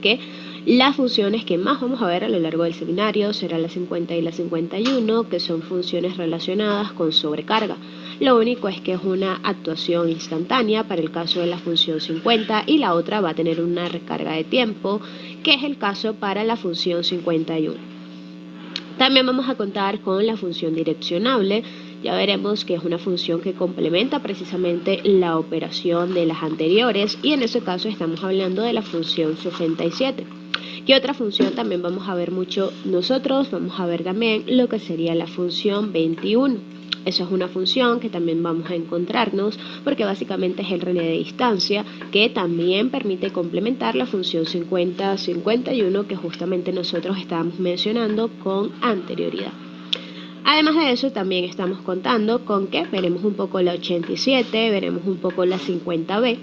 que las funciones que más vamos a ver a lo largo del seminario serán la 50 y la 51, que son funciones relacionadas con sobrecarga. Lo único es que es una actuación instantánea para el caso de la función 50 y la otra va a tener una recarga de tiempo, que es el caso para la función 51. También vamos a contar con la función direccionable. Ya veremos que es una función que complementa precisamente la operación de las anteriores y en ese caso estamos hablando de la función 67. ¿Qué otra función también vamos a ver mucho nosotros? Vamos a ver también lo que sería la función 21. Esa es una función que también vamos a encontrarnos porque básicamente es el relé de distancia que también permite complementar la función 50-51 que justamente nosotros estábamos mencionando con anterioridad. Además de eso, también estamos contando con que veremos un poco la 87, veremos un poco la 50B.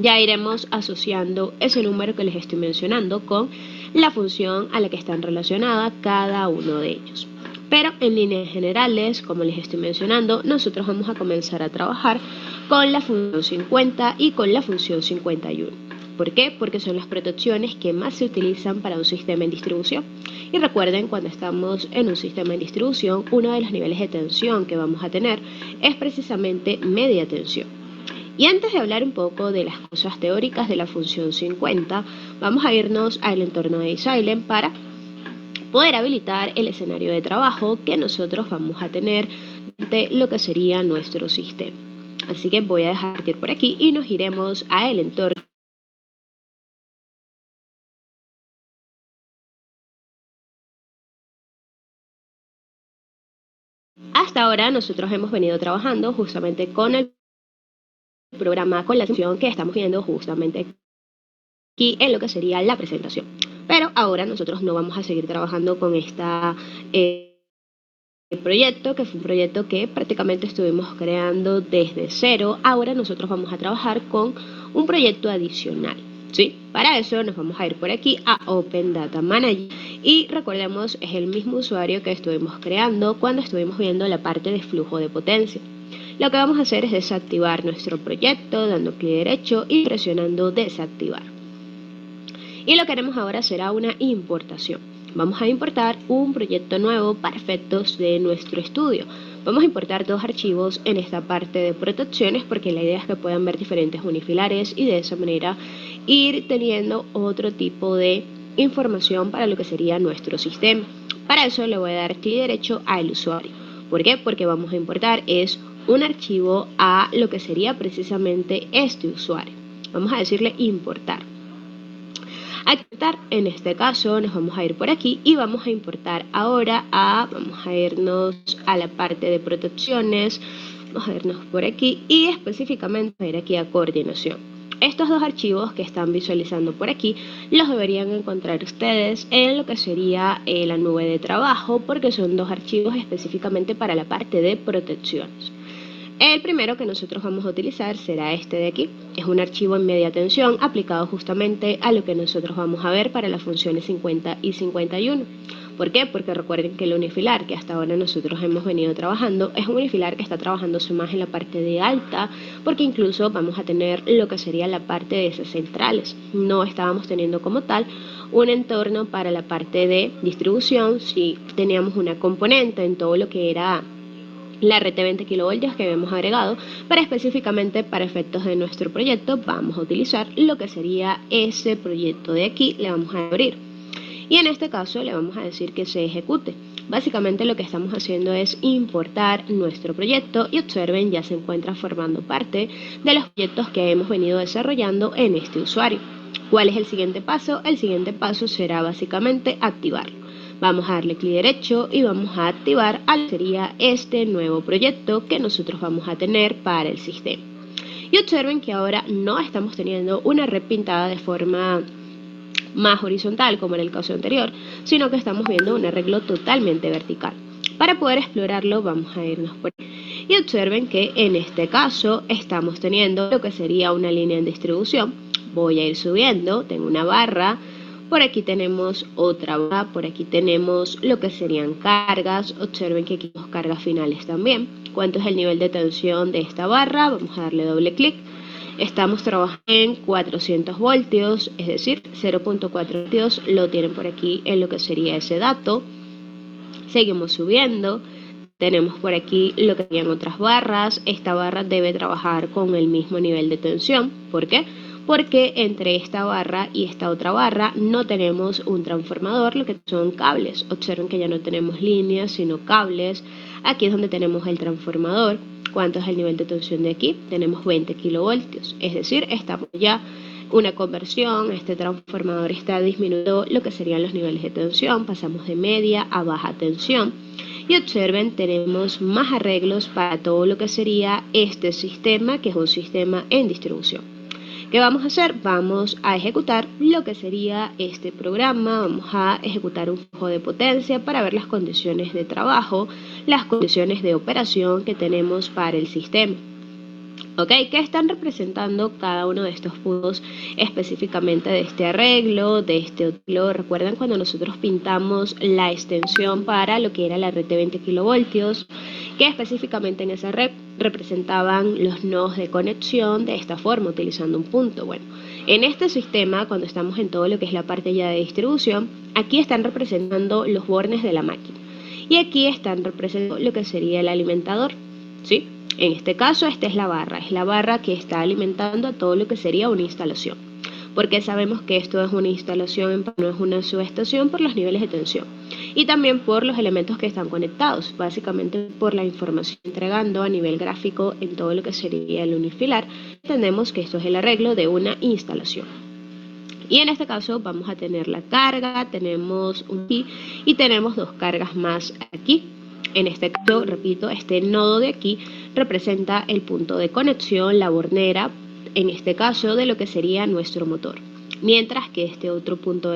Ya iremos asociando ese número que les estoy mencionando con la función a la que están relacionadas cada uno de ellos. Pero en líneas generales, como les estoy mencionando, nosotros vamos a comenzar a trabajar con la función 50 y con la función 51. ¿Por qué? Porque son las protecciones que más se utilizan para un sistema en distribución. Y recuerden, cuando estamos en un sistema en distribución, uno de los niveles de tensión que vamos a tener es precisamente media tensión. Y antes de hablar un poco de las cosas teóricas de la función 50, vamos a irnos al entorno de Silent para poder habilitar el escenario de trabajo que nosotros vamos a tener de lo que sería nuestro sistema. Así que voy a dejar por aquí y nos iremos a el entorno. Hasta ahora nosotros hemos venido trabajando justamente con el programa, con la función que estamos viendo justamente aquí en lo que sería la presentación. Pero ahora nosotros no vamos a seguir trabajando con esta proyecto, que fue un proyecto que prácticamente estuvimos creando desde cero. Ahora nosotros vamos a trabajar con un proyecto adicional, ¿sí? Para eso nos vamos a ir por aquí a Open Data Manager y recordemos, es el mismo usuario que estuvimos creando cuando estuvimos viendo la parte de flujo de potencia. Lo que vamos a hacer es desactivar nuestro proyecto dando clic derecho y presionando desactivar. Y lo que haremos ahora será una importación. Vamos a importar un proyecto nuevo para efectos de nuestro estudio. Vamos a importar dos archivos en esta parte de protecciones porque la idea es que puedan ver diferentes unifilares y de esa manera ir teniendo otro tipo de información para lo que sería nuestro sistema. Para eso le voy a dar clic derecho al usuario. ¿Por qué? Porque vamos a importar un archivo a lo que sería precisamente este usuario. Vamos a decirle importar. En este caso nos vamos a ir por aquí y vamos a importar ahora vamos a irnos a la parte de protecciones, vamos a irnos por aquí y específicamente a ir aquí a coordinación. Estos dos archivos que están visualizando por aquí los deberían encontrar ustedes en lo que sería la nube de trabajo porque son dos archivos específicamente para la parte de protecciones. El primero que nosotros vamos a utilizar será este de aquí. Es un archivo en media tensión aplicado justamente a lo que nosotros vamos a ver para las funciones 50 y 51. ¿Por qué? Porque recuerden que el unifilar que hasta ahora nosotros hemos venido trabajando es un unifilar que está trabajándose más en la parte de alta, porque incluso vamos a tener lo que sería la parte de esas centrales. No estábamos teniendo como tal un entorno para la parte de distribución, si teníamos una componente en todo lo que era la red de 20 kilovoltios que habíamos agregado, pero específicamente para efectos de nuestro proyecto vamos a utilizar lo que sería ese proyecto de aquí, le vamos a abrir y en este caso le vamos a decir que se ejecute. Básicamente lo que estamos haciendo es importar nuestro proyecto y observen, ya se encuentra formando parte de los proyectos que hemos venido desarrollando en este usuario. ¿Cuál es el siguiente paso? El siguiente paso será básicamente activarlo. Vamos a darle clic derecho y vamos a activar sería este nuevo proyecto que nosotros vamos a tener para el sistema. Y observen que ahora no estamos teniendo una red pintada de forma más horizontal como en el caso anterior, sino que estamos viendo un arreglo totalmente vertical. Para poder explorarlo vamos a irnos por aquí. Y observen que en este caso estamos teniendo lo que sería una línea en distribución. Voy a ir subiendo, tengo una barra. Por aquí tenemos otra barra, por aquí tenemos lo que serían cargas. Observen que aquí tenemos cargas finales también. ¿Cuánto es el nivel de tensión de esta barra? Vamos a darle doble clic Estamos trabajando en 400 voltios, es decir, 0.4 voltios lo tienen por aquí en lo que sería ese dato. Seguimos subiendo. Tenemos por aquí lo que serían otras barras. Esta barra debe trabajar con el mismo nivel de tensión. ¿Por qué? Porque entre esta barra y esta otra barra no tenemos un transformador, lo que son cables. Observen que ya no tenemos líneas, sino cables. Aquí es donde tenemos el transformador. ¿Cuánto es el nivel de tensión de aquí? Tenemos 20 kilovoltios. Es decir, estamos ya una conversión, este transformador está disminuyendo lo que serían los niveles de tensión, pasamos de media a baja tensión. Y observen, tenemos más arreglos para todo lo que sería este sistema, que es un sistema en distribución. ¿Qué vamos a hacer? Vamos a ejecutar lo que sería este programa, vamos a ejecutar un flujo de potencia para ver las condiciones de trabajo, las condiciones de operación que tenemos para el sistema. ¿Ok? ¿Qué están representando cada uno de estos puntos específicamente de este arreglo, de este otro? ¿Recuerdan cuando nosotros pintamos la extensión para lo que era la red de 20 kilovoltios? Que específicamente en esa red representaban los nodos de conexión de esta forma, utilizando un punto. Bueno, en este sistema, cuando estamos en todo lo que es la parte ya de distribución, aquí están representando los bornes de la máquina. Y aquí están representando lo que sería el alimentador, ¿sí? En este caso, esta es la barra que está alimentando a todo lo que sería una instalación. Porque sabemos que esto es una instalación, no es una subestación, por los niveles de tensión. Y también por los elementos que están conectados, básicamente por la información entregando a nivel gráfico en todo lo que sería el unifilar. Entendemos que esto es el arreglo de una instalación. Y en este caso vamos a tener la carga, tenemos un aquí y tenemos dos cargas más aquí. En este caso, repito, este nodo de aquí representa el punto de conexión, la bornera, en este caso de lo que sería nuestro motor. Mientras que este otro punto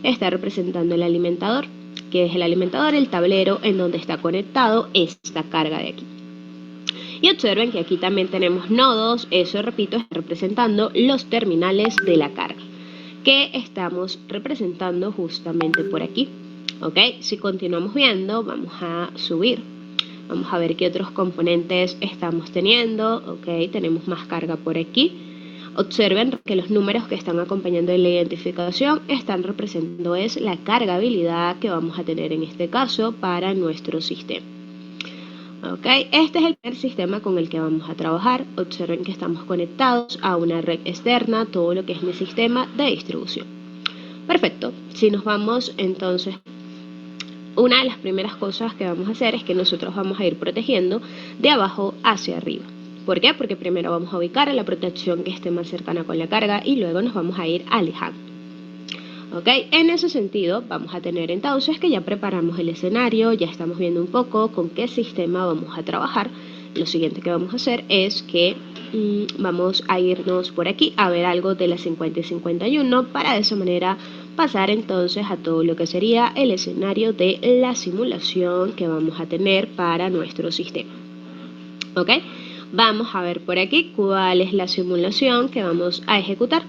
está representando el alimentador, que es el alimentador, el tablero en donde está conectado esta carga de aquí. Y observen que aquí también tenemos nodos, eso repito, está representando los terminales de la carga, que estamos representando justamente por aquí. ¿Ok? Si continuamos viendo, vamos a subir. Vamos a ver qué otros componentes estamos teniendo. ¿Ok? Tenemos más carga por aquí. Observen que los números que están acompañando en la identificación están representando es la cargabilidad que vamos a tener en este caso para nuestro sistema. ¿Ok? Este es el primer sistema con el que vamos a trabajar. Observen que estamos conectados a una red externa, todo lo que es mi sistema de distribución. Perfecto. Si nos vamos entonces, una de las primeras cosas que vamos a hacer es que nosotros vamos a ir protegiendo de abajo hacia arriba. ¿Por qué? Porque primero vamos a ubicar a la protección que esté más cercana con la carga y luego nos vamos a ir alejando. ¿Ok? En ese sentido vamos a tener entonces que ya preparamos el escenario, ya estamos viendo un poco con qué sistema vamos a trabajar. Lo siguiente que vamos a hacer es que vamos a irnos por aquí a ver algo de la 50 y 51 para de esa manera pasar entonces a todo lo que sería el escenario de la simulación que vamos a tener para nuestro sistema. ¿Ok? Vamos a ver por aquí cuál es la simulación que vamos a ejecutar.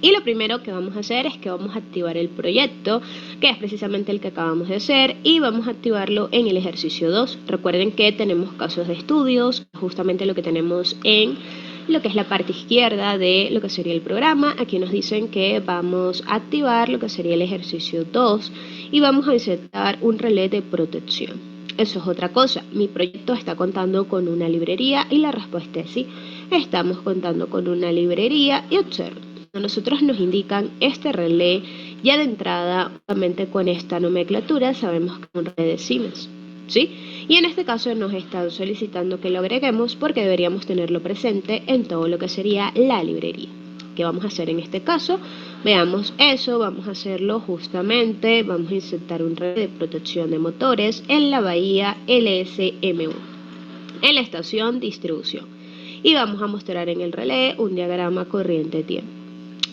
Y lo primero que vamos a hacer es que vamos a activar el proyecto, que es precisamente el que acabamos de hacer, y vamos a activarlo en el ejercicio 2. Recuerden que tenemos casos de estudios, justamente lo que tenemos en lo que es la parte izquierda de lo que sería el programa. Aquí nos dicen que vamos a activar lo que sería el ejercicio 2 y vamos a insertar un relé de protección. Eso es otra cosa. Mi proyecto está contando con una librería y la respuesta es sí. Estamos contando con una librería y observen. Nosotros nos indican este relé, ya de entrada, obviamente con esta nomenclatura sabemos que es un relé de Siemens, ¿sí? Y en este caso nos están solicitando que lo agreguemos porque deberíamos tenerlo presente en todo lo que sería la librería. ¿Qué vamos a hacer en este caso? Veamos eso, vamos a hacerlo justamente, vamos a insertar un relé de protección de motores en la bahía LSM1, en la estación distribución. Y vamos a mostrar en el relé un diagrama corriente-tiempo.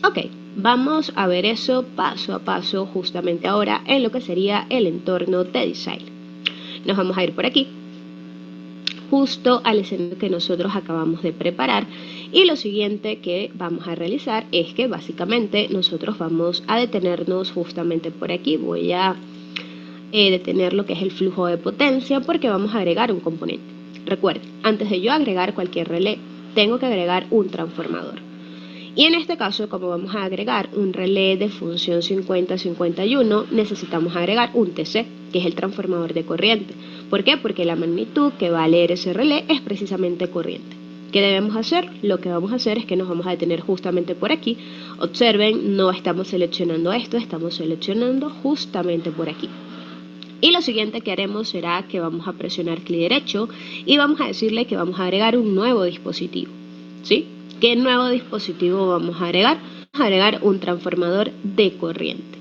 Ok, vamos a ver eso paso a paso justamente ahora en lo que sería el entorno de design. Nos vamos a ir por aquí, justo al escenario que nosotros acabamos de preparar, y lo siguiente que vamos a realizar es que básicamente nosotros vamos a detenernos justamente por aquí. Voy a detener lo que es el flujo de potencia porque vamos a agregar un componente. Recuerden, antes de yo agregar cualquier relé, tengo que agregar un transformador. Y en este caso, como vamos a agregar un relé de función 50-51, necesitamos agregar un TC, que es el transformador de corriente. ¿Por qué? Porque la magnitud que va a leer ese relé es precisamente corriente. ¿Qué debemos hacer? Lo que vamos a hacer es que nos vamos a detener justamente por aquí. Observen, no estamos seleccionando esto, estamos seleccionando justamente por aquí. Y lo siguiente que haremos será que vamos a presionar clic derecho y vamos a decirle que vamos a agregar un nuevo dispositivo, ¿sí? ¿Qué nuevo dispositivo vamos a agregar? Vamos a agregar un transformador de corriente.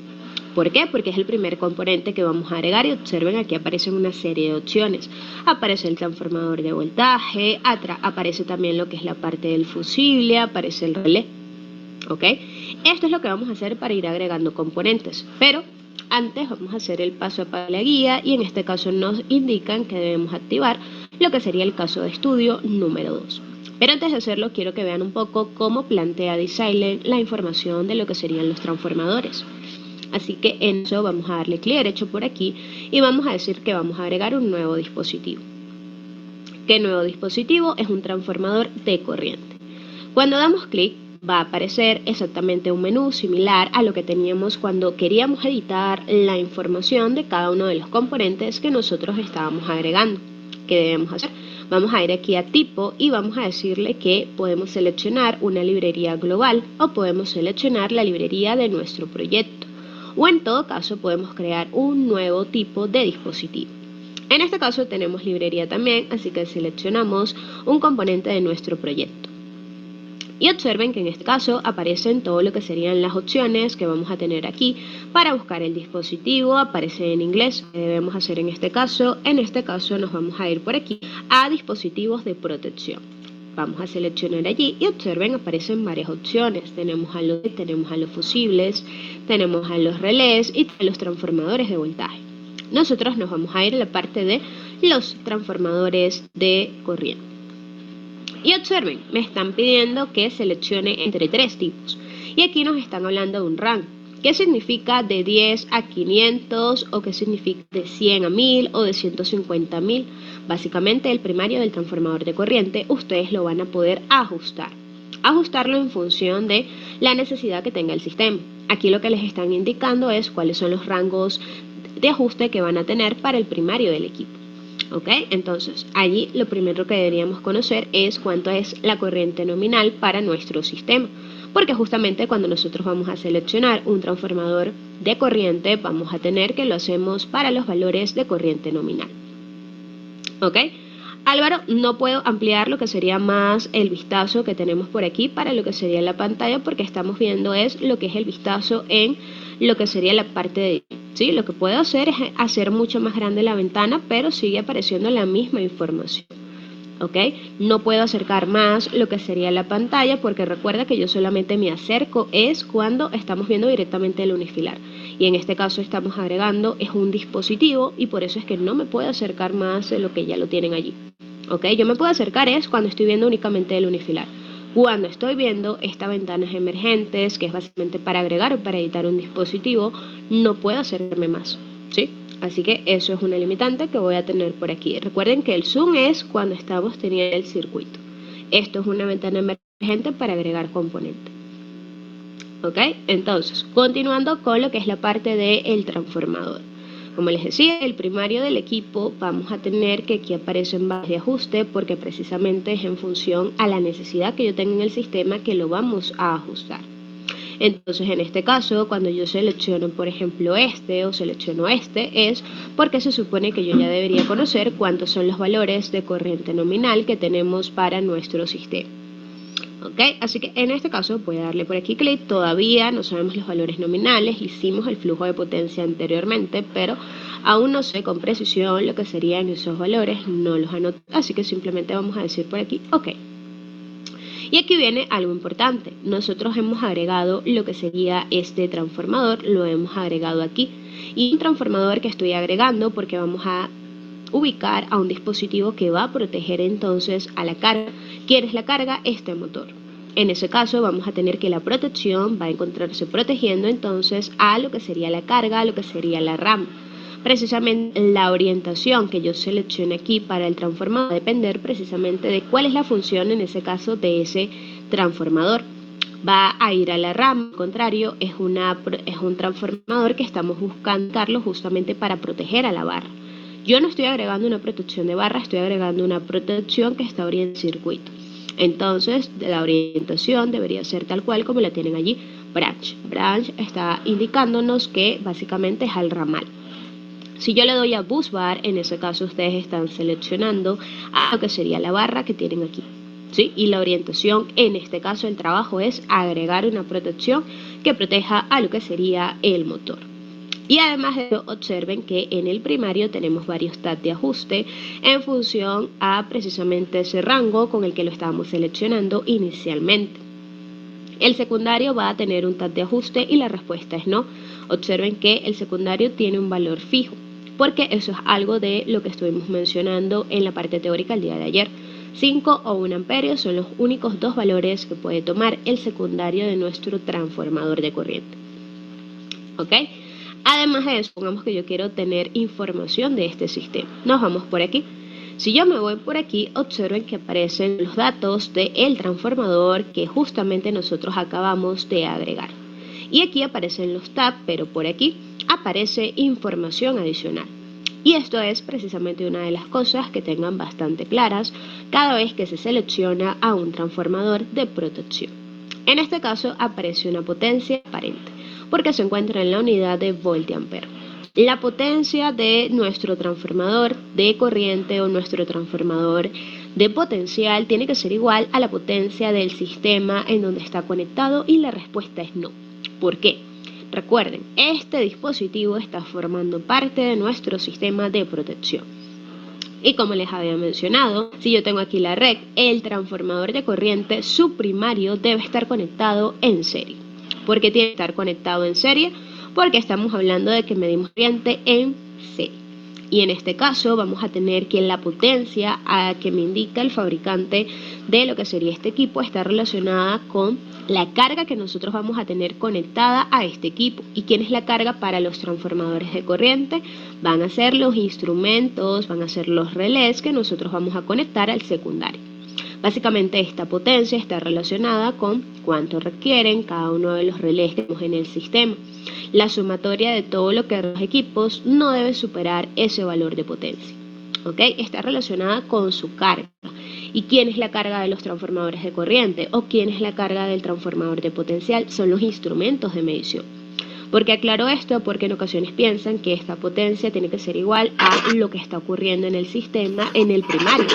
¿Por qué? Porque es el primer componente que vamos a agregar y observen aquí aparecen una serie de opciones. Aparece el transformador de voltaje, aparece también lo que es la parte del fusible, aparece el relé. ¿Ok? Esto es lo que vamos a hacer para ir agregando componentes, pero antes vamos a hacer el paso para la guía y en este caso nos indican que debemos activar lo que sería el caso de estudio número 2. Pero antes de hacerlo quiero que vean un poco cómo plantea D-Silent la información de lo que serían los transformadores. Así que en eso vamos a darle clic derecho por aquí y vamos a decir que vamos a agregar un nuevo dispositivo. ¿Qué nuevo dispositivo? Es un transformador de corriente. Cuando damos clic va a aparecer exactamente un menú similar a lo que teníamos cuando queríamos editar la información de cada uno de los componentes que nosotros estábamos agregando. ¿Qué debemos hacer? Vamos a ir aquí a tipo y vamos a decirle que podemos seleccionar una librería global o podemos seleccionar la librería de nuestro proyecto. O en todo caso podemos crear un nuevo tipo de dispositivo. En este caso tenemos librería también, así que seleccionamos un componente de nuestro proyecto. Y observen que en este caso aparecen todo lo que serían las opciones que vamos a tener aquí para buscar el dispositivo, aparece en inglés. ¿Qué debemos hacer en este caso? En este caso nos vamos a ir por aquí a dispositivos de protección. Vamos a seleccionar allí y observen aparecen varias opciones. Tenemos a los fusibles, tenemos a los relés y a los transformadores de voltaje. Nosotros nos vamos a ir a la parte de los transformadores de corriente. Y observen, me están pidiendo que seleccione entre 3 tipos. Y aquí nos están hablando de un rango. ¿Qué significa de 10 a 500 o qué significa de 100 a 1000 o de 150 a 1000? Básicamente el primario del transformador de corriente ustedes lo van a poder ajustar. Ajustarlo en función de la necesidad que tenga el sistema. Aquí lo que les están indicando es cuáles son los rangos de ajuste que van a tener para el primario del equipo. ¿Ok? Entonces, allí lo primero que deberíamos conocer es cuánto es la corriente nominal para nuestro sistema, porque justamente cuando nosotros vamos a seleccionar un transformador de corriente, vamos a tener que lo hacemos para los valores de corriente nominal. ¿Ok? Álvaro, no puedo ampliar lo que sería más el vistazo que tenemos por aquí para lo que sería la pantalla, porque estamos viendo es lo que es el vistazo en lo que sería la parte de... ¿sí? Lo que puedo hacer es hacer mucho más grande la ventana, pero sigue apareciendo la misma información. ¿Ok? No puedo acercar más lo que sería la pantalla, porque recuerda que yo solamente me acerco es cuando estamos viendo directamente el unifilar. Y en este caso estamos agregando es un dispositivo y por eso es que no me puedo acercar más de lo que ya lo tienen allí. ¿Ok? Yo me puedo acercar es cuando estoy viendo únicamente el unifilar. Cuando estoy viendo estas ventanas emergentes, que es básicamente para agregar o para editar un dispositivo, no puedo acercarme más, ¿sí? Así que eso es una limitante que voy a tener por aquí. Recuerden que el zoom es cuando estamos teniendo el circuito. Esto es una ventana emergente para agregar componentes. ¿Ok? Entonces, continuando con lo que es la parte del transformador. Como les decía, el primario del equipo vamos a tener que aquí aparecen barras de ajuste porque precisamente es en función a la necesidad que yo tenga en el sistema que lo vamos a ajustar. Entonces, en este caso, cuando yo selecciono, por ejemplo, este o selecciono este, es porque se supone que yo ya debería conocer cuántos son los valores de corriente nominal que tenemos para nuestro sistema. ¿Ok? Así que en este caso voy a darle por aquí clic, todavía no sabemos los valores nominales, hicimos el flujo de potencia anteriormente, pero aún no sé con precisión lo que serían esos valores, no los anoto, así que simplemente vamos a decir por aquí, ok. Y aquí viene algo importante, nosotros hemos agregado lo que sería este transformador, lo hemos agregado aquí, y un transformador que estoy agregando porque vamos a ubicar a un dispositivo que va a proteger entonces a la carga. ¿Quién es la carga? Este motor. En ese caso vamos a tener que la protección va a encontrarse protegiendo entonces a lo que sería la carga, a lo que sería la RAM. Precisamente la orientación que yo seleccione aquí para el transformador va a depender precisamente de cuál es la función en ese caso de ese transformador. va a ir a la rama. Al contrario, es un transformador que estamos buscando justamente para proteger a la barra. Yo no estoy agregando una protección de barra, estoy agregando una protección que está orientada al circuito. Entonces, la orientación debería ser tal cual como la tienen allí, branch. Branch está indicándonos que básicamente es al ramal. Si yo le doy a bus bar, en ese caso ustedes están seleccionando a lo que sería la barra que tienen aquí. ¿Sí? Y la orientación, en este caso el trabajo es agregar una protección que proteja a lo que sería el motor. Y además de eso, observen que en el primario tenemos varios tabs de ajuste en función a precisamente ese rango con el que lo estábamos seleccionando inicialmente. El secundario va a tener un tab de ajuste y la respuesta es no. Observen que el secundario tiene un valor fijo, porque eso es algo de lo que estuvimos mencionando en la parte teórica el día de ayer. 5 o 1 amperio son los únicos dos valores que puede tomar el secundario de nuestro transformador de corriente. ¿Ok? Además de eso, pongamos que yo quiero tener información de este sistema. Nos vamos por aquí. Si yo me voy por aquí, observen que aparecen los datos del transformador que justamente nosotros acabamos de agregar. Y aquí aparecen los tabs, pero por aquí aparece información adicional. Y esto es precisamente una de las cosas que tengan bastante claras cada vez que se selecciona a un transformador de protección. En este caso aparece una potencia aparente, porque se encuentra en la unidad de voltiampere. La potencia de nuestro transformador de corriente o nuestro transformador de potencial tiene que ser igual a la potencia del sistema en donde está conectado y la respuesta es no. ¿Por qué? Recuerden, este dispositivo está formando parte de nuestro sistema de protección. Y como les había mencionado, si yo tengo aquí la red, el transformador de corriente, su primario debe estar conectado en serie. ¿Por qué tiene que estar conectado en serie? Porque estamos hablando de que medimos corriente en serie. Y en este caso vamos a tener que la potencia a que me indica el fabricante de lo que sería este equipo está relacionada con la carga que nosotros vamos a tener conectada a este equipo. ¿Y quién es la carga para los transformadores de corriente? Van a ser los instrumentos, van a ser los relés que nosotros vamos a conectar al secundario. Básicamente esta potencia está relacionada con cuánto requieren cada uno de los relés que tenemos en el sistema. La sumatoria de todo lo que los equipos no debe superar ese valor de potencia. ¿Ok? Está relacionada con su carga. ¿Y quién es la carga de los transformadores de corriente? ¿O quién es la carga del transformador de potencial? Son los instrumentos de medición. ¿Por qué aclaro esto? Porque en ocasiones piensan que esta potencia tiene que ser igual a lo que está ocurriendo en el sistema en el primario.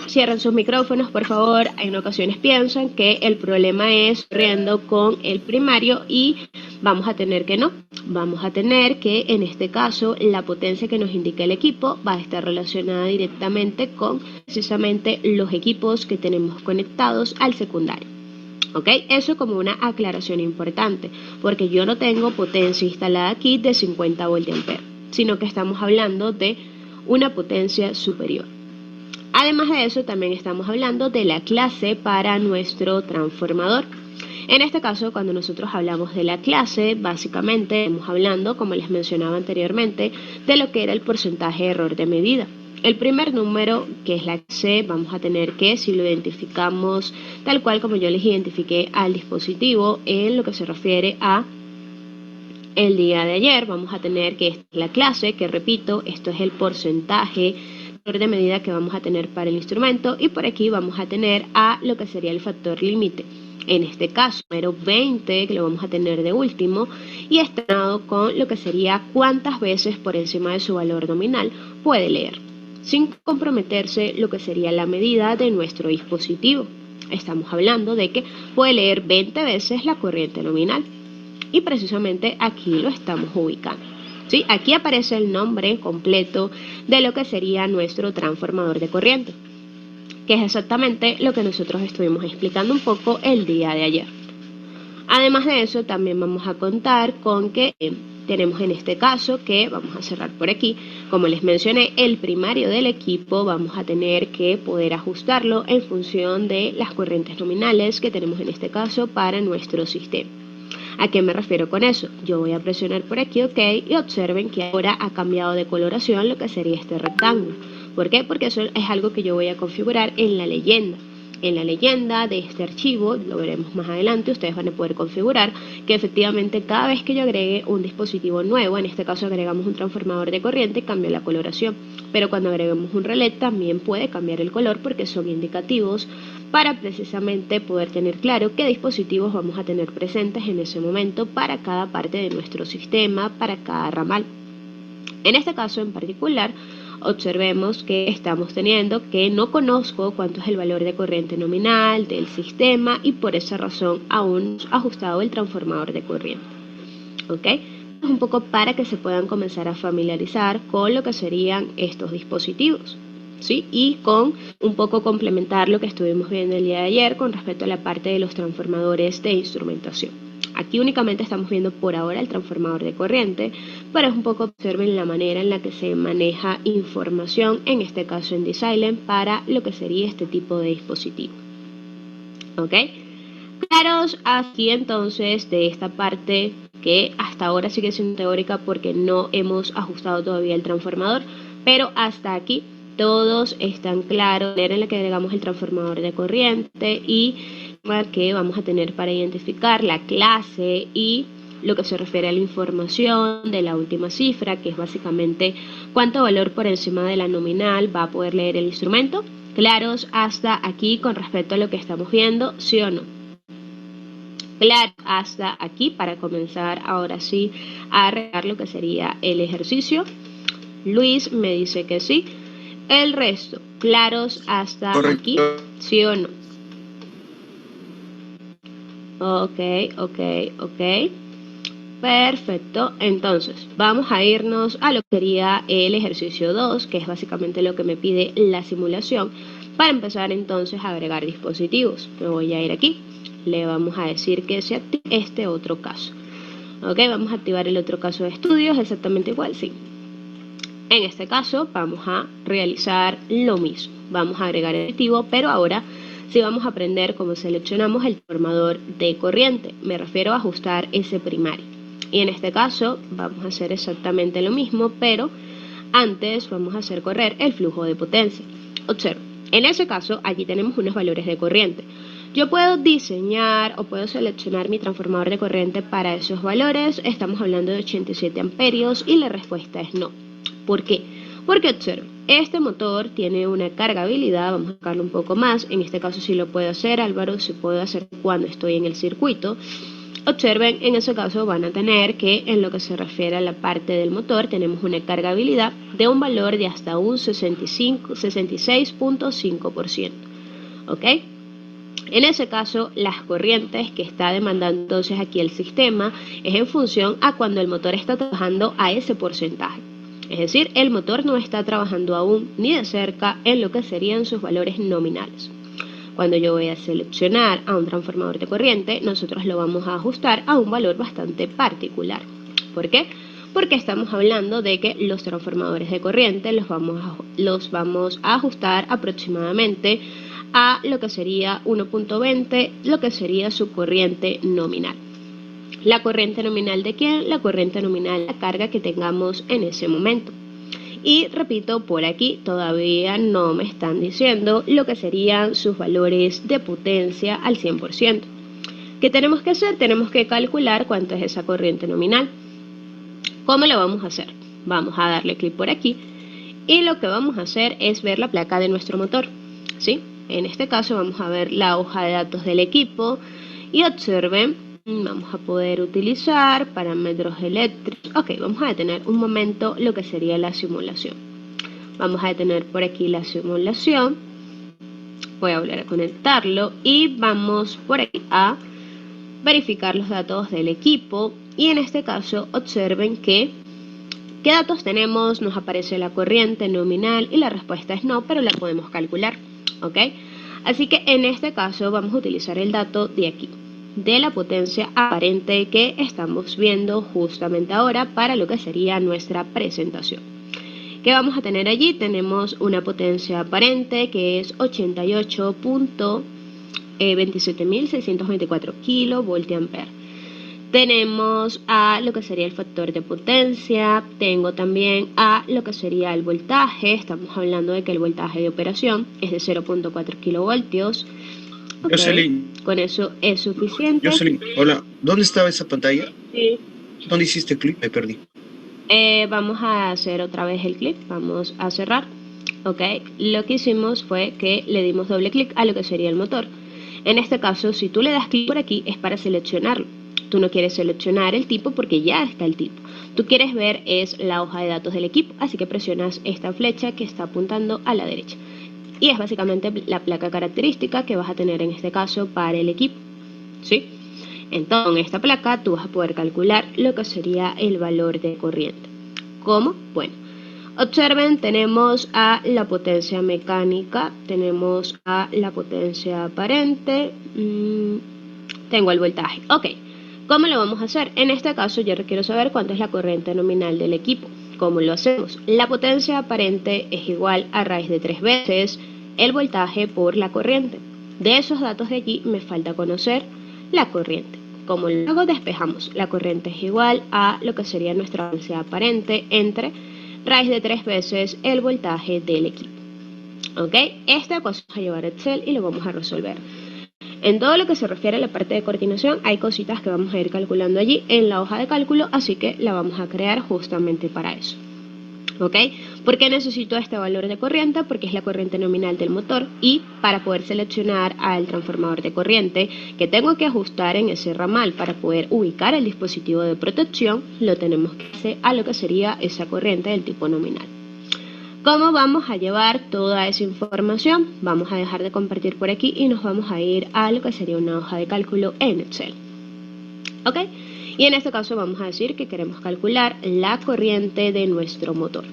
Cierren sus micrófonos, por favor. En ocasiones piensan que el problema es corriendo con el primario y vamos a tener que no. Vamos a tener que, en este caso, la potencia que nos indica el equipo va a estar relacionada directamente con precisamente los equipos que tenemos conectados al secundario. ¿Ok? Eso como una aclaración importante, porque yo no tengo potencia instalada aquí de 50 voltiamperes, sino que estamos hablando de una potencia superior. Además de eso, también estamos hablando de la clase para nuestro transformador. En este caso, cuando nosotros hablamos de la clase, básicamente estamos hablando, como les mencionaba anteriormente, de lo que era el porcentaje de error de medida. El primer número, que es la clase, vamos a tener que, si lo identificamos tal cual como yo les identifiqué al dispositivo, en lo que se refiere a el día de ayer, vamos a tener que esta es la clase, que repito, esto es el porcentaje de medida que vamos a tener para el instrumento, y por aquí vamos a tener a lo que sería el factor límite. En este caso, número 20, que lo vamos a tener de último, y está con lo que sería cuántas veces por encima de su valor nominal puede leer, sin comprometerse lo que sería la medida de nuestro dispositivo. Estamos hablando de que puede leer 20 veces la corriente nominal, y precisamente aquí lo estamos ubicando. ¿Sí? Aquí aparece el nombre completo de lo que sería nuestro transformador de corriente, que es exactamente lo que nosotros estuvimos explicando un poco el día de ayer. Además de eso, también vamos a contar con que tenemos en este caso que, vamos a cerrar por aquí, como les mencioné, el primario del equipo vamos a tener que poder ajustarlo en función de las corrientes nominales que tenemos en este caso para nuestro sistema. ¿A qué me refiero con eso? Yo voy a presionar por aquí OK y observen que ahora ha cambiado de coloración lo que sería este rectángulo. ¿Por qué? Porque eso es algo que yo voy a configurar en la leyenda. En la leyenda de este archivo, lo veremos más adelante, ustedes van a poder configurar que efectivamente cada vez que yo agregue un dispositivo nuevo, en este caso agregamos un transformador de corriente, cambia la coloración. Pero cuando agreguemos un relé también puede cambiar el color porque son indicativos para precisamente poder tener claro qué dispositivos vamos a tener presentes en ese momento para cada parte de nuestro sistema, para cada ramal. En este caso en particular, observemos que estamos teniendo que no conozco cuánto es el valor de corriente nominal del sistema y por esa razón aún no he ajustado el transformador de corriente. ¿Ok? Es un poco para que se puedan comenzar a familiarizar con lo que serían estos dispositivos, ¿sí? Y con un poco complementar lo que estuvimos viendo el día de ayer con respecto a la parte de los transformadores de instrumentación. Aquí únicamente estamos viendo por ahora el transformador de corriente, pero es un poco observen la manera en la que se maneja información, en este caso en D-Silent, para lo que sería este tipo de dispositivo. ¿Ok? Claros aquí entonces de esta parte que hasta ahora sigue siendo teórica porque no hemos ajustado todavía el transformador, pero hasta aquí todos están claros, la manera en la que agregamos el transformador de corriente y que vamos a tener para identificar la clase y lo que se refiere a la información de la última cifra, que es básicamente cuánto valor por encima de la nominal va a poder leer el instrumento. ¿Claros hasta aquí con respecto a lo que estamos viendo? ¿Sí o no? Claro, hasta aquí para comenzar ahora sí a arreglar lo que sería el ejercicio. Luis me dice que sí. El resto, ¿claros hasta Correcto. aquí? ¿Sí o no? Ok. Perfecto, entonces vamos a irnos a lo que sería el ejercicio 2, que es básicamente lo que me pide la simulación, para empezar entonces a agregar dispositivos. Me voy a ir aquí, le vamos a decir que se active este otro caso. Ok, vamos a activar el otro caso de estudios, exactamente igual, sí. En este caso vamos a realizar lo mismo, vamos a agregar el dispositivo, pero ahora sí vamos a aprender cómo seleccionamos el transformador de corriente, me refiero a ajustar ese primario. Y en este caso vamos a hacer exactamente lo mismo, pero antes vamos a hacer correr el flujo de potencia. Observa, en ese caso aquí tenemos unos valores de corriente. Yo puedo diseñar o puedo seleccionar mi transformador de corriente para esos valores. Estamos hablando de 87 amperios y la respuesta es no. ¿Por qué? Porque observa, este motor tiene una cargabilidad, vamos a sacarlo un poco más, en este caso sí lo puedo hacer, Álvaro, se puede hacer cuando estoy en el circuito. Observen, en ese caso van a tener que en lo que se refiere a la parte del motor tenemos una cargabilidad de un valor de hasta un 66.5%. ¿Ok? En ese caso, las corrientes que está demandando entonces aquí el sistema es en función a cuando el motor está trabajando a ese porcentaje. Es decir, el motor no está trabajando aún ni de cerca en lo que serían sus valores nominales. Cuando yo voy a seleccionar a un transformador de corriente, nosotros lo vamos a ajustar a un valor bastante particular. ¿Por qué? Porque estamos hablando de que los transformadores de corriente los vamos a ajustar aproximadamente a lo que sería 1.20, lo que sería su corriente nominal. ¿La corriente nominal de quién? La corriente nominal de la carga que tengamos en ese momento. Y repito, por aquí todavía no me están diciendo lo que serían sus valores de potencia al 100%. ¿Qué tenemos que hacer? Tenemos que calcular cuánto es esa corriente nominal. ¿Cómo lo vamos a hacer? Vamos a darle clic por aquí y lo que vamos a hacer es ver la placa de nuestro motor, ¿sí? En este caso vamos a ver la hoja de datos del equipo y observen, vamos a poder utilizar parámetros eléctricos. Ok, vamos a detener un momento lo que sería la simulación. Vamos a detener por aquí la simulación. Voy a volver a conectarlo y vamos por aquí a verificar los datos del equipo. Y en este caso observen que ¿qué datos tenemos? Nos aparece la corriente nominal y la respuesta es no, pero la podemos calcular. ¿Ok? Así que en este caso vamos a utilizar el dato de aquí, de la potencia aparente que estamos viendo justamente ahora para lo que sería nuestra presentación. ¿Qué vamos a tener allí? Tenemos una potencia aparente que es 88.27624 kilovoltiamperes. Tenemos a lo que sería el factor de potencia, tengo también a lo que sería el voltaje, estamos hablando de que el voltaje de operación es de 0.4 kilovoltios. Ok, Jocelyn, con eso es suficiente. Jocelyn, hola, ¿dónde estaba esa pantalla? Sí. ¿Dónde hiciste clic? Me perdí. Vamos a hacer otra vez el clic, vamos a cerrar. Ok, lo que hicimos fue que le dimos doble clic a lo que sería el motor. En este caso, si tú le das clic por aquí, es para seleccionarlo. Tú no quieres seleccionar el tipo porque ya está el tipo. Tú quieres ver es la hoja de datos del equipo, así que presionas esta flecha que está apuntando a la derecha. Y es básicamente la placa característica que vas a tener en este caso para el equipo, ¿sí? Entonces, con esta placa tú vas a poder calcular lo que sería el valor de corriente. ¿Cómo? Bueno, observen, tenemos a la potencia mecánica, tenemos a la potencia aparente, tengo el voltaje. Ok, ¿cómo lo vamos a hacer? En este caso yo quiero saber cuánto es la corriente nominal del equipo. ¿Cómo lo hacemos? La potencia aparente es igual a raíz de 3 veces el voltaje por la corriente. De esos datos de allí me falta conocer la corriente. Como luego despejamos, la corriente es igual a lo que sería nuestra potencia aparente entre raíz de 3 veces el voltaje del equipo. ¿Ok? Esta cosa vamos a llevar a Excel y lo vamos a resolver. En todo lo que se refiere a la parte de coordinación, hay cositas que vamos a ir calculando allí en la hoja de cálculo, así que la vamos a crear justamente para eso. ¿Ok? ¿Por qué necesito este valor de corriente? Porque es la corriente nominal del motor y para poder seleccionar al transformador de corriente que tengo que ajustar en ese ramal para poder ubicar el dispositivo de protección, lo tenemos que hacer a lo que sería esa corriente del tipo nominal. ¿Cómo vamos a llevar toda esa información? Vamos a dejar de compartir por aquí y nos vamos a ir a lo que sería una hoja de cálculo en Excel. ¿Ok? Y en este caso vamos a decir que queremos calcular la corriente de nuestro motor.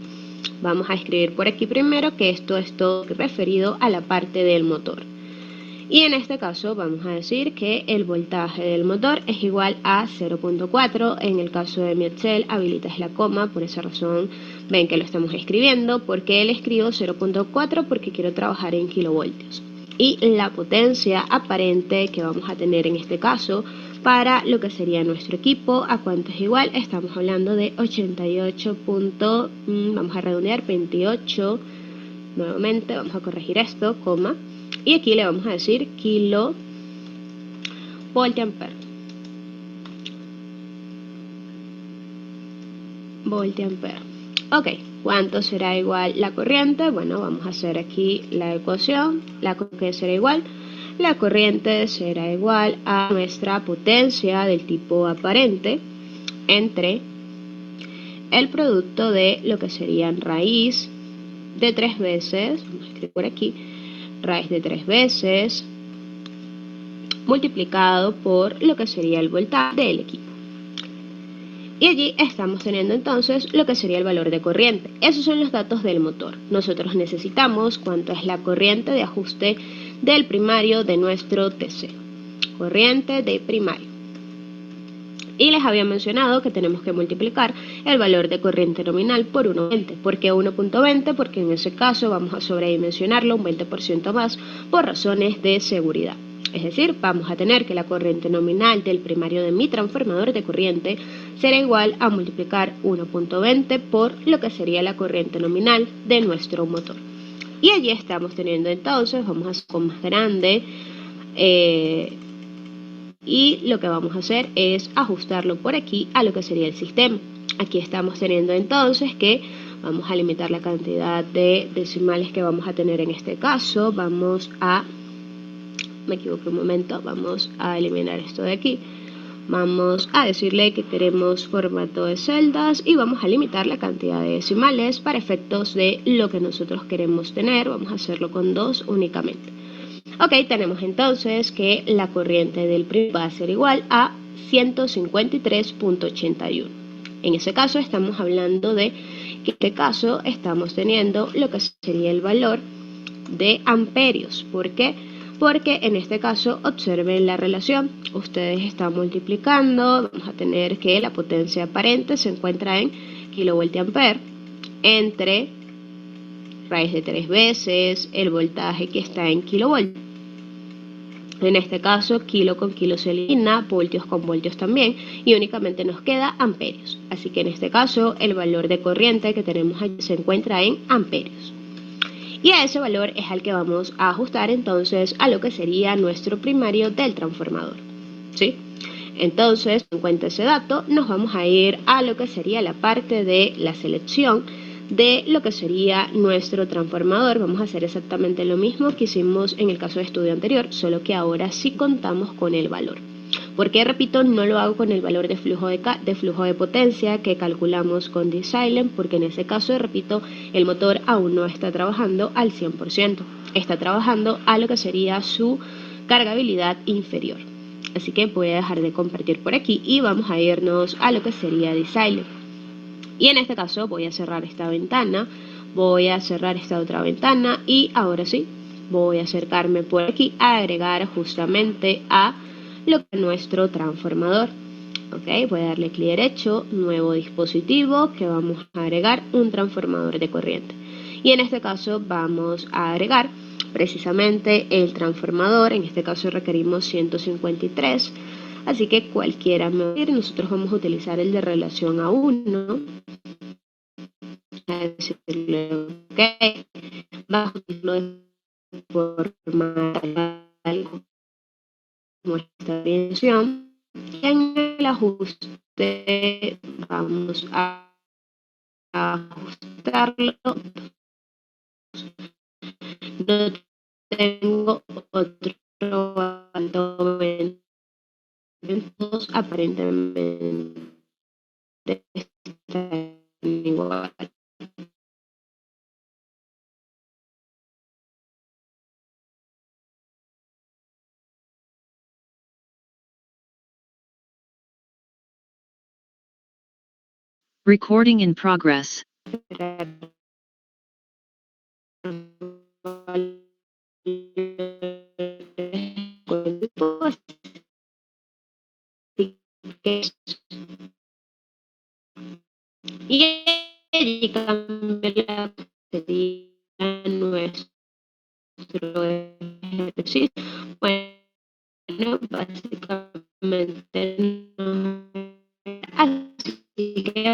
Vamos a escribir por aquí primero que esto es todo referido a la parte del motor. Y en este caso vamos a decir que el voltaje del motor es igual a 0.4. En el caso de mi Excel habilitas la coma, por esa razón ven que lo estamos escribiendo. ¿Por qué le escribo 0.4? Porque quiero trabajar en kilovoltios. Y la potencia aparente que vamos a tener en este caso para lo que sería nuestro equipo, ¿a cuánto es igual? Estamos hablando de 88. Vamos a redondear 28. Nuevamente vamos a corregir esto, coma. Y aquí le vamos a decir kilo voltiampere. Ok, ¿cuánto será igual la corriente? Bueno, vamos a hacer aquí la ecuación. La que será igual. La corriente será igual a nuestra potencia del tipo aparente entre el producto de lo que serían raíz de 3 veces, vamos a escribir por aquí, raíz de 3 veces multiplicado por lo que sería el voltaje del equipo. Y allí estamos teniendo entonces lo que sería el valor de corriente. Esos son los datos del motor. Nosotros necesitamos cuánto es la corriente de ajuste del primario de nuestro TC. Corriente de primario. Y les había mencionado que tenemos que multiplicar el valor de corriente nominal por 1.20. ¿Por qué 1.20? Porque en ese caso vamos a sobredimensionarlo un 20% más por razones de seguridad. Es decir, vamos a tener que la corriente nominal del primario de mi transformador de corriente será igual a multiplicar 1.20 por lo que sería la corriente nominal de nuestro motor. Y allí estamos teniendo entonces, vamos a hacer con más grande, y lo que vamos a hacer es ajustarlo por aquí a lo que sería el sistema. Aquí estamos teniendo entonces que vamos a limitar la cantidad de decimales que vamos a tener en este caso. Vamos a, me equivoqué un momento, vamos a eliminar esto de aquí. Vamos a decirle que queremos formato de celdas y vamos a limitar la cantidad de decimales para efectos de lo que nosotros queremos tener. Vamos a hacerlo con 2 únicamente. Ok, tenemos entonces que la corriente del primario va a ser igual a 153.81. En ese caso estamos hablando de que en este caso estamos teniendo lo que sería el valor de amperios. ¿Por qué? Porque en este caso observen la relación. Ustedes están multiplicando, vamos a tener que la potencia aparente se encuentra en kilovoltiampere entre raíz de 3 veces el voltaje que está en kilovoltios. En este caso, kilo con kilo se elimina, voltios con voltios también, y únicamente nos queda amperios. Así que en este caso, el valor de corriente que tenemos aquí se encuentra en amperios. Y a ese valor es al que vamos a ajustar entonces a lo que sería nuestro primario del transformador, ¿sí? Entonces, en cuenta ese dato, nos vamos a ir a lo que sería la parte de la selección de lo que sería nuestro transformador. Vamos a hacer exactamente lo mismo que hicimos en el caso de estudio anterior, solo que ahora sí contamos con el valor. Porque, repito, no lo hago con el valor de flujo de potencia que calculamos con D-Silent, porque en ese caso, repito, el motor aún no está trabajando al 100%. Está trabajando a lo que sería su cargabilidad inferior. Así que voy a dejar de compartir por aquí y vamos a irnos a lo que sería D-Silent. Y en este caso voy a cerrar esta ventana, voy a cerrar esta otra ventana y ahora sí, voy a acercarme por aquí a agregar justamente a lo que es nuestro transformador. Ok, voy a darle clic derecho, nuevo dispositivo, que vamos a agregar un transformador de corriente. Y en este caso vamos a agregar precisamente el transformador, en este caso requerimos 153, así que cualquiera medir, nosotros vamos a utilizar el de relación a 1, a decirle ok, vamos a hacerlo de forma tal como esta dimensión, y en el ajuste vamos a ajustarlo. No tengo otro valor, aparentemente están igual. Recording in progress. Y allí cambia la sería nuestro ejercicio. Bueno, básicamente no. Así que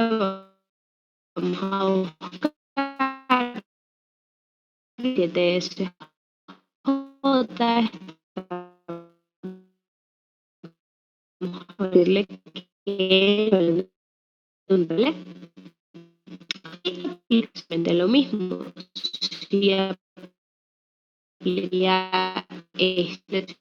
vamos a buscar 7S J. Vamos a decirle que y exactamente lo mismo. Si aplicaría este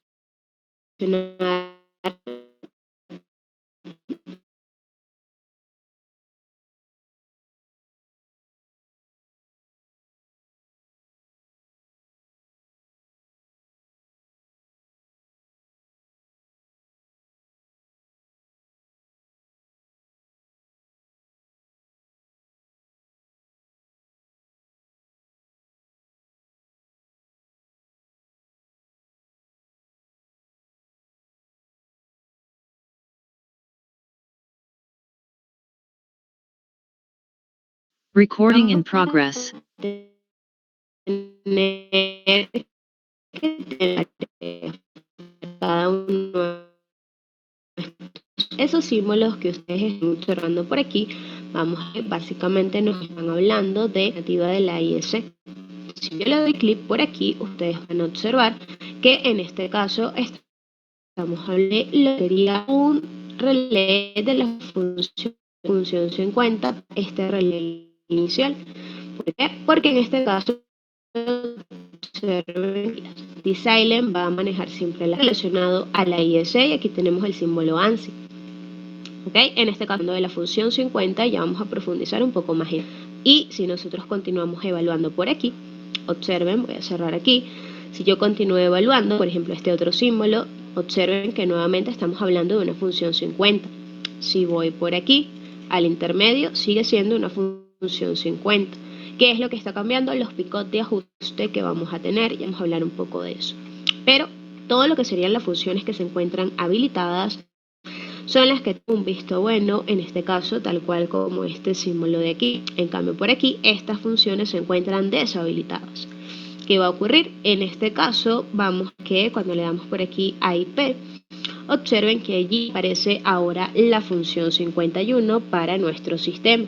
Recording in progress. Cada uno esos símbolos que ustedes están observando por aquí, básicamente nos están hablando de la nativa de la IEC. Si yo le doy clic por aquí, ustedes van a observar que en este caso estamos hablando de lo que sería un relé de la función 50, este relé inicial. ¿Por qué? Porque en este caso D-Silent va a manejar siempre relacionado a la IEC y aquí tenemos el símbolo ANSI. ¿Okay? En este caso de la función 50 ya vamos a profundizar un poco más. Y si nosotros continuamos evaluando por aquí, observen, voy a cerrar aquí, si yo continúo evaluando, por ejemplo este otro símbolo, observen que nuevamente estamos hablando de una función 50. Si voy por aquí, al intermedio sigue siendo una función 50. ¿Qué es lo que está cambiando? Los picos de ajuste que vamos a tener, ya vamos a hablar un poco de eso. Pero todo lo que serían las funciones que se encuentran habilitadas son las que tengo un visto bueno, en este caso tal cual como este símbolo de aquí. En cambio por aquí estas funciones se encuentran deshabilitadas. ¿Qué va a ocurrir? En este caso, vamos que cuando le damos por aquí a IP, observen que allí aparece ahora la función 51 para nuestro sistema.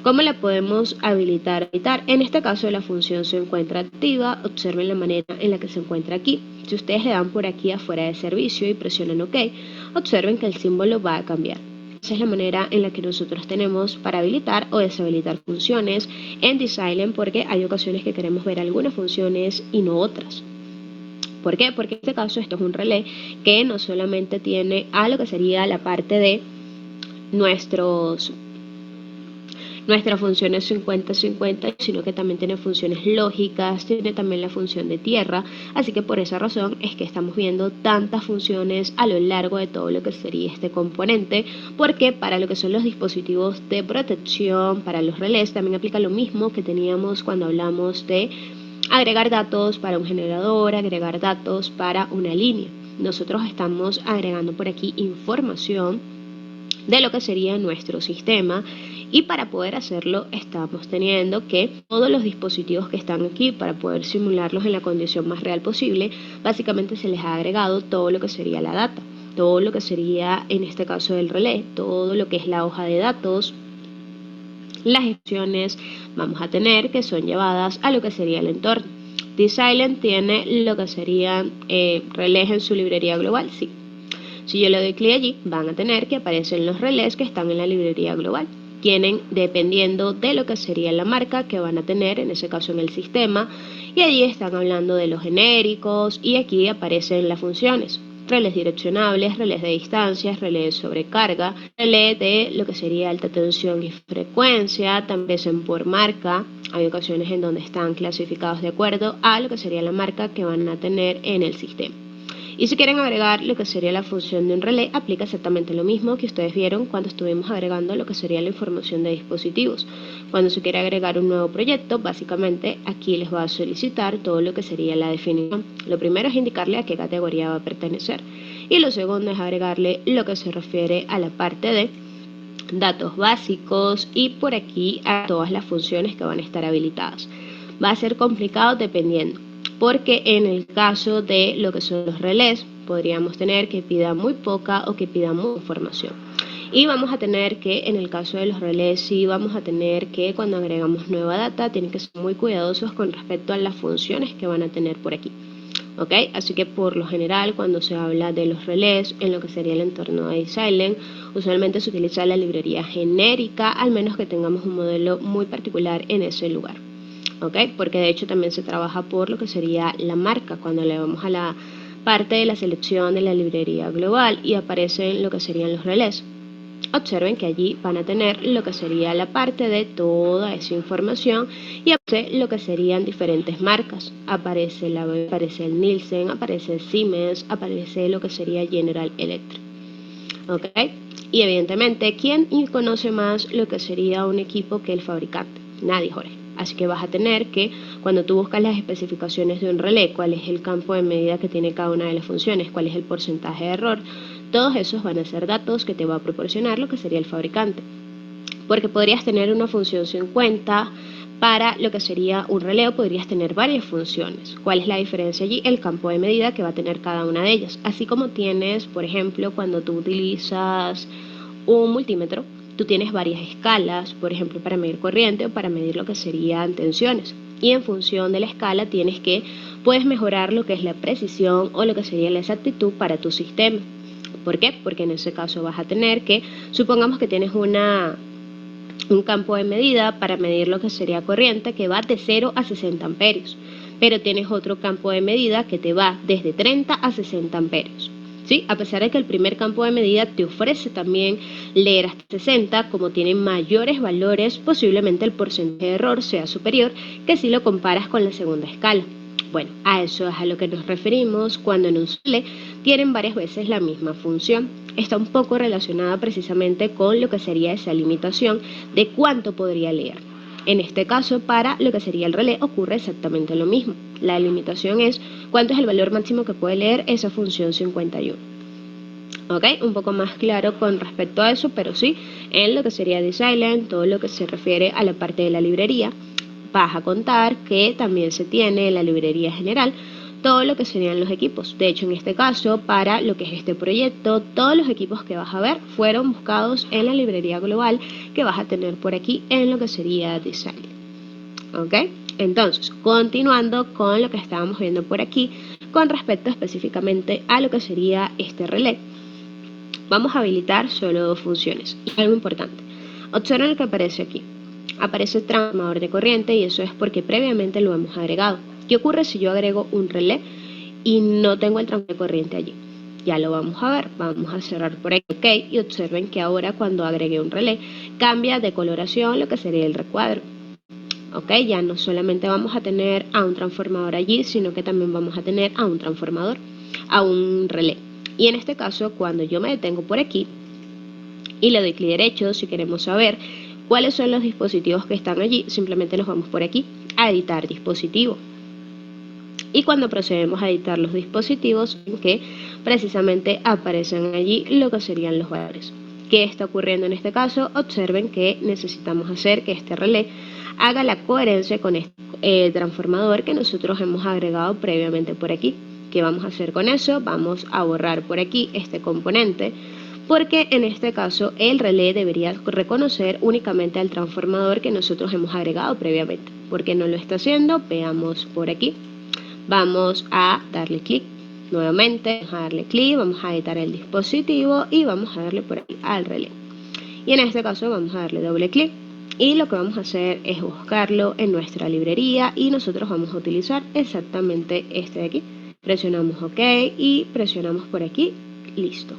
¿Cómo la podemos habilitar? En este caso la función se encuentra activa, observen la manera en la que se encuentra aquí. Si ustedes le dan por aquí afuera de servicio y presionan OK, observen que el símbolo va a cambiar. Esa es la manera en la que nosotros tenemos para habilitar o deshabilitar funciones en D-Silent, porque hay ocasiones que queremos ver algunas funciones y no otras. ¿Por qué? Porque en este caso esto es un relé que no solamente tiene a lo que sería la parte de nuestras funciones 50-50, sino que también tiene funciones lógicas, tiene también la función de tierra, así que por esa razón es que estamos viendo tantas funciones a lo largo de todo lo que sería este componente, porque para lo que son los dispositivos de protección, para los relés, también aplica lo mismo que teníamos cuando hablamos de agregar datos para un generador, agregar datos para una línea. Nosotros estamos agregando por aquí información de lo que sería nuestro sistema, y para poder hacerlo estamos teniendo que todos los dispositivos que están aquí, para poder simularlos en la condición más real posible, básicamente se les ha agregado todo lo que sería la data, todo lo que sería en este caso el relé, todo lo que es la hoja de datos, las opciones vamos a tener que son llevadas a lo que sería el entorno. D-Silent tiene lo que serían relés en su librería global, sí. Si yo le doy clic allí, van a tener que aparecen los relés que están en la librería global. Tienen, dependiendo de lo que sería la marca que van a tener, en ese caso en el sistema, y allí están hablando de los genéricos, y aquí aparecen las funciones. Relés direccionables, relés de distancias, relés de sobrecarga, relés de lo que sería alta tensión y frecuencia, también son por marca. Hay ocasiones en donde están clasificados de acuerdo a lo que sería la marca que van a tener en el sistema. Y si quieren agregar lo que sería la función de un relé, aplica exactamente lo mismo que ustedes vieron cuando estuvimos agregando lo que sería la información de dispositivos. Cuando se quiere agregar un nuevo proyecto, básicamente aquí les va a solicitar todo lo que sería la definición. Lo primero es indicarle a qué categoría va a pertenecer. Y lo segundo es agregarle lo que se refiere a la parte de datos básicos y por aquí a todas las funciones que van a estar habilitadas. Va a ser complicado dependiendo, porque en el caso de lo que son los relés, podríamos tener que pida muy poca o que pida mucha información. Y vamos a tener que, en el caso de los relés, sí vamos a tener que cuando agregamos nueva data, tienen que ser muy cuidadosos con respecto a las funciones que van a tener por aquí. ¿Ok? Así que por lo general, cuando se habla de los relés, en lo que sería el entorno de D-Silent, usualmente se utiliza la librería genérica, al menos que tengamos un modelo muy particular en ese lugar. ¿Okay? Porque de hecho también se trabaja por lo que sería la marca, cuando le vamos a la parte de la selección de la librería global y aparecen lo que serían los relés. Observen que allí van a tener lo que sería la parte de toda esa información y aparece lo que serían diferentes marcas. Aparece el Nielsen, aparece el Siemens, aparece lo que sería General Electric. ¿Okay? Y evidentemente, ¿quién conoce más lo que sería un equipo que el fabricante? Nadie, Jorge. Así que vas a tener que, cuando tú buscas las especificaciones de un relé, cuál es el campo de medida que tiene cada una de las funciones, cuál es el porcentaje de error, todos esos van a ser datos que te va a proporcionar lo que sería el fabricante. Porque podrías tener una función 50 para lo que sería un relé, o podrías tener varias funciones. ¿Cuál es la diferencia allí? El campo de medida que va a tener cada una de ellas. Así como tienes, por ejemplo, cuando tú utilizas un multímetro, tú tienes varias escalas, por ejemplo, para medir corriente o para medir lo que serían tensiones. Y en función de la escala puedes mejorar lo que es la precisión o lo que sería la exactitud para tu sistema. ¿Por qué? Porque en ese caso vas a tener que, supongamos que tienes un campo de medida para medir lo que sería corriente que va de 0 a 60 amperios, pero tienes otro campo de medida que te va desde 30 a 60 amperios. ¿Sí? A pesar de que el primer campo de medida te ofrece también leer hasta 60, como tienen mayores valores, posiblemente el porcentaje de error sea superior que si lo comparas con la segunda escala. Bueno, a eso es a lo que nos referimos cuando en un relé tienen varias veces la misma función. Está un poco relacionada precisamente con lo que sería esa limitación de cuánto podría leer. En este caso, para lo que sería el relé ocurre exactamente lo mismo. La limitación es cuánto es el valor máximo que puede leer esa función 51. ¿Ok? Un poco más claro con respecto a eso, pero sí, en lo que sería D-Silent, todo lo que se refiere a la parte de la librería, vas a contar que también se tiene en la librería general todo lo que serían los equipos. De hecho, en este caso, para lo que es este proyecto, todos los equipos que vas a ver fueron buscados en la librería global que vas a tener por aquí en lo que sería Design. ¿Ok? Entonces, continuando con lo que estábamos viendo por aquí, con respecto específicamente a lo que sería este relé, vamos a habilitar solo dos funciones. Y algo importante, observen lo que aparece aquí. Aparece transformador de corriente y eso es porque previamente lo hemos agregado. ¿Qué ocurre si yo agrego un relé y no tengo el transformador de corriente allí? Ya lo vamos a ver. Vamos a cerrar por aquí, ok, y observen que ahora cuando agregué un relé cambia de coloración lo que sería el recuadro. Ok, ya no solamente vamos a tener a un transformador allí, sino que también vamos a tener a un transformador, a un relé. Y en este caso, cuando yo me detengo por aquí y le doy clic derecho, si queremos saber cuáles son los dispositivos que están allí, simplemente nos vamos por aquí a editar dispositivo. Y cuando procedemos a editar los dispositivos, que precisamente aparecen allí lo que serían los valores. ¿Qué está ocurriendo en este caso? Observen que necesitamos hacer que este relé haga la coherencia con este transformador que nosotros hemos agregado previamente por aquí. ¿Qué vamos a hacer con eso? Vamos a borrar por aquí este componente, porque en este caso el relé debería reconocer únicamente al transformador que nosotros hemos agregado previamente. ¿Por qué no lo está haciendo? Veamos por aquí. Vamos a darle clic nuevamente, vamos a darle clic, vamos a editar el dispositivo y vamos a darle por aquí al relé. Y en este caso vamos a darle doble clic y lo que vamos a hacer es buscarlo en nuestra librería y nosotros vamos a utilizar exactamente este de aquí. Presionamos OK y presionamos por aquí, listo.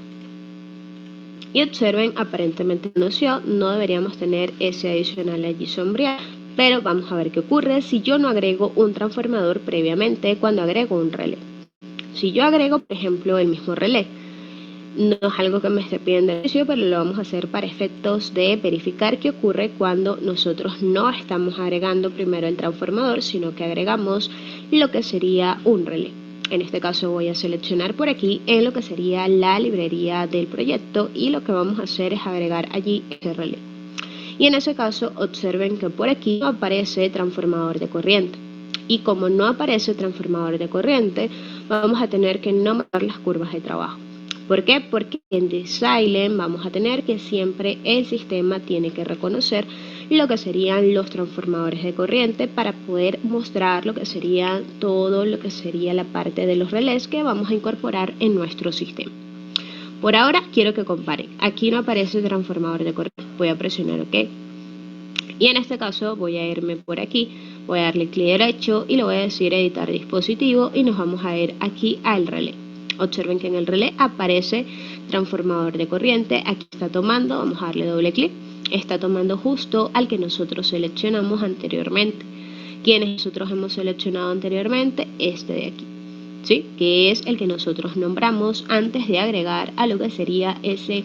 Y observen, aparentemente no deberíamos tener ese adicional allí sombreado, pero vamos a ver qué ocurre si yo no agrego un transformador previamente cuando agrego un relé. Si yo agrego, por ejemplo, el mismo relé, no es algo que me esté pidiendo el servicio, pero lo vamos a hacer para efectos de verificar qué ocurre cuando nosotros no estamos agregando primero el transformador, sino que agregamos lo que sería un relé. En este caso voy a seleccionar por aquí en lo que sería la librería del proyecto y lo que vamos a hacer es agregar allí este relé. Y en ese caso observen que por aquí no aparece transformador de corriente. Y como no aparece transformador de corriente, vamos a tener que no marcar las curvas de trabajo. ¿Por qué? Porque en Design vamos a tener que siempre el sistema tiene que reconocer lo que serían los transformadores de corriente para poder mostrar lo que sería todo lo que sería la parte de los relés que vamos a incorporar en nuestro sistema. Por ahora quiero que comparen. Aquí no aparece transformador de corriente. Voy a presionar OK. Y en este caso voy a irme por aquí. Voy a darle clic derecho y le voy a decir editar dispositivo y nos vamos a ir aquí al relé. Observen que en el relé aparece transformador de corriente. Aquí está tomando. Vamos a darle doble clic. Está tomando justo al que nosotros seleccionamos anteriormente. ¿Quiénes nosotros hemos seleccionado anteriormente? Este de aquí. ¿Sí? Que es el que nosotros nombramos antes de agregar a lo que sería ese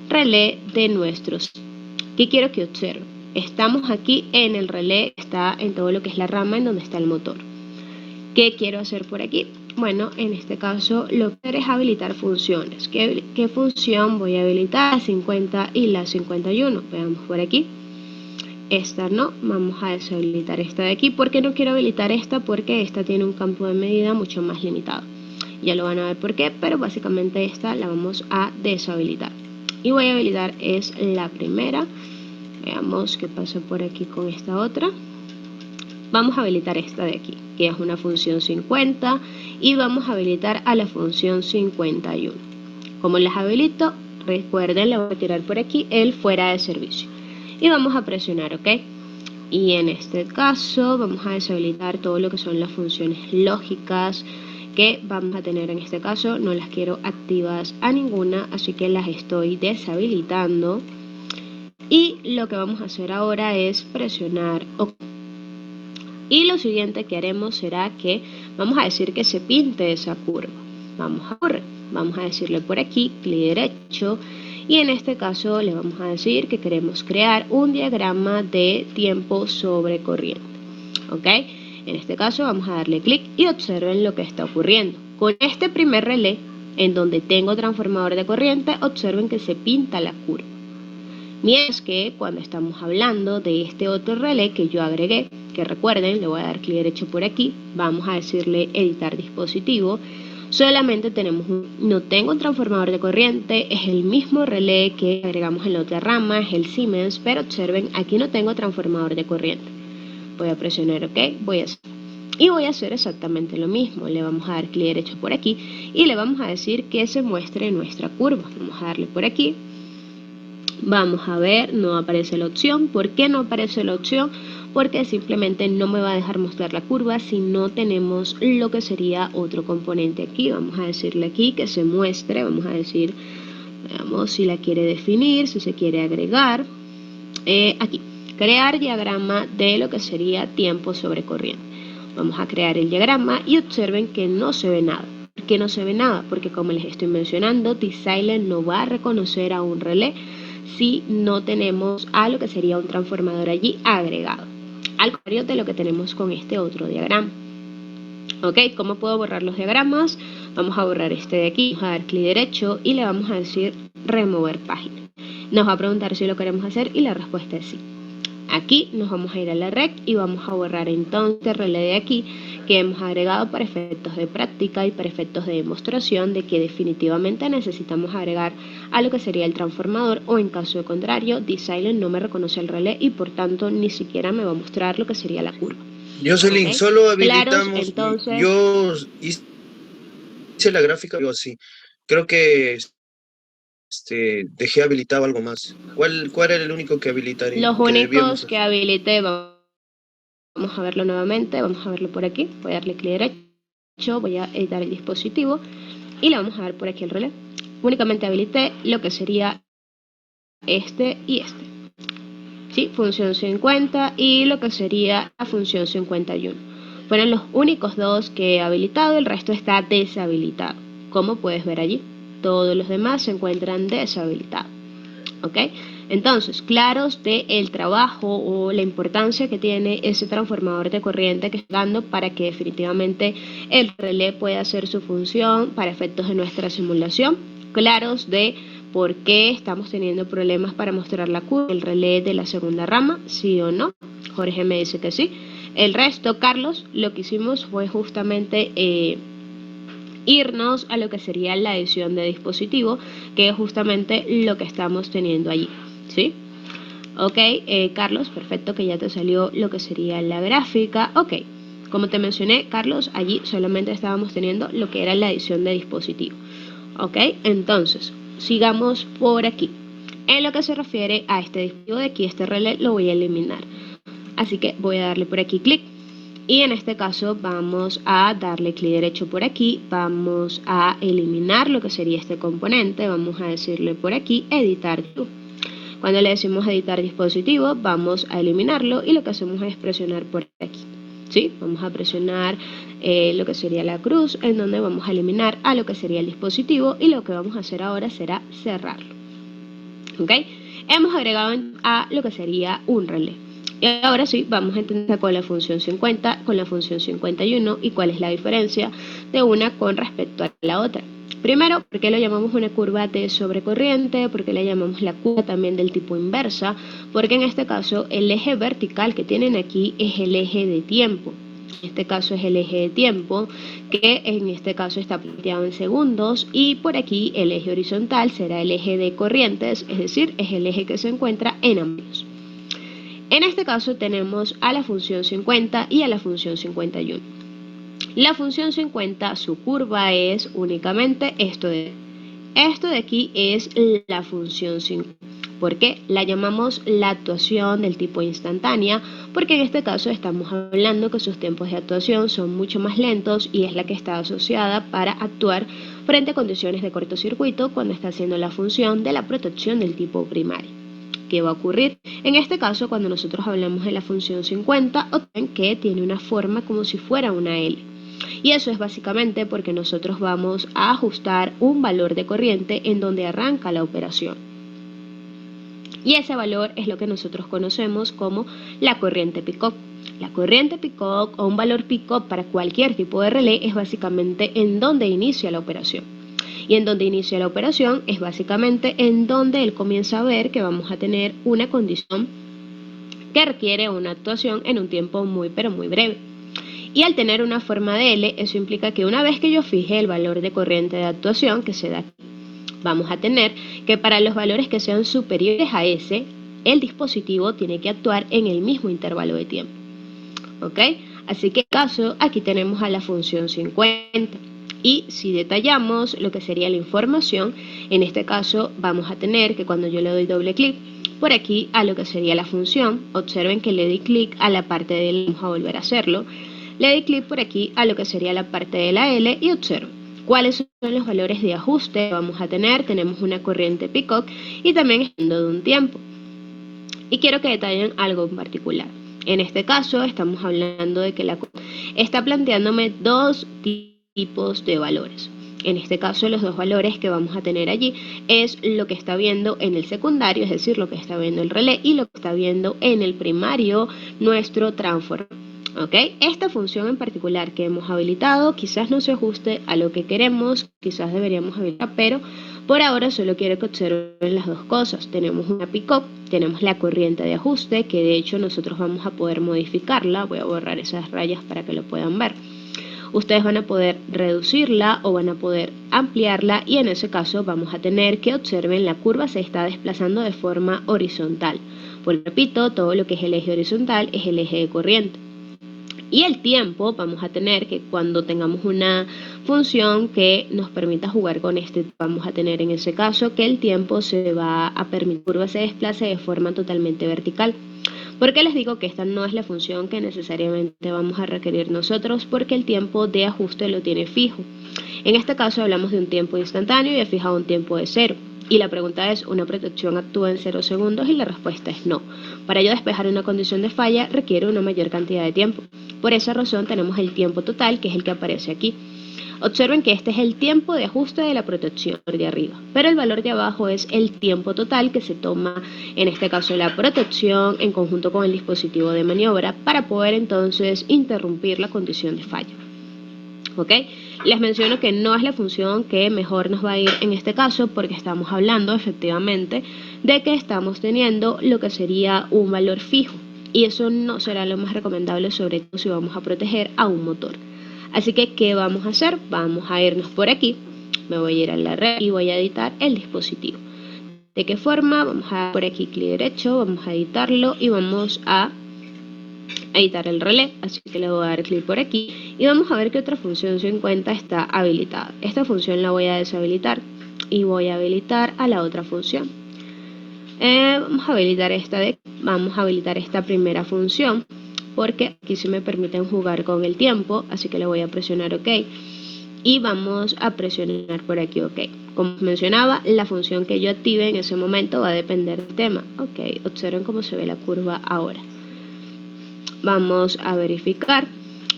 relé de nuestros. ¿Qué quiero que observen? Estamos aquí en el relé, está en todo lo que es la rama en donde está el motor. ¿Qué quiero hacer por aquí? Bueno, en este caso lo que quiero es habilitar funciones. ¿Qué función voy a habilitar? La 50 y la 51. Veamos por aquí. Esta no, vamos a deshabilitar esta de aquí. ¿Por qué no quiero habilitar esta? Porque esta tiene un campo de medida mucho más limitado. Ya lo van a ver por qué, pero básicamente esta la vamos a deshabilitar. Y voy a habilitar es la primera. Veamos qué pasa por aquí con esta otra. Vamos a habilitar esta de aquí, que es una función 50, y vamos a habilitar a la función 51. Como las habilito, recuerden, le voy a tirar por aquí el fuera de servicio. Y vamos a presionar OK. Y en este caso vamos a deshabilitar todo lo que son las funciones lógicas que vamos a tener en este caso. No las quiero activas a ninguna, así que las estoy deshabilitando. Y lo que vamos a hacer ahora es presionar OK. Y lo siguiente que haremos será que vamos a decir que se pinte esa curva. Vamos a decirle por aquí, clic derecho. Y en este caso le vamos a decir que queremos crear un diagrama de tiempo sobre corriente. ¿Ok? En este caso vamos a darle clic y observen lo que está ocurriendo. Con este primer relé, en donde tengo transformador de corriente, observen que se pinta la curva. Mientras que cuando estamos hablando de este otro relé que yo agregué, que recuerden, le voy a dar clic derecho por aquí, vamos a decirle editar dispositivo. Solamente no tengo un transformador de corriente, es el mismo relé que agregamos en la otra rama, es el Siemens, pero observen, aquí no tengo transformador de corriente. Voy a presionar OK, voy a hacer exactamente lo mismo. Le vamos a dar clic derecho por aquí y le vamos a decir que se muestre nuestra curva. Vamos a darle por aquí. Vamos a ver, no aparece la opción. ¿Por qué no aparece la opción? Porque simplemente no me va a dejar mostrar la curva si no tenemos lo que sería otro componente aquí. Vamos a decirle aquí que se muestre. Vamos a decir, veamos si la quiere definir, si se quiere agregar. Aquí, crear diagrama de lo que sería tiempo sobre corriente. Vamos a crear el diagrama y observen que no se ve nada. ¿Por qué no se ve nada? Porque como les estoy mencionando, D-Silent no va a reconocer a un relé si no tenemos a lo que sería un transformador allí agregado. Al contrario de lo que tenemos con este otro diagrama. ¿Ok? ¿Cómo puedo borrar los diagramas? Vamos a borrar este de aquí, vamos a dar clic derecho y le vamos a decir remover página. Nos va a preguntar si lo queremos hacer y la respuesta es sí. Aquí nos vamos a ir a la rec y vamos a borrar entonces el relé de aquí que hemos agregado para efectos de práctica y para efectos de demostración de que definitivamente necesitamos agregar a lo que sería el transformador, o en caso de contrario, D-Silent no me reconoce el relé y por tanto ni siquiera me va a mostrar lo que sería la curva. Jocelyn, ¿Okay? solo Claros, habilitamos, entonces, yo hice la gráfica, yo así, creo que dejé habilitado algo más. ¿Cuál era el único que habilitaría, los que debíamos únicos que hacer? habilité, vamos a verlo nuevamente, vamos a verlo por aquí, voy a darle clic derecho, voy a editar el dispositivo y le vamos a dar por aquí el relé. Únicamente habilité lo que sería este y este. ¿Sí? Función 50 y lo que sería la función 51. Fueron los únicos dos que he habilitado, el resto está deshabilitado. Como puedes ver allí, todos los demás se encuentran deshabilitados. ¿Ok? Entonces, claros de el trabajo o la importancia que tiene ese transformador de corriente que está dando para que definitivamente el relé pueda hacer su función para efectos de nuestra simulación. Claros de por qué estamos teniendo problemas para mostrar la curva, el relé de la segunda rama, sí o no. Jorge me dice que sí. El resto, Carlos, lo que hicimos fue justamente irnos a lo que sería la edición de dispositivo, que es justamente lo que estamos teniendo allí, ¿sí? Ok, Carlos, perfecto que ya te salió lo que sería la gráfica. Ok, como te mencioné, Carlos, allí solamente estábamos teniendo lo que era la edición de dispositivo. Ok, entonces, sigamos por aquí. En lo que se refiere a este dispositivo de aquí, este relé, lo voy a eliminar. Así que voy a darle por aquí clic. Y en este caso vamos a darle clic derecho por aquí, vamos a eliminar lo que sería este componente, vamos a decirle por aquí editar. Cuando le decimos editar dispositivo, vamos a eliminarlo y lo que hacemos es presionar por aquí. ¿Sí? Vamos a presionar lo que sería la cruz, en donde vamos a eliminar a lo que sería el dispositivo y lo que vamos a hacer ahora será cerrarlo. ¿Ok? Hemos agregado a lo que sería un relé. Y ahora sí, vamos a entender con la función 50, con la función 51 y cuál es la diferencia de una con respecto a la otra. Primero, ¿por qué lo llamamos una curva de sobrecorriente? ¿Por qué le llamamos la curva también del tipo inversa? Porque en este caso el eje vertical que tienen aquí es el eje de tiempo. En este caso es el eje de tiempo, que en este caso está planteado en segundos, y por aquí el eje horizontal será el eje de corrientes, es decir, es el eje que se encuentra en amplios. En este caso tenemos a la función 50 y a la función 51. La función 50, su curva es únicamente esto de aquí es la función 50. ¿Por qué? La llamamos la actuación del tipo instantánea, porque en este caso estamos hablando que sus tiempos de actuación son mucho más lentos y es la que está asociada para actuar frente a condiciones de cortocircuito cuando está haciendo la función de la protección del tipo primario. ¿Qué va a ocurrir? En este caso, cuando nosotros hablamos de la función 50, observen que tiene una forma como si fuera una L. Y eso es básicamente porque nosotros vamos a ajustar un valor de corriente en donde arranca la operación. Y ese valor es lo que nosotros conocemos como la corriente Peacock. La corriente Peacock o un valor Peacock para cualquier tipo de relé es básicamente en donde inicia la operación. Y en donde inicia la operación es básicamente en donde él comienza a ver que vamos a tener una condición que requiere una actuación en un tiempo muy pero muy breve. Y al tener una forma de L, eso implica que una vez que yo fije el valor de corriente de actuación, que se da aquí, vamos a tener que para los valores que sean superiores a S, el dispositivo tiene que actuar en el mismo intervalo de tiempo. ¿Ok? Así que en este caso, aquí tenemos a la función 50. Y si detallamos lo que sería la información, en este caso vamos a tener que cuando yo le doy doble clic por aquí a lo que sería la función, observen que le di clic a la parte de L, vamos a volver a hacerlo, le di clic por aquí a lo que sería la parte de la L y observen cuáles son los valores de ajuste que vamos a tener. Tenemos una corriente Peacock y también estando de un tiempo. Y quiero que detallen algo en particular. En este caso estamos hablando de que la está planteándome dos tipos de valores. En este caso los dos valores que vamos a tener allí es lo que está viendo en el secundario, es decir, lo que está viendo el relé, y lo que está viendo en el primario nuestro transformador. ¿Ok? Esta función en particular que hemos habilitado quizás no se ajuste a lo que queremos, quizás deberíamos habilitar, pero por ahora solo quiero que observen las dos cosas. Tenemos una Peacock, tenemos la corriente de ajuste, que de hecho nosotros vamos a poder modificarla. Voy a borrar esas rayas para que lo puedan ver. Ustedes van a poder reducirla o van a poder ampliarla, y en ese caso vamos a tener que observen la curva se está desplazando de forma horizontal. Pues repito, todo lo que es el eje horizontal es el eje de corriente. Y el tiempo, vamos a tener que cuando tengamos una función que nos permita jugar con este, vamos a tener en ese caso que el tiempo se va a permitir que la curva se desplace de forma totalmente vertical. ¿Por qué les digo que esta no es la función que necesariamente vamos a requerir nosotros? Porque el tiempo de ajuste lo tiene fijo. En este caso hablamos de un tiempo instantáneo y he fijado un tiempo de 0. Y la pregunta es, ¿una protección actúa en 0 segundos? Y la respuesta es no. Para yo despejar una condición de falla requiere una mayor cantidad de tiempo. Por esa razón tenemos el tiempo total, que es el que aparece aquí. Observen que este es el tiempo de ajuste de la protección de arriba, pero el valor de abajo es el tiempo total que se toma, en este caso la protección, en conjunto con el dispositivo de maniobra, para poder entonces interrumpir la condición de falla. ¿Ok? Les menciono que no es la función que mejor nos va a ir en este caso, porque estamos hablando efectivamente de que estamos teniendo lo que sería un valor fijo, y eso no será lo más recomendable, sobre todo si vamos a proteger a un motor. Así que, ¿qué vamos a hacer? Vamos a irnos por aquí, me voy a ir a la red y voy a editar el dispositivo. ¿De qué forma? Vamos a por aquí clic derecho, vamos a editarlo y vamos a editar el relé, así que le voy a dar clic por aquí y vamos a ver que otra función 50 está habilitada. Esta función la voy a deshabilitar y voy a habilitar a la otra función. Vamos a habilitar esta primera función, porque aquí se me permiten jugar con el tiempo, así que le voy a presionar OK y vamos a presionar por aquí OK. Como mencionaba, la función que yo active en ese momento va a depender del tema. OK, observen cómo se ve la curva ahora. Vamos a verificar,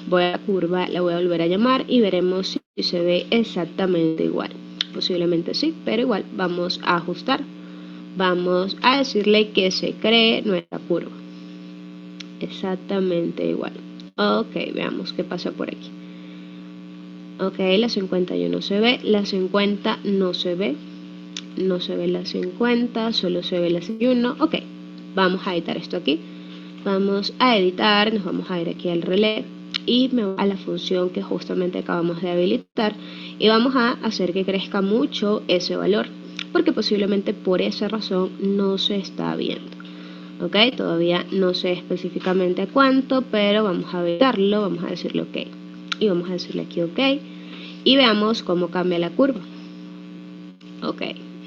voy a la curva, la voy a volver a llamar y veremos si se ve exactamente igual. Posiblemente sí, pero igual vamos a ajustar. Vamos a decirle que se cree nuestra curva. Exactamente igual. Ok, veamos qué pasa por aquí. Ok, la 51 se ve, la 50 no se ve. No se ve la 50, solo se ve la 51. Ok, vamos a editar esto aquí. Vamos a editar, nos vamos a ir aquí al relé y me voy a la función que justamente acabamos de habilitar y vamos a hacer que crezca mucho ese valor, porque posiblemente por esa razón no se está viendo. Ok, todavía no sé específicamente a cuánto, pero vamos a habilitarlo, vamos a decirle OK y vamos a decirle aquí OK y veamos cómo cambia la curva. Ok,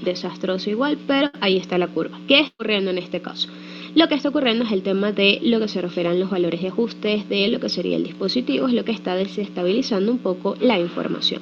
desastroso igual, pero ahí está la curva. ¿Qué está ocurriendo en este caso? Lo que está ocurriendo es el tema de lo que se refiere a los valores de ajustes de lo que sería el dispositivo, es lo que está desestabilizando un poco la información.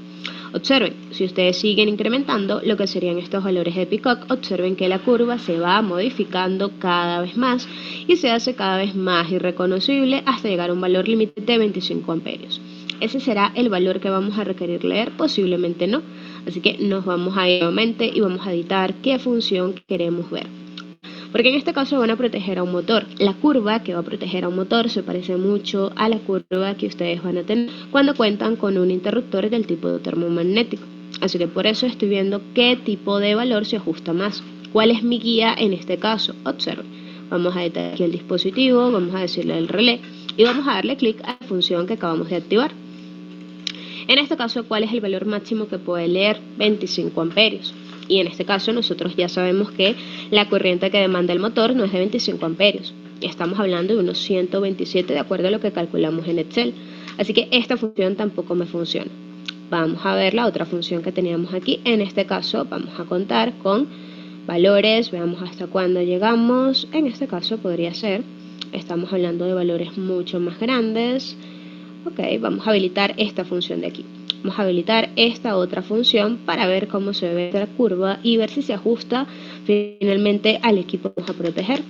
Observen, si ustedes siguen incrementando lo que serían estos valores de Peacock, observen que la curva se va modificando cada vez más y se hace cada vez más irreconocible hasta llegar a un valor límite de 25 amperios. ¿Ese será el valor que vamos a requerir leer? Posiblemente no. Así que nos vamos a ir nuevamente y vamos a editar qué función queremos ver. Porque en este caso van a proteger a un motor. La curva que va a proteger a un motor se parece mucho a la curva que ustedes van a tener cuando cuentan con un interruptor del tipo termomagnético. Así que por eso estoy viendo qué tipo de valor se ajusta más. ¿Cuál es mi guía en este caso? Observen. Vamos a editar aquí el dispositivo, vamos a decirle el relé y vamos a darle clic a la función que acabamos de activar. En este caso, ¿cuál es el valor máximo que puede leer? 25 amperios. Y en este caso nosotros ya sabemos que la corriente que demanda el motor no es de 25 amperios. Estamos hablando de unos 127 de acuerdo a lo que calculamos en Excel. Así que esta función tampoco me funciona. Vamos a ver la otra función que teníamos aquí. En este caso vamos a contar con valores, veamos hasta cuándo llegamos. En este caso podría ser, estamos hablando de valores mucho más grandes. Ok, vamos a habilitar esta función de aquí. Vamos a habilitar esta otra función para ver cómo se ve la curva y ver si se ajusta finalmente al equipo que vamos a proteger.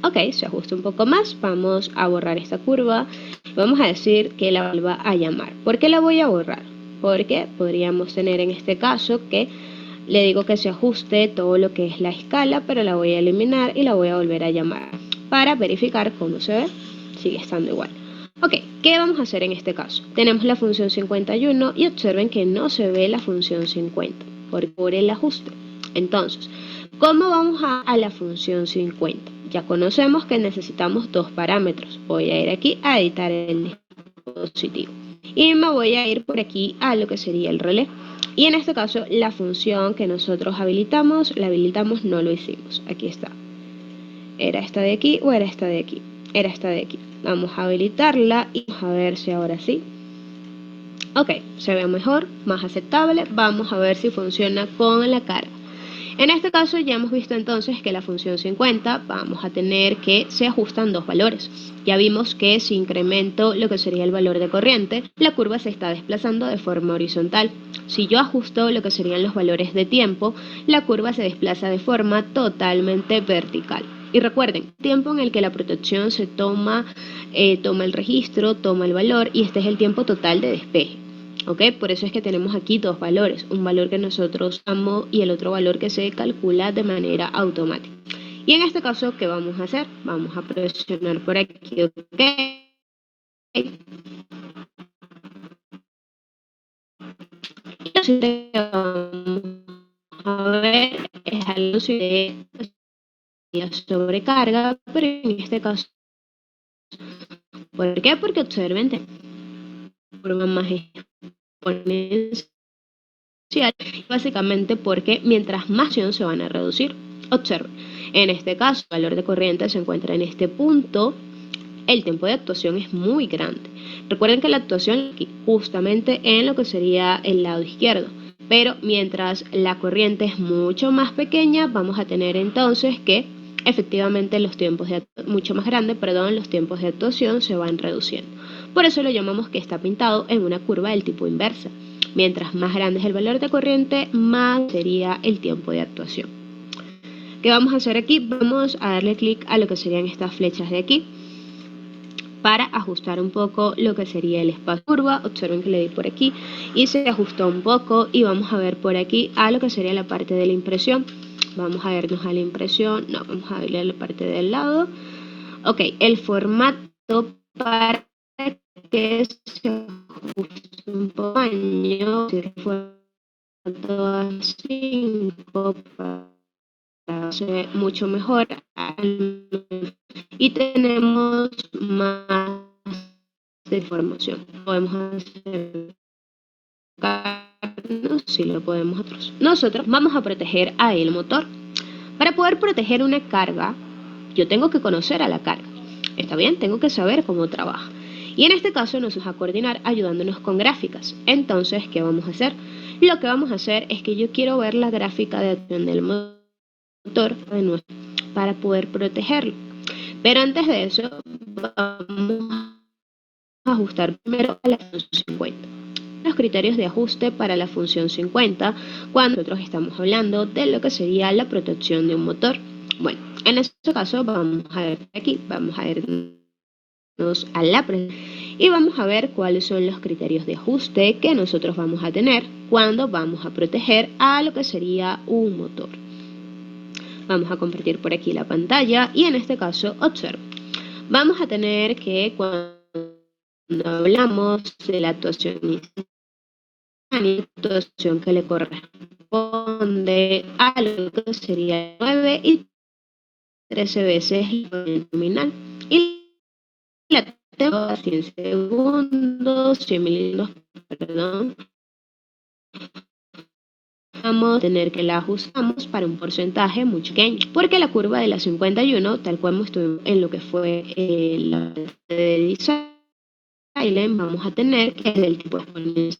Ok, se ajusta un poco más. Vamos a borrar esta curva. Vamos a decir que la vuelva a llamar. ¿Por qué la voy a borrar? Porque podríamos tener en este caso que le digo que se ajuste todo lo que es la escala, pero la voy a eliminar y la voy a volver a llamar para verificar cómo se ve. Sigue estando igual. Ok, ¿qué vamos a hacer en este caso? Tenemos la función 51 y observen que no se ve la función 50 por el ajuste. Entonces, ¿cómo vamos a la función 50? Ya conocemos que necesitamos dos parámetros. Voy a ir aquí a editar el dispositivo y me voy a ir por aquí a lo que sería el relé. Y en este caso, la función que nosotros habilitamos, no lo hicimos. Aquí está. ¿Era esta de aquí o era esta de aquí? Era esta de aquí. Vamos a habilitarla y vamos a ver si ahora sí. Ok, se ve mejor, más aceptable. Vamos a ver si funciona con la carga. En este caso ya hemos visto entonces que la función 50 vamos a tener que se ajustan dos valores. Ya vimos que si incremento lo que sería el valor de corriente, la curva se está desplazando de forma horizontal. Si yo ajusto lo que serían los valores de tiempo, la curva se desplaza de forma totalmente vertical. Y recuerden, tiempo en el que la protección se toma el registro, toma el valor y este es el tiempo total de despeje. ¿Ok? Por eso es que tenemos aquí dos valores, un valor que nosotros usamos y el otro valor que se calcula de manera automática. Y en este caso, ¿qué vamos a hacer? Vamos a presionar por aquí, ¿ok? Y lo que vamos a ver es algo de sobrecarga, pero en este caso, ¿por qué? Porque observen, de forma más exponencial, básicamente porque mientras más acción se van a reducir. Observen, en este caso el valor de corriente se encuentra en este punto, el tiempo de actuación es muy grande. Recuerden que la actuación aquí, justamente en lo que sería el lado izquierdo, pero mientras la corriente es mucho más pequeña, vamos a tener entonces que efectivamente los tiempos de los tiempos de actuación se van reduciendo. Por eso lo llamamos que está pintado en una curva del tipo inversa. Mientras más grande es el valor de corriente, más sería el tiempo de actuación. ¿Qué vamos a hacer aquí? Vamos a darle clic a lo que serían estas flechas de aquí para ajustar un poco lo que sería el espacio curva. Observen que le di por aquí y se ajustó un poco y vamos a ver por aquí a lo que sería la parte de la impresión. Vamos a vernos a la impresión, no, vamos a ver la parte del lado. Ok, el formato para que se ajuste un poco, si formato a 5 para se ve mucho mejor y tenemos más de información. Podemos hacer si lo podemos otros. Nosotros vamos a proteger a el motor. Para poder proteger una carga, yo tengo que conocer a la carga. ¿Está bien? Tengo que saber cómo trabaja. Y en este caso nos vamos a coordinar ayudándonos con gráficas. Entonces, ¿qué vamos a hacer? Lo que vamos a hacer es que yo quiero ver la gráfica de acción del motor de nuevo para poder protegerlo. Pero antes de eso, vamos a ajustar primero a la función 50. Los criterios de ajuste para la función 50 cuando nosotros estamos hablando de lo que sería la protección de un motor. Bueno, en este caso vamos a ver aquí, vamos a irnos a la y vamos a ver cuáles son los criterios de ajuste que nosotros vamos a tener cuando vamos a proteger a lo que sería un motor. Vamos a compartir por aquí la pantalla y en este caso, observen, vamos a tener que cuando hablamos de la actuación que le corresponde a lo que sería 9 y 13 veces la corriente nominal. Y la tengo a 100 segundos, 100 milisegundos, perdón. Vamos a tener que la ajustamos para un porcentaje muy pequeño, porque la curva de la 51, tal cual estuvimos en lo que fue la parte de design, vamos a tener que es del tipo exponencial.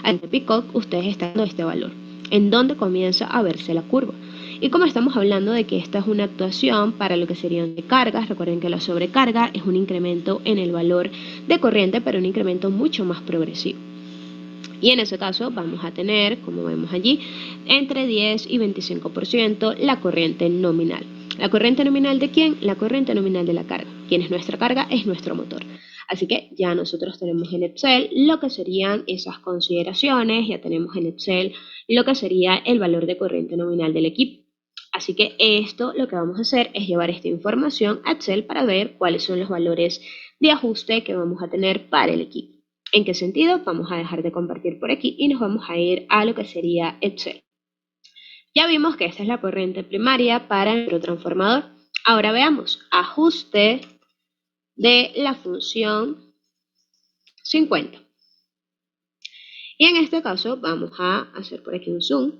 Al Peacock ustedes están dando este valor, en donde comienza a verse la curva. Y como estamos hablando de que esta es una actuación para lo que serían de cargas, recuerden que la sobrecarga es un incremento en el valor de corriente, pero un incremento mucho más progresivo. Y en ese caso vamos a tener, como vemos allí, entre 10 y 25% la corriente nominal. ¿La corriente nominal de quién? La corriente nominal de la carga. ¿Quién es nuestra carga? Es nuestro motor. Así que ya nosotros tenemos en Excel lo que serían esas consideraciones, ya tenemos en Excel lo que sería el valor de corriente nominal del equipo. Así que esto lo que vamos a hacer es llevar esta información a Excel para ver cuáles son los valores de ajuste que vamos a tener para el equipo. ¿En qué sentido? Vamos a dejar de compartir por aquí y nos vamos a ir a lo que sería Excel. Ya vimos que esta es la corriente primaria para nuestro transformador. Ahora veamos, ajuste de la función 50. Y en este caso vamos a hacer por aquí un zoom.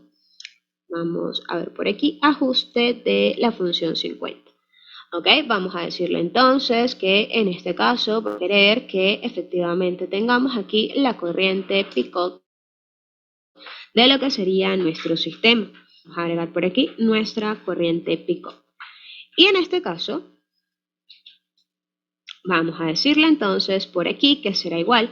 Vamos a ver por aquí, ajuste de la función 50. Ok, vamos a decirle entonces que en este caso va a querer que efectivamente tengamos aquí la corriente Peacock de lo que sería nuestro sistema. Vamos a agregar por aquí nuestra corriente Peacock. Y en este caso, vamos a decirle entonces por aquí que será igual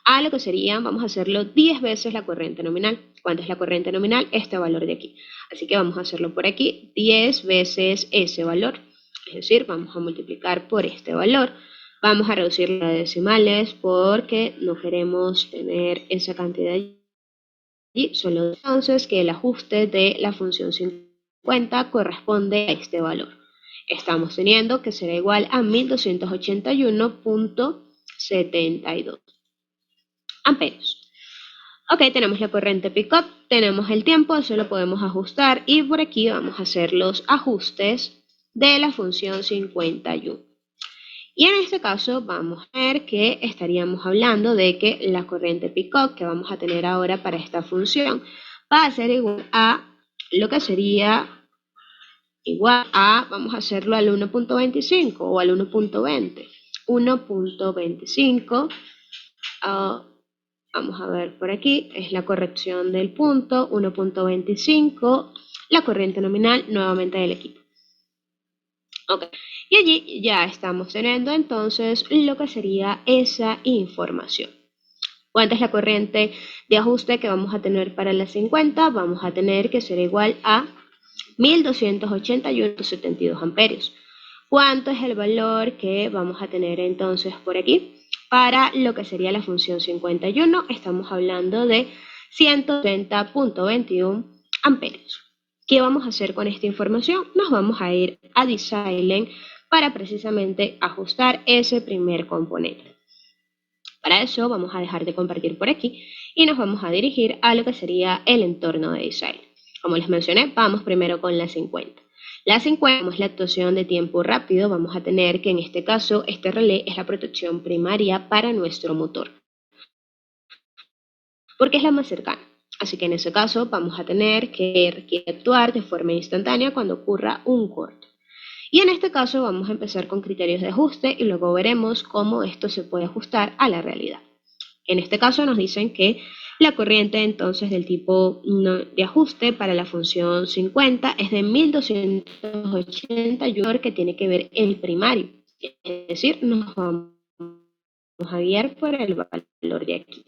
a lo que sería, vamos a hacerlo 10 veces la corriente nominal. ¿Cuánto es la corriente nominal? Este valor de aquí. Así que vamos a hacerlo por aquí, 10 veces ese valor. Es decir, vamos a multiplicar por este valor. Vamos a reducir las decimales porque no queremos tener esa cantidad allí. Solo entonces que el ajuste de la función 50 corresponde a este valor. Estamos teniendo que será igual a 1281.72 amperios. Ok, tenemos la corriente Peacock, tenemos el tiempo, eso lo podemos ajustar y por aquí vamos a hacer los ajustes de la función 51. Y en este caso vamos a ver que estaríamos hablando de que la corriente Peacock que vamos a tener ahora para esta función va a ser igual a lo que sería igual a, vamos a hacerlo al 1.25 o al 1.20. 1.25, vamos a ver por aquí, es la corrección del punto, 1.25, la corriente nominal nuevamente del equipo. Ok, y allí ya estamos teniendo entonces lo que sería esa información. ¿Cuánta es la corriente de ajuste que vamos a tener para la 50? Vamos a tener que ser igual a 1281.72 amperios. ¿Cuánto es el valor que vamos a tener entonces por aquí? Para lo que sería la función 51, estamos hablando de 130.21 amperios. ¿Qué vamos a hacer con esta información? Nos vamos a ir a Design para precisamente ajustar ese primer componente. Para eso vamos a dejar de compartir por aquí y nos vamos a dirigir a lo que sería el entorno de Design. Como les mencioné, vamos primero con la 50. La 50 es la actuación de tiempo rápido. Vamos a tener que en este caso este relé es la protección primaria para nuestro motor, porque es la más cercana. Así que en ese caso vamos a tener que actuar de forma instantánea cuando ocurra un corte. Y en este caso vamos a empezar con criterios de ajuste y luego veremos cómo esto se puede ajustar a la realidad. En este caso nos dicen que la corriente entonces del tipo de ajuste para la función 50 es de 1281, que tiene que ver el primario. Es decir, nos vamos a guiar por el valor de aquí.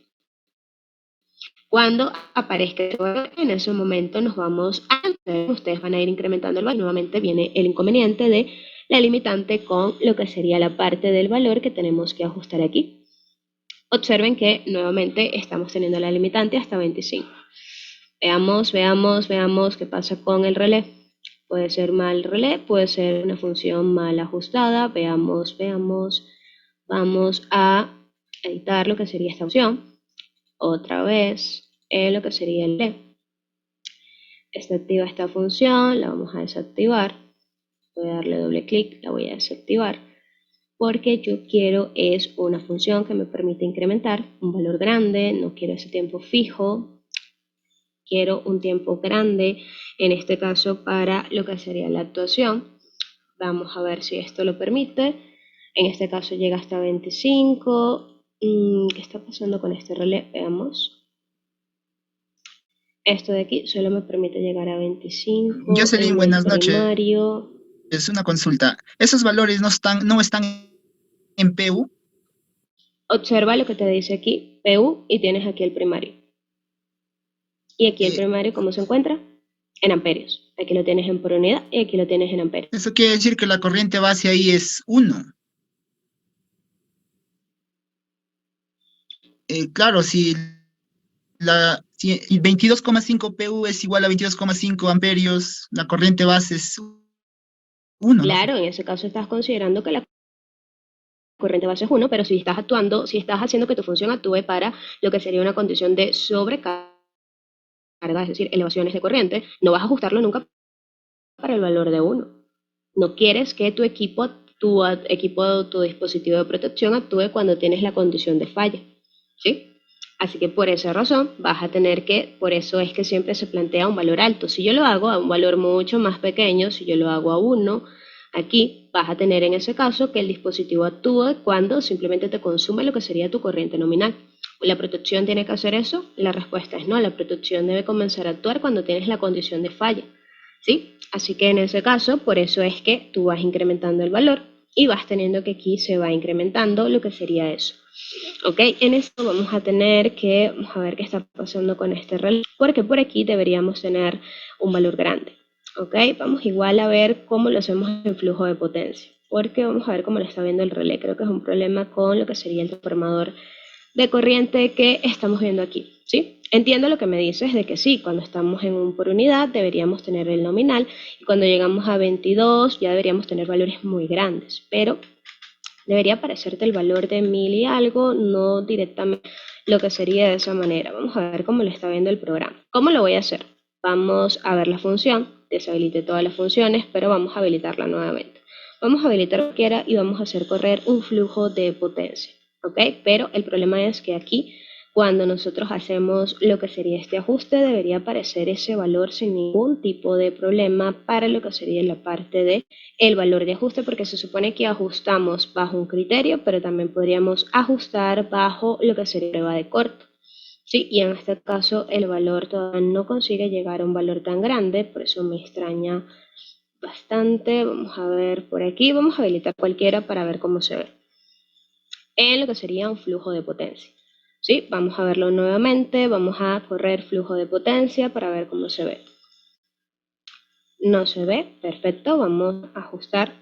Cuando aparezca este valor, en ese momento nos vamos a... Ustedes van a ir incrementando el valor. Nuevamente viene el inconveniente de la limitante con lo que sería la parte del valor que tenemos que ajustar aquí. Observen que nuevamente estamos teniendo la limitante hasta 25. Veamos qué pasa con el relé. Puede ser mal relé, puede ser una función mal ajustada. Veamos. Vamos a editar lo que sería esta opción. Otra vez, lo que sería el relé. Está activa esta función, la vamos a desactivar. voy a darle doble clic, la voy a desactivar, porque yo quiero es una función que me permite incrementar un valor grande, no quiero ese tiempo fijo, quiero un tiempo grande, en este caso para lo que sería la actuación. Vamos a ver si esto lo permite. En este caso llega hasta 25. ¿Qué está pasando con este relé? Veamos. Esto de aquí solo me permite llegar a 25 Jocelyn, en el buenas noches. primario. Es una consulta. ¿Esos valores no están en PU? Observa lo que te dice aquí, PU, y tienes aquí el primario. Y aquí el Eh, primario, ¿cómo se encuentra? En amperios. Aquí lo tienes en por unidad y aquí lo tienes en amperios. Eso quiere decir que la corriente base ahí es 1. Claro, si el 22,5 PU es igual a 22,5 amperios, la corriente base es 1, ¿no? Claro, en ese caso estás considerando que la corriente base es 1, pero si estás actuando, si estás haciendo que tu función actúe para lo que sería una condición de sobrecarga, es decir, elevaciones de corriente, no vas a ajustarlo nunca para el valor de 1. No quieres que tu equipo, tu dispositivo de protección actúe cuando tienes la condición de falla, ¿sí? Así que por esa razón vas a tener que, por eso es que siempre se plantea un valor alto. Si yo lo hago a un valor mucho más pequeño, si yo lo hago a 1, aquí vas a tener en ese caso que el dispositivo actúe cuando simplemente te consume lo que sería tu corriente nominal. ¿La protección tiene que hacer eso? La respuesta es no, la protección debe comenzar a actuar cuando tienes la condición de falla, ¿sí? Así que en ese caso, por eso es que tú vas incrementando el valor y vas teniendo que aquí se va incrementando lo que sería eso. Ok, en esto vamos a tener que, vamos a ver qué está pasando con este relé, porque por aquí deberíamos tener un valor grande. Ok, vamos igual a ver cómo lo hacemos en flujo de potencia, porque vamos a ver cómo lo está viendo el relé. Creo que es un problema con lo que sería el transformador de corriente que estamos viendo aquí, ¿sí? Entiendo lo que me dices de que sí, cuando estamos en un por unidad deberíamos tener el nominal y cuando llegamos a 22 ya deberíamos tener valores muy grandes, pero debería aparecerte el valor de 1000 y algo, no directamente lo que sería de esa manera. Vamos a ver cómo lo está viendo el programa. ¿Cómo lo voy a hacer? Vamos a ver la función, deshabilité todas las funciones, pero vamos a habilitarla nuevamente. Vamos a habilitar cualquiera y vamos a hacer correr un flujo de potencia, ¿ok? Pero el problema es que aquí, cuando nosotros hacemos lo que sería este ajuste, debería aparecer ese valor sin ningún tipo de problema para lo que sería la parte de el valor de ajuste, porque se supone que ajustamos bajo un criterio, pero también podríamos ajustar bajo lo que sería prueba de corto. Sí, y en este caso el valor todavía no consigue llegar a un valor tan grande, por eso me extraña bastante. Vamos a ver por aquí, vamos a habilitar cualquiera para ver cómo se ve en lo que sería un flujo de potencia. ¿Sí? Vamos a verlo nuevamente, vamos a correr flujo de potencia para ver cómo se ve. No se ve, perfecto, vamos a ajustar.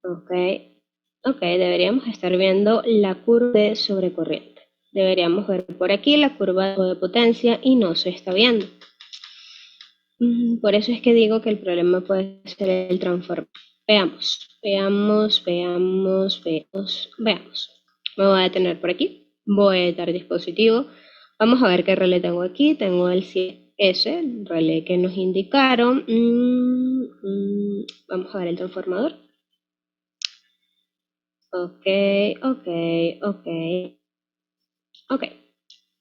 Ok, deberíamos estar viendo la curva de sobrecorriente. Deberíamos ver por aquí la curva de potencia y no se está viendo. Por eso es que digo que el problema puede ser el transformador. Veamos. Me voy a detener por aquí. Voy a editar dispositivo. Vamos a ver qué relé tengo aquí. Tengo el 100S, el relé que nos indicaron. Vamos a ver el transformador. Ok.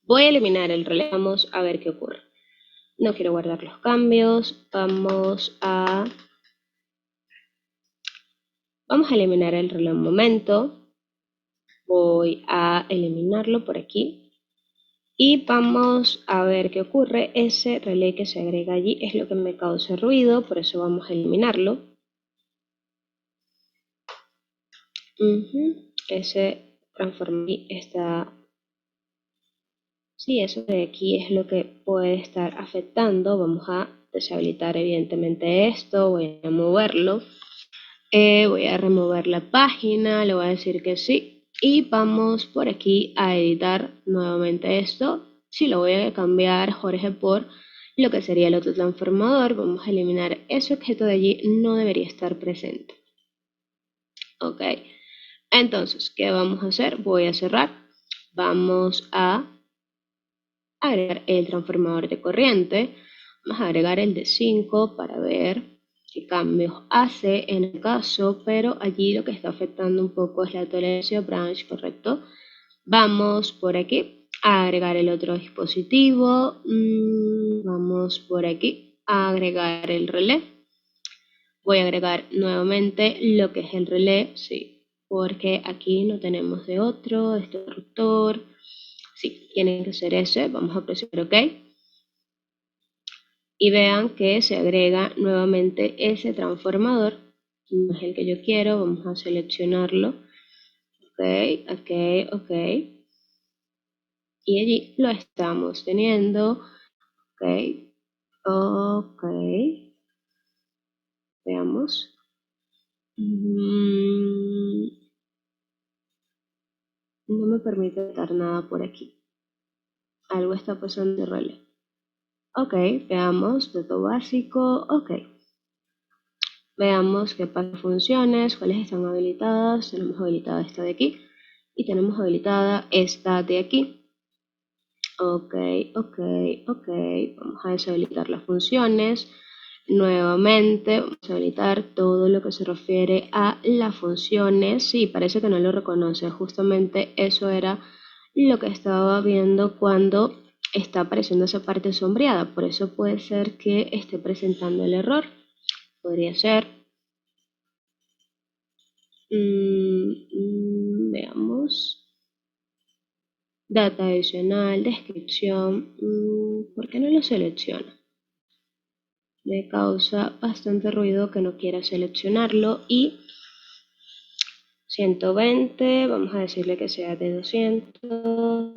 Voy a eliminar el relé. Vamos a ver qué ocurre. No quiero guardar los cambios. Vamos a eliminar el relé un momento. Voy a eliminarlo por aquí. Y vamos a ver qué ocurre. Ese relé que se agrega allí es lo que me causa ruido, por eso vamos a eliminarlo. Ese transformador está... Sí, eso de aquí es lo que puede estar afectando. Vamos a deshabilitar evidentemente esto. Voy a moverlo. Voy a remover la página. Le voy a decir que sí. Y vamos por aquí a editar nuevamente esto. Sí, lo voy a cambiar, Jorge, por lo que sería el otro transformador. Vamos a eliminar ese objeto de allí. No debería estar presente. Ok. Entonces, ¿qué vamos a hacer? Voy a cerrar. Vamos a agregar el transformador de corriente. Vamos a agregar el de 5 para ver. qué cambios hace en el caso, pero allí lo que está afectando un poco es la tolerancia branch, ¿correcto? Vamos por aquí a agregar el otro dispositivo. Vamos por aquí a agregar el relé. Voy a agregar nuevamente lo que es el relé, sí, porque aquí no tenemos de otro, este interruptor. Sí, tiene que ser ese. Vamos a presionar OK. Y vean que se agrega nuevamente ese transformador. No es el que yo quiero, vamos a seleccionarlo. OK. Y allí lo estamos teniendo. OK. Veamos. No me permite dar nada por aquí. Algo está pasando en relé. OK, veamos, dato básico. OK. Veamos qué pasa funciones, cuáles están habilitadas. Tenemos habilitada esta de aquí y tenemos habilitada esta de aquí. OK. Vamos a deshabilitar las funciones. Nuevamente vamos a habilitar todo lo que se refiere a las funciones. Sí, parece que no lo reconoce. Justamente eso era lo que estaba viendo cuando está apareciendo esa parte sombreada. Por eso puede ser que esté presentando el error. Podría ser. Veamos. Data adicional, descripción. ¿Por qué no lo selecciona? Me causa bastante ruido que no quiera seleccionarlo. Y 120, vamos a decirle que sea de 200.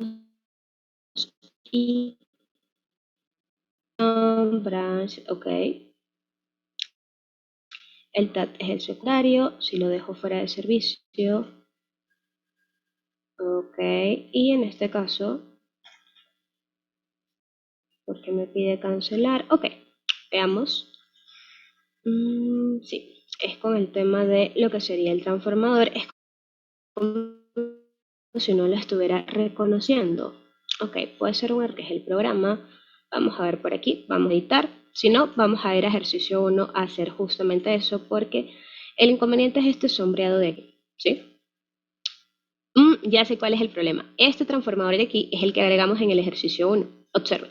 Y branch, OK. El TAT es el secundario, si lo dejo fuera de servicio. OK, y en este caso, ¿por qué me pide cancelar? OK, veamos. Sí, es con el tema de lo que sería el transformador. Es como si no lo estuviera reconociendo. OK, puede ser un error que es el programa. Vamos a ver por aquí, vamos a editar. Si no, vamos a ir a ejercicio 1 a hacer justamente eso, porque el inconveniente es este sombreado de aquí, ¿sí? Ya sé cuál es el problema. Este transformador de aquí es el que agregamos en el ejercicio 1. Observen.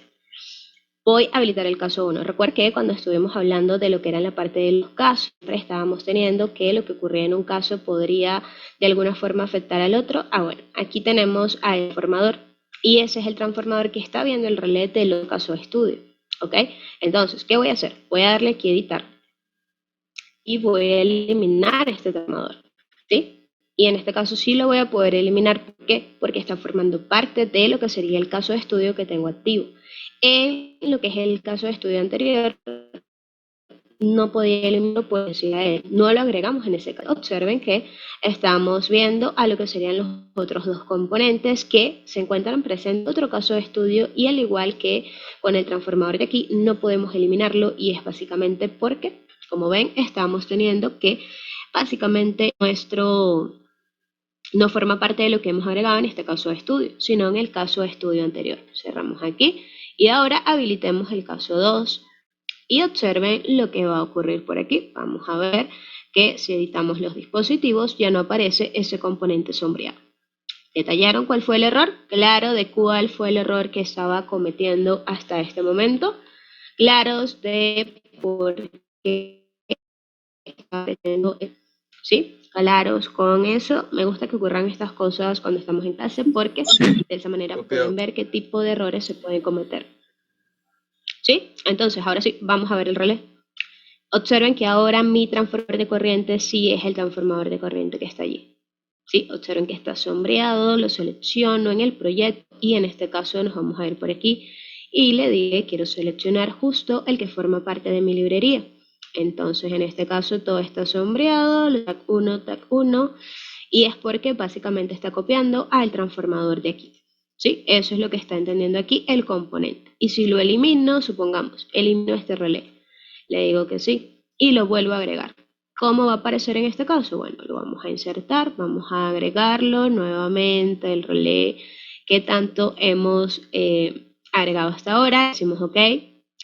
Voy a habilitar el caso 1. Recuerden que cuando estuvimos hablando de lo que era la parte de los casos, estábamos teniendo que lo que ocurría en un caso podría de alguna forma afectar al otro. Bueno, aquí tenemos al transformador y ese es el transformador que está viendo el relé de los casos de estudio. ¿Ok? Entonces, ¿qué voy a hacer? Voy a darle aquí editar y voy a eliminar este transformador. ¿Sí? Y en este caso sí lo voy a poder eliminar. ¿Por qué? Porque está formando parte de lo que sería el caso de estudio que tengo activo. En lo que es el caso de estudio anterior, no podía eliminarlo, pues decía él. No lo agregamos en ese caso. Observen que estamos viendo a lo que serían los otros dos componentes que se encuentran presentes en otro caso de estudio y al igual que con el transformador de aquí, no podemos eliminarlo y es básicamente porque, como ven, estamos teniendo que básicamente nuestro no forma parte de lo que hemos agregado en este caso de estudio, sino en el caso de estudio anterior. Cerramos aquí y ahora habilitemos el caso 2 y observen lo que va a ocurrir por aquí. Vamos a ver que si editamos los dispositivos ya no aparece ese componente sombreado. ¿Detallaron cuál fue el error? Claro, de cuál fue el error que estaba cometiendo hasta este momento. Claros de por qué estaba cometiendo, ¿sí? Claros con eso. Me gusta que ocurran estas cosas cuando estamos en clase porque de esa manera pueden ver qué tipo de errores se pueden cometer. ¿Sí? Entonces, ahora sí, vamos a ver el relé. Observen que ahora mi transformador de corriente sí es el transformador de corriente que está allí. ¿Sí? Observen que está sombreado, lo selecciono en el proyecto y en este caso nos vamos a ir por aquí y le dije quiero seleccionar justo el que forma parte de mi librería. Entonces en este caso todo está sombreado, tag 1, y es porque básicamente está copiando al transformador de aquí. ¿Sí? Eso es lo que está entendiendo aquí el componente. Y si lo elimino, supongamos, elimino este relé. Le digo que sí y lo vuelvo a agregar. ¿Cómo va a aparecer en este caso? Bueno, lo vamos a insertar, vamos a agregarlo nuevamente, el relé que tanto hemos agregado hasta ahora. Decimos OK,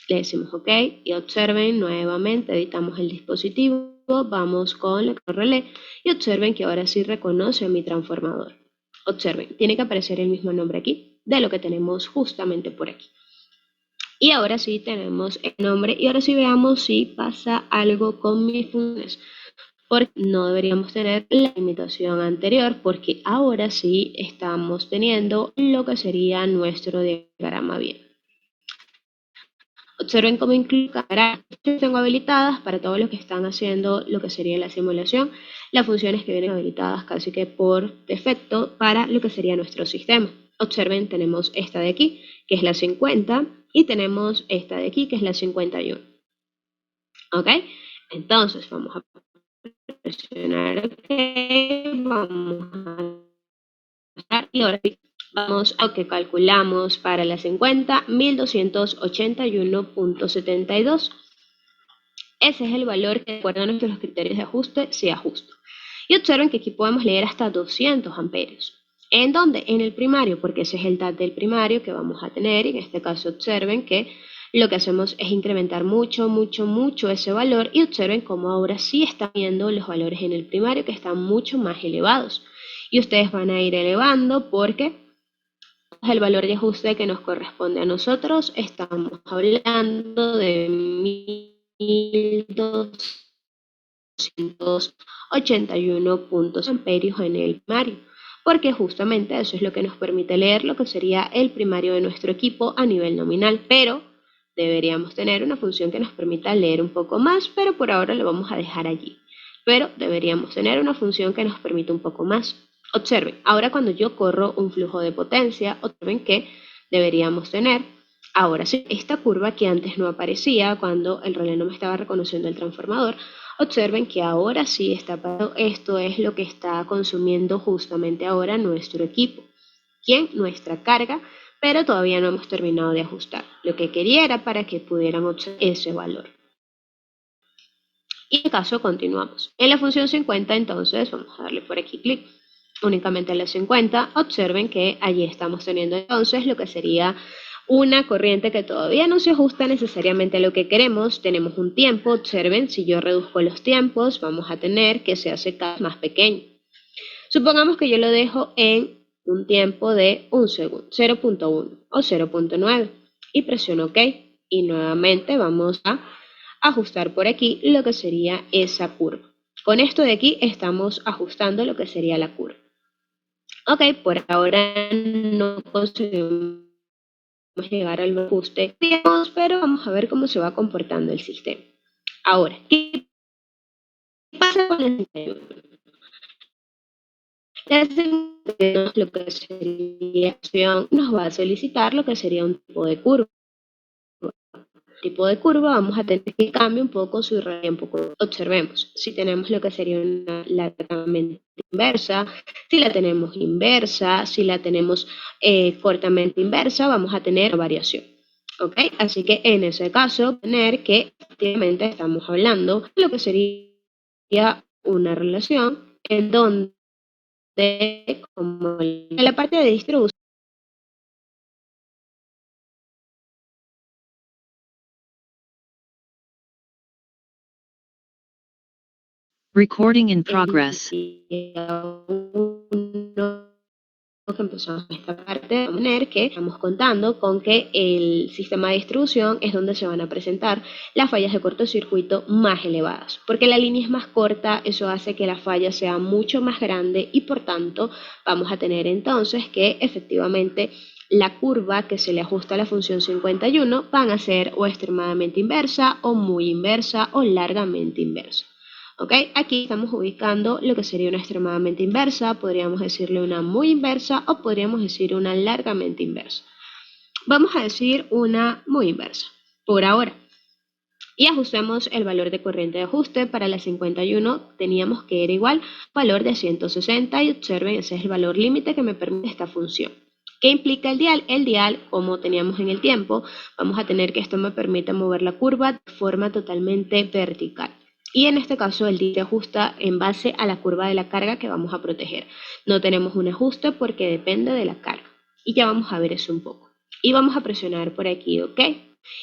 Le decimos OK y observen nuevamente, editamos el dispositivo, vamos con la relé y observen que ahora sí reconoce mi transformador. Observen, tiene que aparecer el mismo nombre aquí de lo que tenemos justamente por aquí. Y ahora sí tenemos el nombre y ahora sí veamos si pasa algo con mis funciones. Porque no deberíamos tener la limitación anterior porque ahora sí estamos teniendo lo que sería nuestro diagrama bien. Observen cómo incluyo cámaras que tengo habilitadas para todos los que están haciendo lo que sería la simulación, las funciones que vienen habilitadas casi que por defecto para lo que sería nuestro sistema. Observen, tenemos esta de aquí, que es la 50, y tenemos esta de aquí, que es la 51. ¿Ok? Entonces, vamos a presionar OK, vamos a y ahora vamos a que calculamos para la 50, 1281.72. Ese es el valor que, de acuerdo a nuestros criterios de ajuste, sea justo. Y observen que aquí podemos leer hasta 200 amperios. ¿En dónde? En el primario, porque ese es el DAT del primario que vamos a tener. Y en este caso observen que lo que hacemos es incrementar mucho ese valor. Y observen cómo ahora sí están viendo los valores en el primario que están mucho más elevados. Y ustedes van a ir elevando porque el valor de ajuste que nos corresponde a nosotros, estamos hablando de 1281 puntos amperios en el primario, porque justamente eso es lo que nos permite leer lo que sería el primario de nuestro equipo a nivel nominal, pero deberíamos tener una función que nos permita leer un poco más, pero por ahora lo vamos a dejar allí. Pero deberíamos tener una función que nos permita un poco más. Observen, ahora cuando yo corro un flujo de potencia, observen que deberíamos tener, ahora sí, esta curva que antes no aparecía cuando el relé no me estaba reconociendo el transformador, observen que ahora sí está pasando, esto es lo que está consumiendo justamente ahora nuestro equipo. ¿Quién? Nuestra carga, pero todavía no hemos terminado de ajustar. Lo que quería era para que pudieran observar ese valor. Y en caso continuamos. En la función 50 entonces vamos a darle por aquí clic únicamente a la 50. Observen que allí estamos teniendo entonces lo que sería una corriente que todavía no se ajusta necesariamente a lo que queremos. Tenemos un tiempo, observen, si yo reduzco los tiempos vamos a tener que se hace cada vez más pequeño. Supongamos que yo lo dejo en un tiempo de 1 segundo, 0.1 o 0.9 y presiono OK y nuevamente vamos a ajustar por aquí lo que sería esa curva. Con esto de aquí estamos ajustando lo que sería la curva. Ok, por ahora no conseguimos llegar al ajuste, pero vamos a ver cómo se va comportando el sistema. Ahora, ¿qué pasa con el 61? La 61, lo que sería nos va a solicitar lo que sería un tipo de curva. Vamos a tener que cambiar un poco su tiempo. Observemos si tenemos lo que sería una largamente inversa, si la tenemos inversa, si la tenemos cortamente inversa, vamos a tener una variación. ¿Ok? Así que en ese caso, tener que efectivamente estamos hablando de lo que sería una relación en donde, como en la parte de distribución, Recording in progress. Que empezamos esta parte de manera que estamos contando con que el sistema de distribución es donde se van a presentar las fallas de cortocircuito más elevadas, porque la línea es más corta, eso hace que la falla sea mucho más grande y por tanto vamos a tener entonces que efectivamente la curva que se le ajusta a la función 51 van a ser o extremadamente inversa o muy inversa o largamente inversa. ¿Ok? Aquí estamos ubicando lo que sería una extremadamente inversa, podríamos decirle una muy inversa o podríamos decir una largamente inversa. Vamos a decir una muy inversa, por ahora. Y ajustemos el valor de corriente de ajuste. Para la 51 teníamos que era igual valor de 160 y observen, ese es el valor límite que me permite esta función. ¿Qué implica el dial? El dial, como teníamos en el tiempo, vamos a tener que esto me permite mover la curva de forma totalmente vertical. Y en este caso el dial se ajusta en base a la curva de la carga que vamos a proteger. No tenemos un ajuste porque depende de la carga. Y ya vamos a ver eso un poco. Y vamos a presionar por aquí OK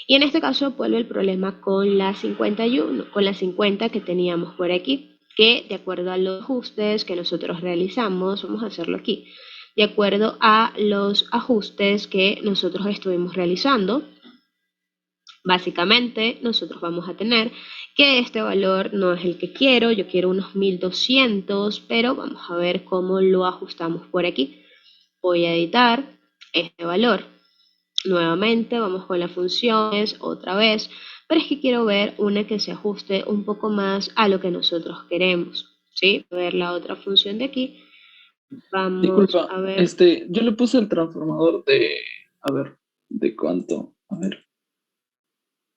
Y en este caso vuelve el problema con la 51, con la 50 que teníamos por aquí, que de acuerdo a los ajustes que nosotros realizamos, vamos a hacerlo aquí, de acuerdo a los ajustes que nosotros estuvimos realizando, básicamente nosotros vamos a tener que este valor no es el que quiero, yo quiero unos 1200, pero vamos a ver cómo lo ajustamos por aquí. Voy a editar este valor. Nuevamente vamos con las funciones otra vez, pero es que quiero ver una que se ajuste un poco más a lo que nosotros queremos, ¿sí? Voy a ver la otra función de aquí. Vamos Disculpa, a ver. yo le puse el transformador de, a ver, ¿de cuánto?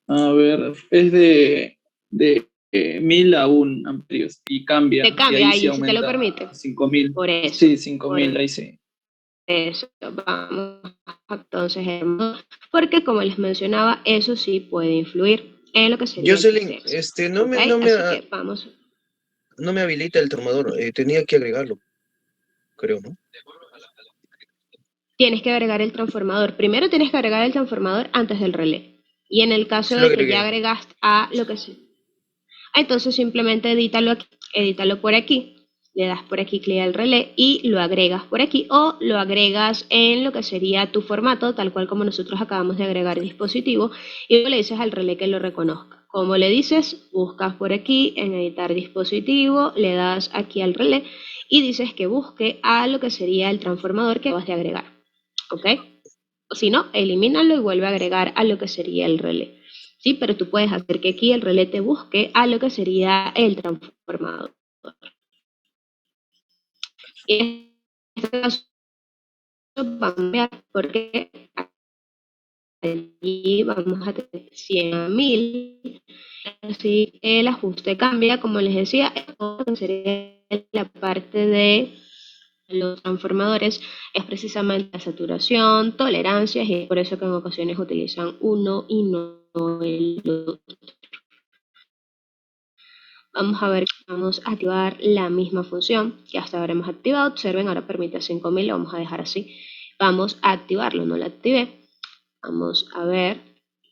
A ver, es de 1000 a 1 amperios y cambia, Te y cambia, ahí sí ahí sí te lo aumenta permite. a 5000. Por eso, Sí, 5000, ahí sí. eso, vamos entonces, porque como les mencionaba, eso sí puede influir en lo que sería el Jocelyn, sistema. no ¿Ok? me, no me, Así que vamos. no me habilita el transformador, tenía que agregarlo, creo, ¿no? Tienes que agregar el transformador. Primero tienes que agregar el transformador antes del relé. Y en el caso Sí lo de que ya agregué. agregaste a lo que se... Entonces simplemente edítalo aquí, edítalo por aquí. Le das por aquí clic al relé y lo agregas por aquí o lo agregas en lo que sería tu formato, tal cual como nosotros acabamos de agregar dispositivo, y le dices al relé que lo reconozca. Como le dices, buscas por aquí en editar dispositivo, le das aquí al relé y dices que busque a lo que sería el transformador que vas de agregar. ¿Ok? O si no, elimínalo y vuelve a agregar a lo que sería el relé. ¿Sí? Pero tú puedes hacer que aquí el relé te busque a lo que sería el transformador. Y en este caso vamos a cambiar porque allí vamos a tener 100 a 1000. Así el ajuste cambia, como les decía, sería la parte de los transformadores es precisamente la saturación, tolerancias, y es por eso que en ocasiones utilizan uno y no el otro. Vamos a ver, vamos a activar la misma función que hasta ahora hemos activado. Observen, ahora permite 5000, lo vamos a dejar así. Vamos a activarlo, no lo activé. Vamos a ver,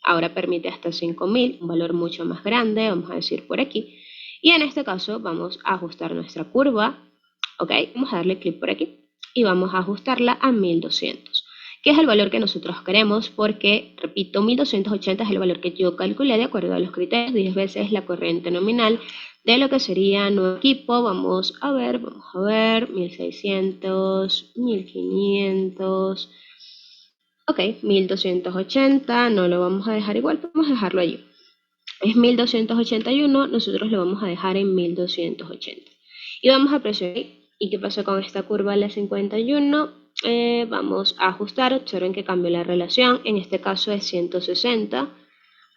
ahora permite hasta 5000, un valor mucho más grande, vamos a decir por aquí. Y en este caso vamos a ajustar nuestra curva, ¿ok? Vamos a darle clic por aquí y vamos a ajustarla a 1200, que es el valor que nosotros queremos porque, repito, 1280 es el valor que yo calculé de acuerdo a los criterios, 10 veces la corriente nominal de lo que sería nuevo equipo. Vamos a ver, 1600, 1500... Ok, 1280, no lo vamos a dejar igual, vamos a dejarlo allí. Es 1281, nosotros lo vamos a dejar en 1280. Y vamos a presionar. ¿Y qué pasa con esta curva de la 51? Vamos a ajustar, observen que cambió la relación, en este caso es 160.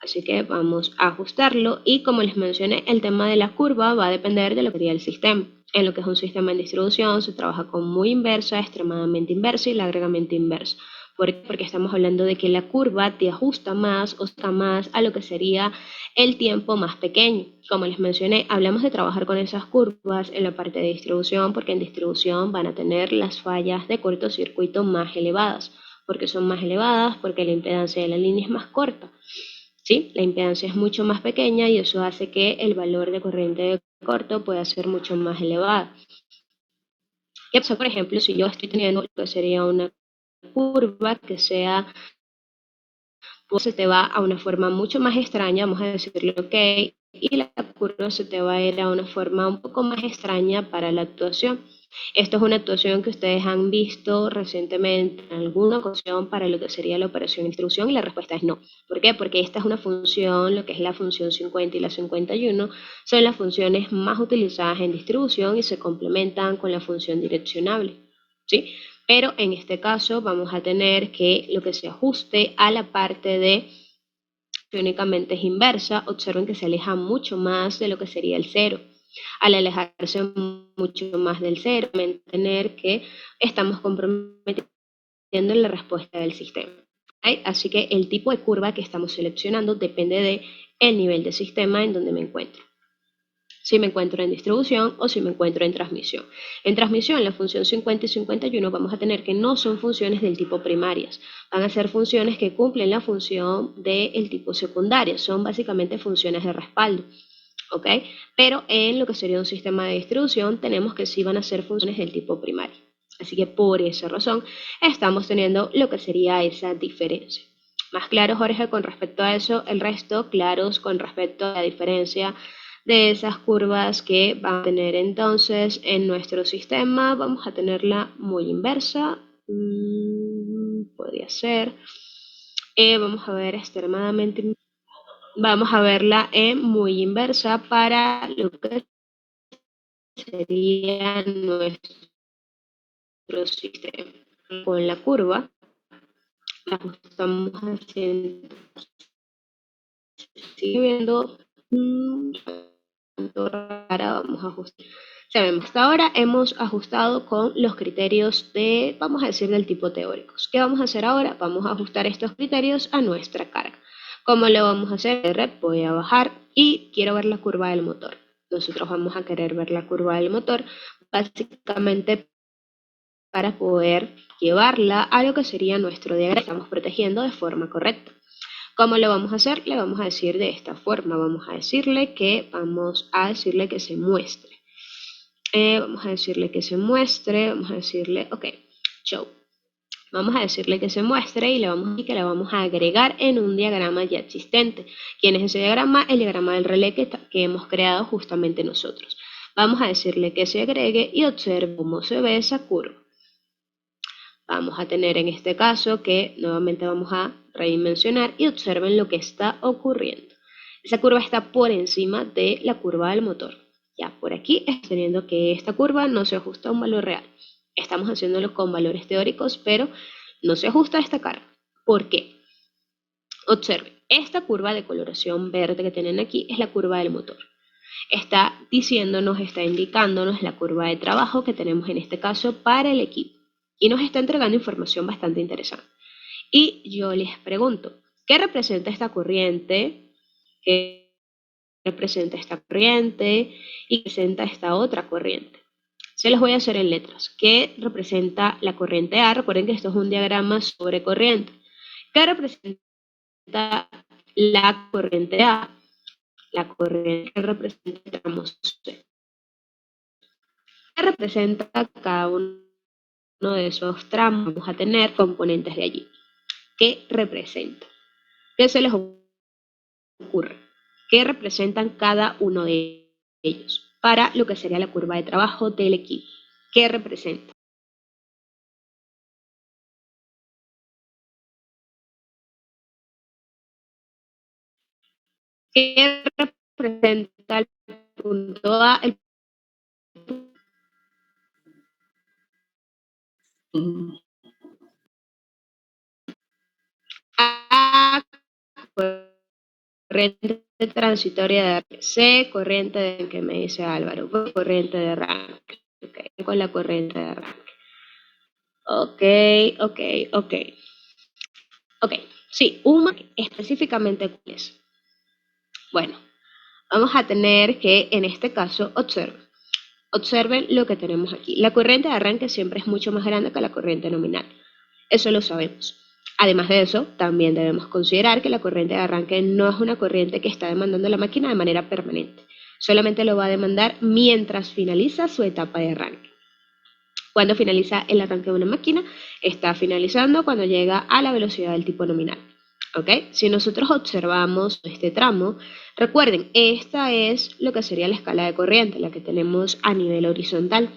Así que vamos a ajustarlo y como les mencioné, el tema de la curva va a depender de lo que sería el sistema. En lo que es un sistema en distribución se trabaja con muy inversa, extremadamente inversa y largamente inversa. ¿Por qué? Porque estamos hablando de que la curva te ajusta más o está más a lo que sería el tiempo más pequeño. Como les mencioné, hablamos de trabajar con esas curvas en la parte de distribución porque en distribución van a tener las fallas de cortocircuito más elevadas. ¿Porque son más elevadas? Porque la impedancia de la línea es más corta. ¿Sí? La impedancia es mucho más pequeña y eso hace que el valor de corriente de corto pueda ser mucho más elevado. ¿Qué pasa, por ejemplo, si yo estoy teniendo lo que sería una curva que sea, pues se te va a una forma mucho más extraña, vamos a decirle ok, y la curva se te va a ir a una forma un poco más extraña para la actuación. Esto es una actuación que ustedes han visto recientemente en alguna ocasión para lo que sería la operación de instrucción y la respuesta es no. ¿Por qué? Porque esta es una función, lo que es la función 50 y la 51, son las funciones más utilizadas en distribución y se complementan con la función direccionable, ¿sí? Pero en este caso vamos a tener que lo que se ajuste a la parte de únicamente es inversa. Observen que se aleja mucho más de lo que sería el cero. Al alejarse mucho más del cero, mantener que estamos comprometiendo la respuesta del sistema. ¿Okay? Así que el tipo de curva que estamos seleccionando depende del nivel de sistema en donde me encuentro. si me encuentro en distribución o si me encuentro en transmisión. En transmisión, la función 50 y 51 vamos a tener que no son funciones del tipo primarias, van a ser funciones que cumplen la función del tipo secundaria, son básicamente funciones de respaldo, ¿ok? Pero en lo que sería un sistema de distribución tenemos que sí van a ser funciones del tipo primario. Así que por esa razón estamos teniendo lo que sería esa diferencia. Más claro, Jorge, con respecto a eso, el resto claros con respecto a la diferencia de esas curvas que van a tener entonces en nuestro sistema. Vamos a tenerla muy inversa. Podría ser. Vamos a ver extremadamente. Vamos a verla en muy inversa para lo que sería nuestro sistema. Con la curva la ajustamos haciendo. Sigue viendo rara, vamos a ajustar. Sabemos, hasta ahora hemos ajustado con los criterios de, vamos a decir, del tipo teóricos. ¿Qué vamos a hacer ahora? Vamos a ajustar estos criterios a nuestra carga. ¿Cómo lo vamos a hacer? Voy a bajar y quiero ver la curva del motor. Nosotros vamos a querer ver la curva del motor básicamente para poder llevarla a lo que sería nuestro diagrama. Estamos protegiendo de forma correcta. ¿Cómo lo vamos a hacer? Le vamos a decir de esta forma. Vamos a decirle que se muestre. Vamos a decirle que se muestre. Vamos a decirle, ok, show. Vamos a decirle que se muestre y le vamos a decir que la vamos a agregar en un diagrama ya existente. ¿Quién es ese diagrama? El diagrama del relé que hemos creado justamente nosotros. Vamos a decirle que se agregue y observe cómo se ve esa curva. Vamos a tener en este caso que nuevamente vamos a redimensionar y observen lo que está ocurriendo. Esa curva está por encima de la curva del motor. Ya por aquí estoy teniendo que esta curva no se ajusta a un valor real. Estamos haciéndolo con valores teóricos, pero no se ajusta a esta carga. ¿Por qué? Observen, esta curva de coloración verde que tienen aquí es la curva del motor. Está diciéndonos, está indicándonos la curva de trabajo que tenemos en este caso para el equipo. Y nos está entregando información bastante interesante. Y yo les pregunto, ¿qué representa esta corriente? ¿Qué representa esta corriente? ¿Y qué representa esta otra corriente? Se los voy a hacer en letras. ¿Qué representa la corriente A? Recuerden que esto es un diagrama sobre corriente. ¿Qué representa la corriente A? La corriente que representa el tramo C. ¿Qué representa cada uno de esos tramos? Vamos a tener componentes de allí. ¿Qué representa? ¿Qué se les ocurre? ¿Qué representan cada uno de ellos para lo que sería la curva de trabajo del equipo? ¿Qué representa? ¿Qué representa el punto A? El A, corriente transitoria de arranque. C, corriente de que me dice Álvaro. Corriente de arranque. Okay. Con la corriente de arranque. Ok. Sí, específicamente cuál es. Bueno, vamos a tener que en este caso observen lo que tenemos aquí. La corriente de arranque siempre es mucho más grande que la corriente nominal. Eso lo sabemos. Además de eso, también debemos considerar que la corriente de arranque no es una corriente que está demandando la máquina de manera permanente. Solamente lo va a demandar mientras finaliza su etapa de arranque. Cuando finaliza el arranque de una máquina, está finalizando cuando llega a la velocidad del tipo nominal. ¿Ok? Si nosotros observamos este tramo, recuerden, esta es lo que sería la escala de corriente, la que tenemos a nivel horizontal.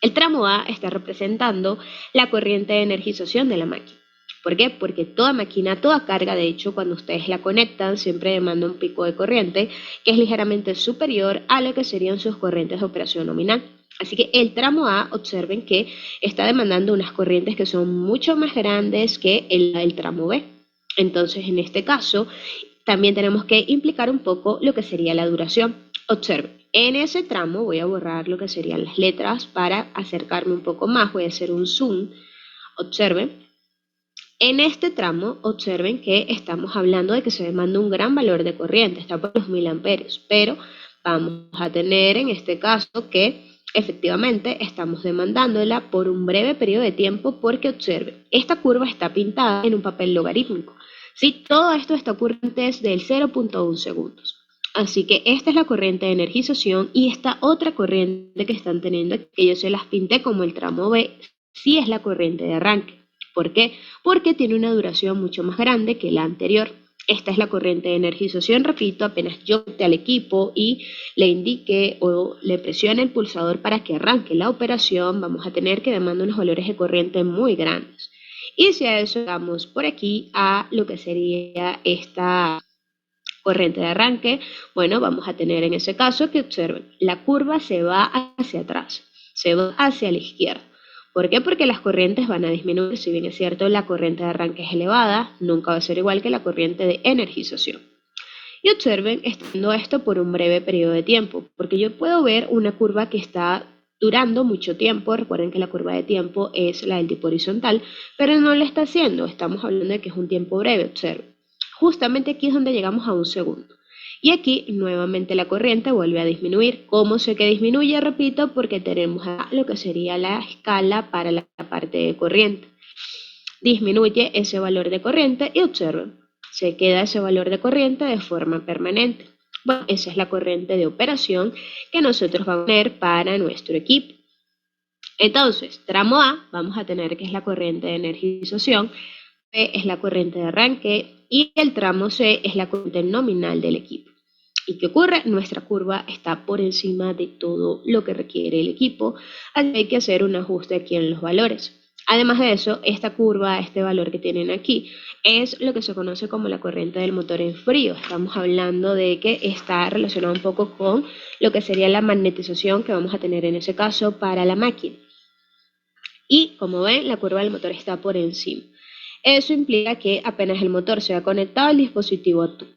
El tramo A está representando la corriente de energización de la máquina. ¿Por qué? Porque toda máquina, toda carga, de hecho, cuando ustedes la conectan, siempre demanda un pico de corriente que es ligeramente superior a lo que serían sus corrientes de operación nominal. Así que el tramo A, observen que está demandando unas corrientes que son mucho más grandes que el tramo B. Entonces, en este caso, también tenemos que implicar un poco lo que sería la duración. Observen, en ese tramo voy a borrar lo que serían las letras para acercarme un poco más. Voy a hacer un zoom. Observen. En este tramo, observen que estamos hablando de que se demanda un gran valor de corriente, está por los 1000 amperios, pero vamos a tener en este caso que efectivamente estamos demandándola por un breve periodo de tiempo porque observe, esta curva está pintada en un papel logarítmico. ¿Sí? Todo esto está ocurriendo desde el 0.1 segundos. Así que esta es la corriente de energización y esta otra corriente que están teniendo, que yo se las pinté como el tramo B, sí es la corriente de arranque. ¿Por qué? Porque tiene una duración mucho más grande que la anterior. Esta es la corriente de energización, repito, apenas yo conecte al equipo y le indique o le presione el pulsador para que arranque la operación, vamos a tener que demandar unos valores de corriente muy grandes. Y si a eso vamos por aquí a lo que sería esta corriente de arranque, bueno, vamos a tener en ese caso que observen, la curva se va hacia atrás, se va hacia la izquierda. ¿Por qué? Porque las corrientes van a disminuir, si bien es cierto la corriente de arranque es elevada, nunca va a ser igual que la corriente de energización. Y observen, estando esto por un breve periodo de tiempo, porque yo puedo ver una curva que está durando mucho tiempo. Recuerden que la curva de tiempo es la del tipo horizontal, pero no lo está haciendo, estamos hablando de que es un tiempo breve, observen. Justamente aquí es donde llegamos a un segundo. Y aquí nuevamente la corriente vuelve a disminuir. ¿Cómo sé que disminuye? Repito, porque tenemos lo que sería la escala para la parte de corriente. Disminuye ese valor de corriente y observen, se queda ese valor de corriente de forma permanente. Bueno, esa es la corriente de operación que nosotros vamos a tener para nuestro equipo. Entonces, tramo A vamos a tener que es la corriente de energización, B es la corriente de arranque y el tramo C es la corriente nominal del equipo. ¿Y qué ocurre? Nuestra curva está por encima de todo lo que requiere el equipo, así que hay que hacer un ajuste aquí en los valores. Además de eso, esta curva, este valor que tienen aquí, es lo que se conoce como la corriente del motor en frío. Estamos hablando de que está relacionado un poco con lo que sería la magnetización que vamos a tener en ese caso para la máquina. Y como ven, la curva del motor está por encima. Eso implica que apenas el motor sea conectado, el dispositivo actúa.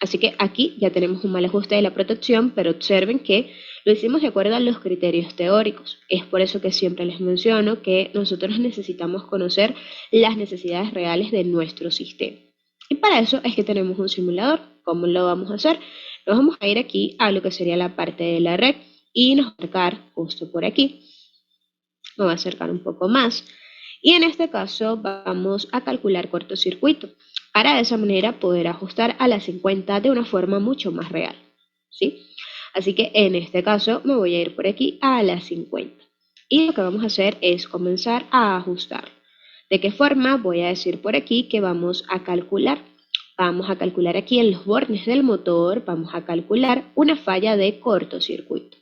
Así que aquí ya tenemos un mal ajuste de la protección, pero observen que lo hicimos de acuerdo a los criterios teóricos. Es por eso que siempre les menciono que nosotros necesitamos conocer las necesidades reales de nuestro sistema. Y para eso es que tenemos un simulador. ¿Cómo lo vamos a hacer? Nos vamos a ir aquí a lo que sería la parte de la red y nos vamos a acercar justo por aquí. Me voy a acercar un poco más. Y en este caso vamos a calcular cortocircuito, para de esa manera poder ajustar a las 50 de una forma mucho más real, ¿sí? Así que en este caso me voy a ir por aquí a las 50. Y lo que vamos a hacer es comenzar a ajustar. ¿De qué forma? Voy a decir por aquí que vamos a calcular. Vamos a calcular aquí en los bornes del motor, vamos a calcular una falla de cortocircuito.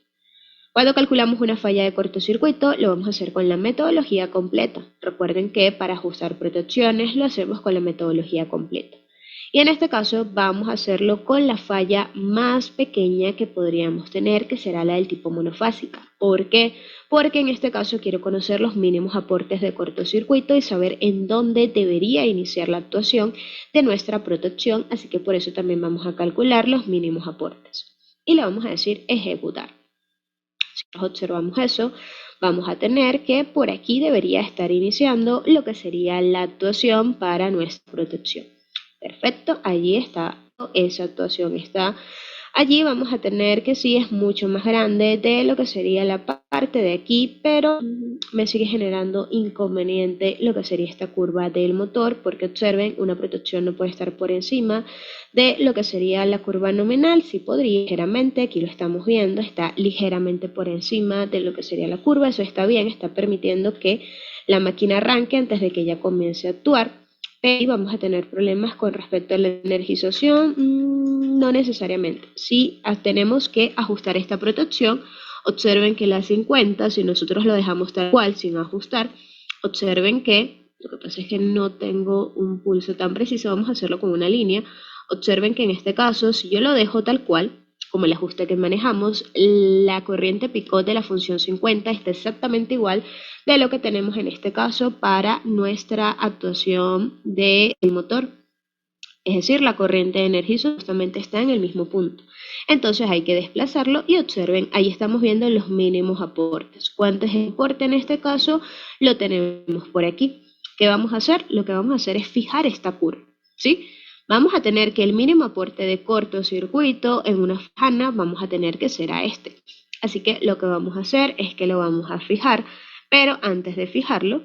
Cuando calculamos una falla de cortocircuito, lo vamos a hacer con la metodología completa. Recuerden que para ajustar protecciones lo hacemos con la metodología completa. Y en este caso vamos a hacerlo con la falla más pequeña que podríamos tener, que será la del tipo monofásica. ¿Por qué? Porque en este caso quiero conocer los mínimos aportes de cortocircuito y saber en dónde debería iniciar la actuación de nuestra protección, así que por eso también vamos a calcular los mínimos aportes. Y le vamos a decir ejecutar. Si observamos eso, vamos a tener que por aquí debería estar iniciando lo que sería la actuación para nuestra protección. Perfecto, allí está, esa actuación está. Allí vamos a tener que sí es mucho más grande de lo que sería la parte de aquí, pero me sigue generando inconveniente lo que sería esta curva del motor, porque observen, una protección no puede estar por encima de lo que sería la curva nominal. Sí podría ligeramente, aquí lo estamos viendo, está ligeramente por encima de lo que sería la curva. Eso está bien, está permitiendo que la máquina arranque antes de que ella comience a actuar. Y vamos a tener problemas con respecto a la energización, no necesariamente. Sí tenemos que ajustar esta protección. Observen que la 50, si nosotros lo dejamos tal cual sin ajustar, observen que, lo que pasa es que no tengo un pulso tan preciso, vamos a hacerlo con una línea. Observen que en este caso, si yo lo dejo tal cual, como el ajuste que manejamos, la corriente picot de la función 50 está exactamente igual de lo que tenemos en este caso para nuestra actuación del motor. Es decir, la corriente de energización justamente está en el mismo punto. Entonces hay que desplazarlo y observen, ahí estamos viendo los mínimos aportes. ¿Cuánto es el aporte en este caso? Lo tenemos por aquí. ¿Qué vamos a hacer? Lo que vamos a hacer es fijar esta curva, ¿sí? vamos a tener que el mínimo aporte de cortocircuito en una fajana vamos a tener que será este. Así que lo que vamos a hacer es que lo vamos a fijar, pero antes de fijarlo,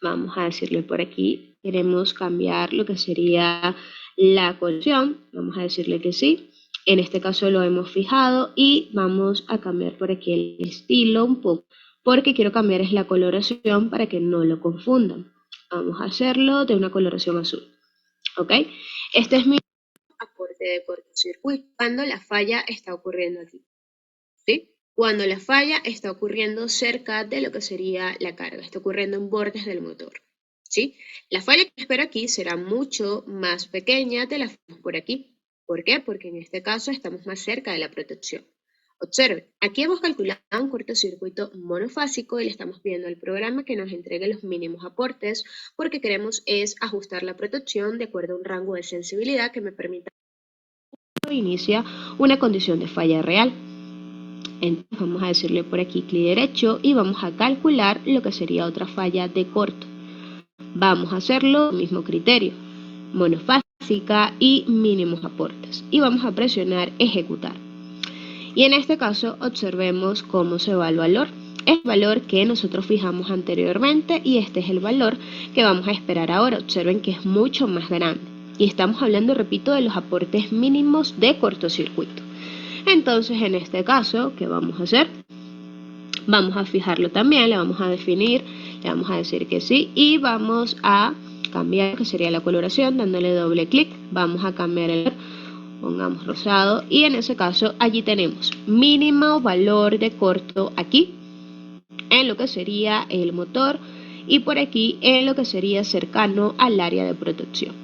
vamos a decirle por aquí, queremos cambiar lo que sería la coloración, vamos a decirle que sí. En este caso lo hemos fijado y vamos a cambiar por aquí el estilo un poco, porque quiero cambiar es la coloración para que no lo confundan. Vamos a hacerlo de una coloración azul, ¿ok? Este es mi aporte de cortocircuito cuando la falla está ocurriendo aquí, ¿sí? Cuando la falla está ocurriendo cerca de lo que sería la carga, está ocurriendo en bordes del motor, ¿sí? La falla que espero aquí será mucho más pequeña de la falla por aquí. ¿Por qué? Porque en este caso estamos más cerca de la protección. Observen, aquí hemos calculado un cortocircuito monofásico y le estamos pidiendo al programa que nos entregue los mínimos aportes porque queremos es ajustar la protección de acuerdo a un rango de sensibilidad que me permita inicia una condición de falla real. Entonces vamos a decirle por aquí clic derecho y vamos a calcular lo que sería otra falla de corto. Vamos a hacerlo mismo criterio, monofásica y mínimos aportes. Y vamos a presionar ejecutar. Y en este caso observemos cómo se va el valor. Es el valor que nosotros fijamos anteriormente y este es el valor que vamos a esperar ahora. Observen que es mucho más grande. Y estamos hablando, repito, de los aportes mínimos de cortocircuito. Entonces, en este caso, ¿qué vamos a hacer? Vamos a fijarlo también, le vamos a definir, le vamos a decir que sí y vamos a cambiar lo que sería la coloración dándole doble clic. Vamos a cambiar el color, pongamos rosado y en ese caso allí tenemos mínimo valor de corto aquí en lo que sería el motor y por aquí en lo que sería cercano al área de protección.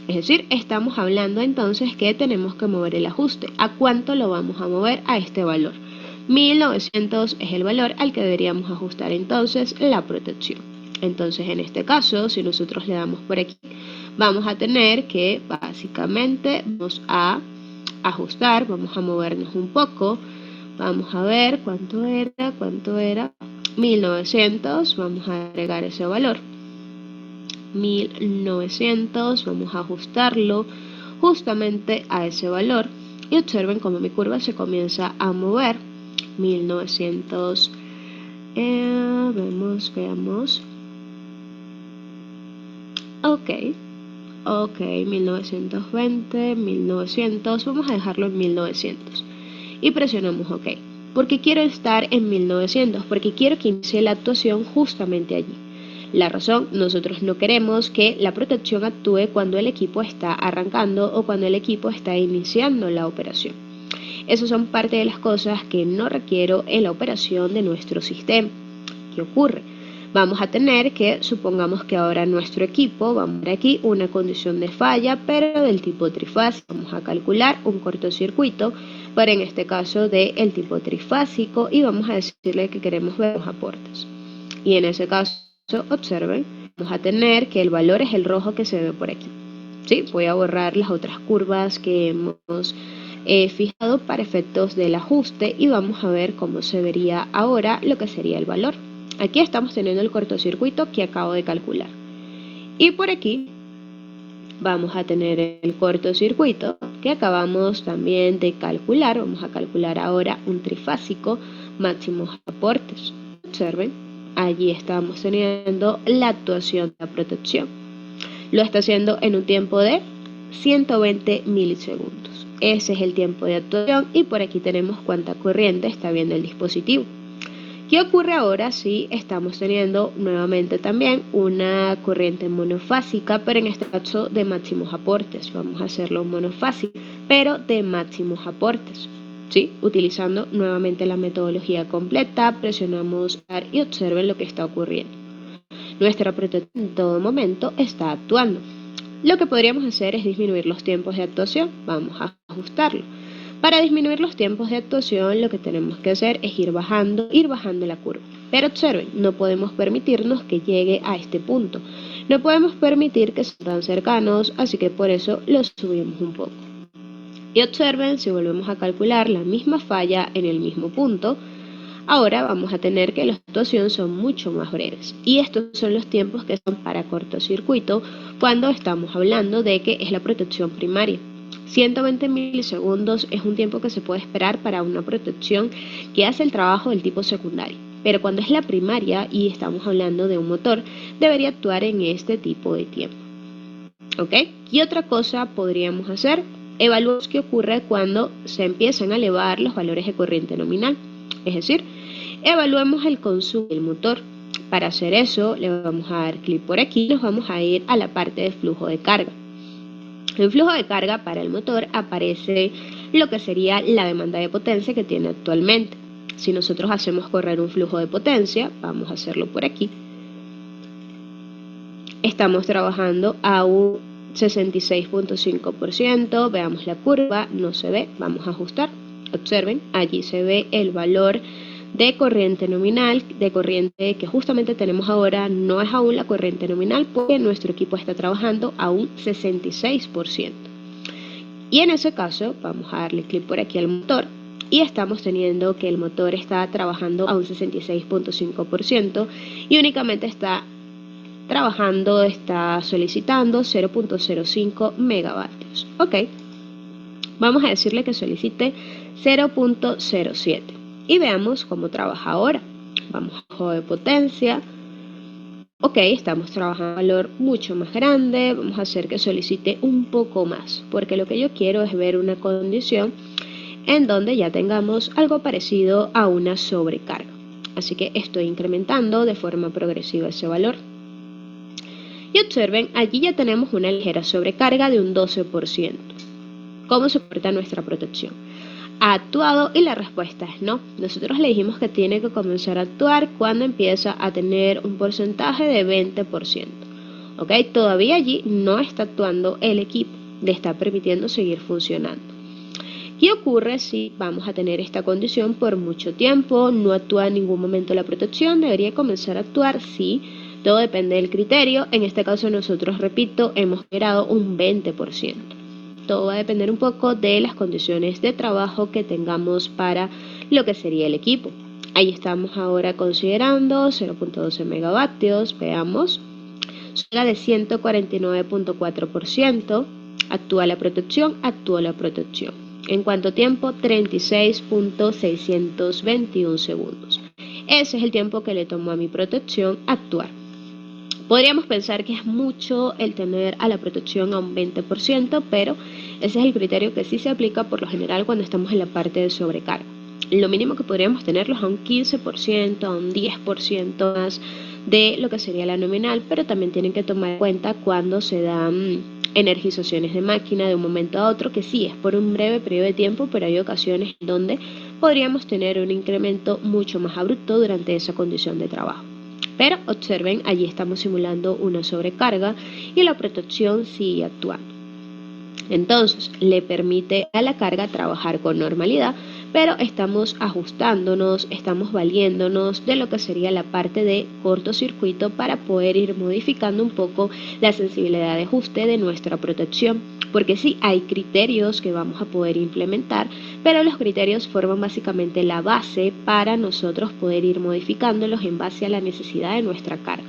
Es decir, estamos hablando entonces que tenemos que mover el ajuste. ¿A cuánto lo vamos a mover? A este valor. 1900 es el valor al que deberíamos ajustar entonces la protección. Entonces, en este caso, si nosotros le damos por aquí, vamos a tener que básicamente vamos a ajustar, vamos a movernos un poco. Vamos a ver cuánto era. 1900, vamos a agregar ese valor. 1900, vamos a ajustarlo justamente a ese valor y observen cómo mi curva se comienza a mover. 1900, veamos, ok, 1920, 1900, vamos a dejarlo en 1900 y presionamos ok. ¿Por qué quiero estar en 1900? Porque quiero que inicie la actuación justamente allí. La razón, nosotros no queremos que la protección actúe cuando el equipo está arrancando o cuando el equipo está iniciando la operación. Esas son parte de las cosas que no requiero en la operación de nuestro sistema. ¿Qué ocurre? Vamos a tener que, supongamos que ahora nuestro equipo, vamos a ver aquí una condición de falla, pero del tipo trifásico. Vamos a calcular un cortocircuito, pero en este caso del tipo trifásico y vamos a decirle que queremos ver los aportes. Y en ese caso, observen, vamos a tener que el valor es el rojo que se ve por aquí. ¿Sí? Voy a borrar las otras curvas que hemos fijado para efectos del ajuste y vamos a ver cómo se vería ahora lo que sería el valor. Aquí estamos teniendo el cortocircuito que acabo de calcular. Y por aquí vamos a tener el cortocircuito que acabamos también de calcular. Vamos a calcular ahora un trifásico, máximos aportes. Observen, allí estamos teniendo la actuación de la protección. Lo está haciendo en un tiempo de 120 milisegundos. Ese es el tiempo de actuación y por aquí tenemos cuánta corriente está viendo el dispositivo. ¿Qué ocurre ahora si estamos teniendo nuevamente también una corriente monofásica, pero en este caso de máximos aportes? Vamos a hacerlo monofásico, pero de máximos aportes. ¿Sí? Utilizando nuevamente la metodología completa, presionamos y observen lo que está ocurriendo. Nuestra protección en todo momento está actuando. Lo que podríamos hacer es disminuir los tiempos de actuación. Vamos a ajustarlo. Para disminuir los tiempos de actuación, lo que tenemos que hacer es ir bajando la curva. Pero observen, no podemos permitirnos que llegue a este punto. No podemos permitir que sean tan cercanos, así que por eso los subimos un poco. Y observen, si volvemos a calcular la misma falla en el mismo punto, ahora vamos a tener que las actuaciones son mucho más breves. Y estos son los tiempos que son para cortocircuito cuando estamos hablando de que es la protección primaria. 120 milisegundos es un tiempo que se puede esperar para una protección que hace el trabajo del tipo secundario. Pero cuando es la primaria y estamos hablando de un motor, debería actuar en este tipo de tiempo. ¿Ok? ¿Qué otra cosa podríamos hacer? Evaluamos qué ocurre cuando se empiezan a elevar los valores de corriente nominal. Es decir, evaluemos el consumo del motor. Para hacer eso, le vamos a dar clic por aquí y nos vamos a ir a la parte de flujo de carga. En flujo de carga para el motor aparece lo que sería la demanda de potencia que tiene actualmente. Si nosotros hacemos correr un flujo de potencia, vamos a hacerlo por aquí. Estamos trabajando a un 66.5%, veamos la curva, no se ve, vamos a ajustar. Observen, allí se ve el valor de corriente nominal, de corriente que justamente tenemos ahora, no es aún la corriente nominal porque nuestro equipo está trabajando a un 66%. Y en ese caso, vamos a darle clic por aquí al motor y estamos teniendo que el motor está trabajando a un 66.5% y únicamente está trabajando, está solicitando 0.05 megavatios. Ok, vamos a decirle que solicite 0.07 y veamos cómo trabaja ahora. Vamos a juego de potencia. Ok, estamos trabajando a un valor mucho más grande. Vamos a hacer que solicite un poco más, porque lo que yo quiero es ver una condición en donde ya tengamos algo parecido a una sobrecarga. Así que estoy incrementando de forma progresiva ese valor. Y observen, allí ya tenemos una ligera sobrecarga de un 12%. ¿Cómo se comporta nuestra protección? ¿Ha actuado? Y la respuesta es no. Nosotros le dijimos que tiene que comenzar a actuar cuando empieza a tener un porcentaje de 20%. ¿Ok? Todavía allí no está actuando el equipo, le está permitiendo seguir funcionando. ¿Qué ocurre si vamos a tener esta condición por mucho tiempo? No actúa en ningún momento la protección, debería comenzar a actuar, sí. Todo depende del criterio. En este caso nosotros, repito, hemos generado un 20%. Todo va a depender un poco de las condiciones de trabajo que tengamos para lo que sería el equipo. Ahí estamos ahora considerando 0.12 megavatios. Veamos. Llega de 149.4%. Actúa la protección, actuó la protección. ¿En cuánto tiempo? 36.621 segundos. Ese es el tiempo que le tomó a mi protección actuar. Podríamos pensar que es mucho el tener a la protección a un 20%, pero ese es el criterio que sí se aplica por lo general cuando estamos en la parte de sobrecarga. Lo mínimo que podríamos tenerlos a un 15%, a un 10% más de lo que sería la nominal, pero también tienen que tomar en cuenta cuando se dan energizaciones de máquina de un momento a otro, que sí es por un breve periodo de tiempo, pero hay ocasiones donde podríamos tener un incremento mucho más abrupto durante esa condición de trabajo. Pero observen, allí estamos simulando una sobrecarga y la protección sigue actuando. Entonces, le permite a la carga trabajar con normalidad, pero estamos ajustándonos, estamos valiéndonos de lo que sería la parte de cortocircuito para poder ir modificando un poco la sensibilidad de ajuste de nuestra protección. Porque sí, hay criterios que vamos a poder implementar, pero los criterios forman básicamente la base para nosotros poder ir modificándolos en base a la necesidad de nuestra carga.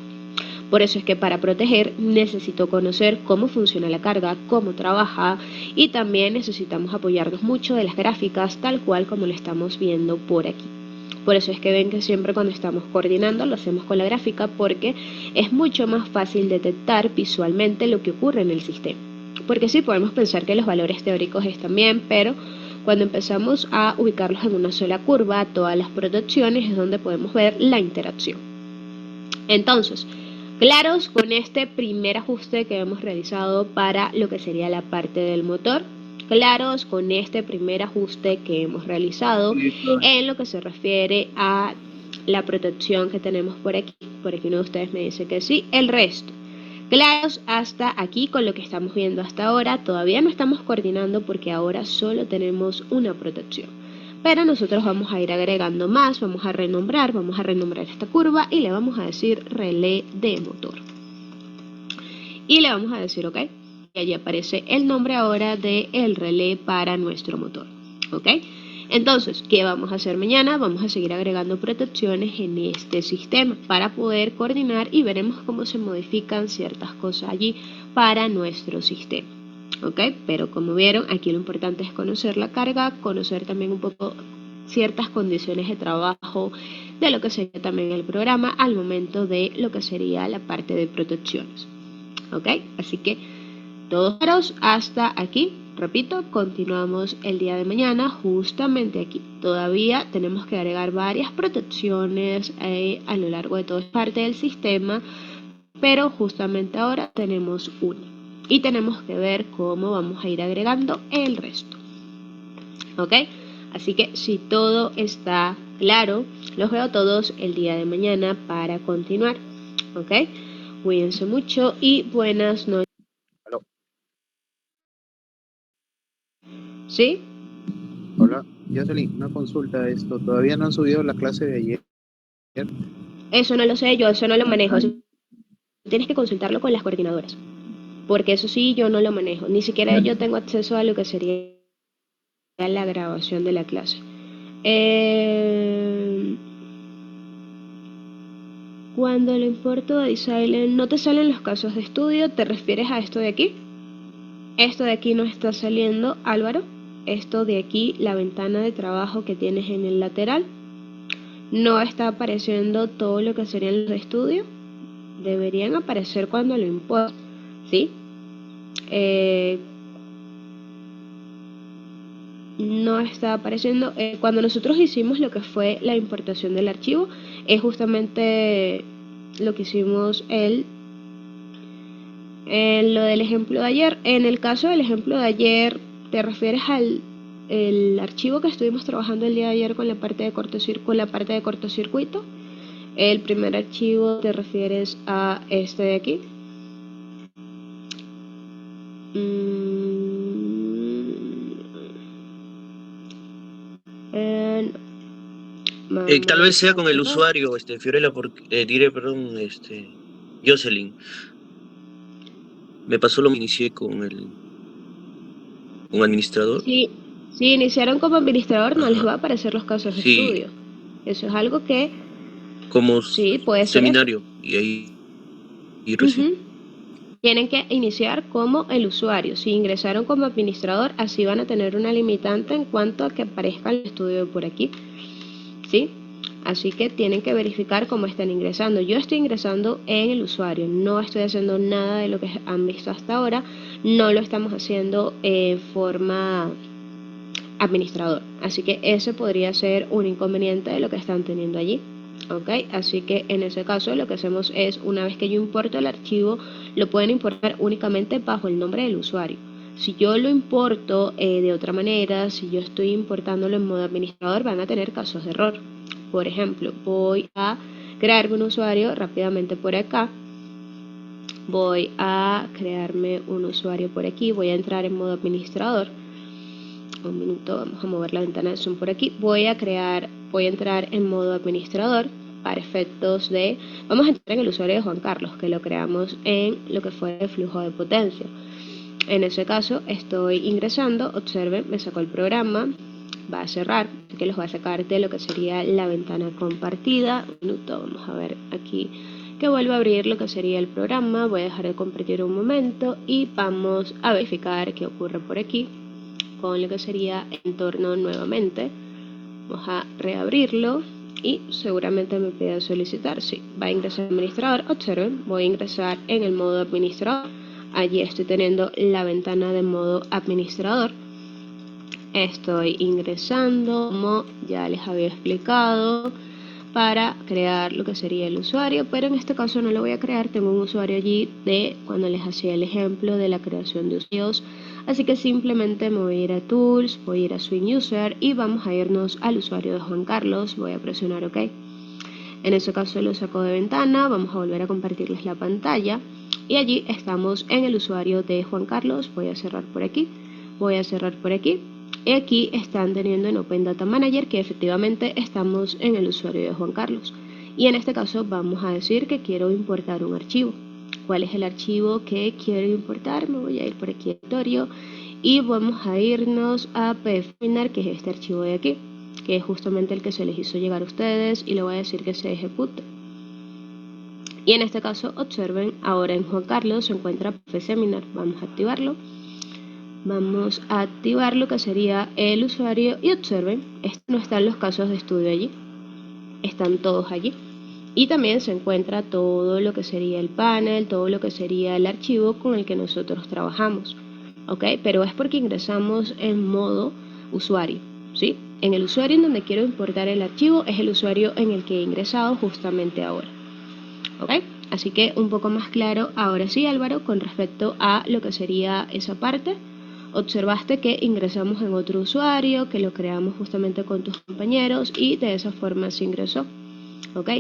Por eso es que para proteger necesito conocer cómo funciona la carga, cómo trabaja, y también necesitamos apoyarnos mucho de las gráficas tal cual como lo estamos viendo por aquí. Por eso es que ven que siempre cuando estamos coordinando lo hacemos con la gráfica, porque es mucho más fácil detectar visualmente lo que ocurre en el sistema. Porque sí, podemos pensar que los valores teóricos están bien, pero cuando empezamos a ubicarlos en una sola curva, todas las protecciones, es donde podemos ver la interacción. Entonces, claros con este primer ajuste que hemos realizado para lo que sería la parte del motor. Claros con este primer ajuste que hemos realizado en lo que se refiere a la protección que tenemos por aquí. Por aquí uno de ustedes me dice que sí. El resto. Claros hasta aquí con lo que estamos viendo hasta ahora. Todavía no estamos coordinando porque ahora solo tenemos una protección. Pero nosotros vamos a ir agregando más, vamos a renombrar esta curva y le vamos a decir relé de motor. Y le vamos a decir OK. Y allí aparece el nombre ahora del relé para nuestro motor. ¿Ok? Entonces, ¿qué vamos a hacer mañana? Vamos a seguir agregando protecciones en este sistema para poder coordinar y veremos cómo se modifican ciertas cosas allí para nuestro sistema. ¿Ok? Pero como vieron, aquí lo importante es conocer la carga, conocer también un poco ciertas condiciones de trabajo de lo que sería también el programa al momento de lo que sería la parte de protecciones. ¿Ok? Así que todos claros hasta aquí. Repito, continuamos el día de mañana justamente aquí. Todavía tenemos que agregar varias protecciones a lo largo de toda parte del sistema, pero justamente ahora tenemos una. Y tenemos que ver cómo vamos a ir agregando el resto. ¿Ok? Así que si todo está claro, los veo todos el día de mañana para continuar. ¿Ok? Cuídense mucho y buenas noches. Aló. ¿Sí? Hola, Jocelyn, una consulta. Todavía no han subido la clase de ayer. Eso no lo sé yo, eso no lo manejo. Eso tienes que consultarlo con las coordinadoras. Porque eso sí, yo no lo manejo. Ni siquiera yo tengo acceso a lo que sería la grabación de la clase. Cuando lo importo de Silent, ¿no te salen los casos de estudio? ¿Te refieres a esto de aquí? Esto de aquí no está saliendo, Álvaro. Esto de aquí, la ventana de trabajo que tienes en el lateral, no está apareciendo todo lo que serían los estudios. Deberían aparecer cuando lo importo, ¿sí? No está apareciendo. Cuando nosotros hicimos lo que fue la importación del archivo, es justamente lo que hicimos en lo del ejemplo de ayer. En el caso del ejemplo de ayer, ¿te refieres al el archivo que estuvimos trabajando el día de ayer con la parte de cortocircuito? El primer archivo, ¿te refieres a este de aquí? Tal vez sea con el usuario, Fiorella, Jocelyn. Me pasó lo que inicié con un administrador. Sí, si iniciaron como administrador, no les Ajá. va a aparecer los casos de Sí, estudio. Eso es algo que como sí puede ser eso. seminario. Y ahí recién. Tienen que iniciar como el usuario. Si ingresaron como administrador, así van a tener una limitante en cuanto a que aparezca el estudio por aquí. ¿Sí? Así que tienen que verificar cómo están ingresando. Yo estoy ingresando en el usuario, no estoy haciendo nada de lo que han visto hasta ahora, no lo estamos haciendo en forma administrador. Así que ese podría ser un inconveniente de lo que están teniendo allí. ¿Ok? Así que en ese caso lo que hacemos es, una vez que yo importo el archivo, lo pueden importar únicamente bajo el nombre del usuario. Si yo lo importo de otra manera, si yo estoy importándolo en modo administrador, van a tener casos de error. Por ejemplo, voy a crearme un usuario rápidamente por acá. Voy a crearme un usuario por aquí. Voy a entrar en modo administrador. Un minuto, vamos a mover la ventana de Zoom por aquí. Voy a entrar en modo administrador para efectos de... Vamos a entrar en el usuario de Juan Carlos, que lo creamos en lo que fue el flujo de potencia. En ese caso estoy ingresando, observen, me sacó el programa, va a cerrar, que los va a sacar de lo que sería la ventana compartida. Un minuto, vamos a ver aquí que vuelva a abrir lo que sería el programa. Voy a dejar de compartir un momento y vamos a verificar qué ocurre por aquí con lo que sería entorno nuevamente. Vamos a reabrirlo y seguramente me pide solicitar. Sí, va a ingresar administrador. Observen, voy a ingresar en el modo administrador. Allí estoy teniendo la ventana de modo administrador. Estoy ingresando, como ya les había explicado, para crear lo que sería el usuario, pero en este caso no lo voy a crear. Tengo un usuario allí de cuando les hacía el ejemplo de la creación de usuarios, así que simplemente me voy a ir a Tools, voy a ir a Swing User y vamos a irnos al usuario de Juan Carlos. Voy a presionar OK. En ese caso lo saco de ventana, vamos a volver a compartirles la pantalla y allí estamos en el usuario de Juan Carlos. Voy a cerrar por aquí, voy a cerrar por aquí. Y aquí están teniendo en Open Data Manager que efectivamente estamos en el usuario de Juan Carlos. Y en este caso vamos a decir que quiero importar un archivo. ¿Cuál es el archivo que quiero importar? Me voy a ir por aquí a escritorio y vamos a irnos a pdf-minar, que es este archivo de aquí, que es justamente el que se les hizo llegar a ustedes, y le voy a decir que se ejecute. Y en este caso, observen, ahora en Juan Carlos se encuentra pdf-minar. Vamos a activarlo. Vamos a activar lo que sería el usuario y observen, no están los casos de estudio allí, están todos allí. Y también se encuentra todo lo que sería el panel, todo lo que sería el archivo con el que nosotros trabajamos. ¿Ok? Pero es porque ingresamos en modo usuario, ¿sí? En el usuario en donde quiero importar el archivo es el usuario en el que he ingresado justamente ahora. ¿Ok? Así que un poco más claro ahora sí, Álvaro, con respecto a lo que sería esa parte. Observaste que ingresamos en otro usuario, que lo creamos justamente con tus compañeros y de esa forma se ingresó. ¿Ok?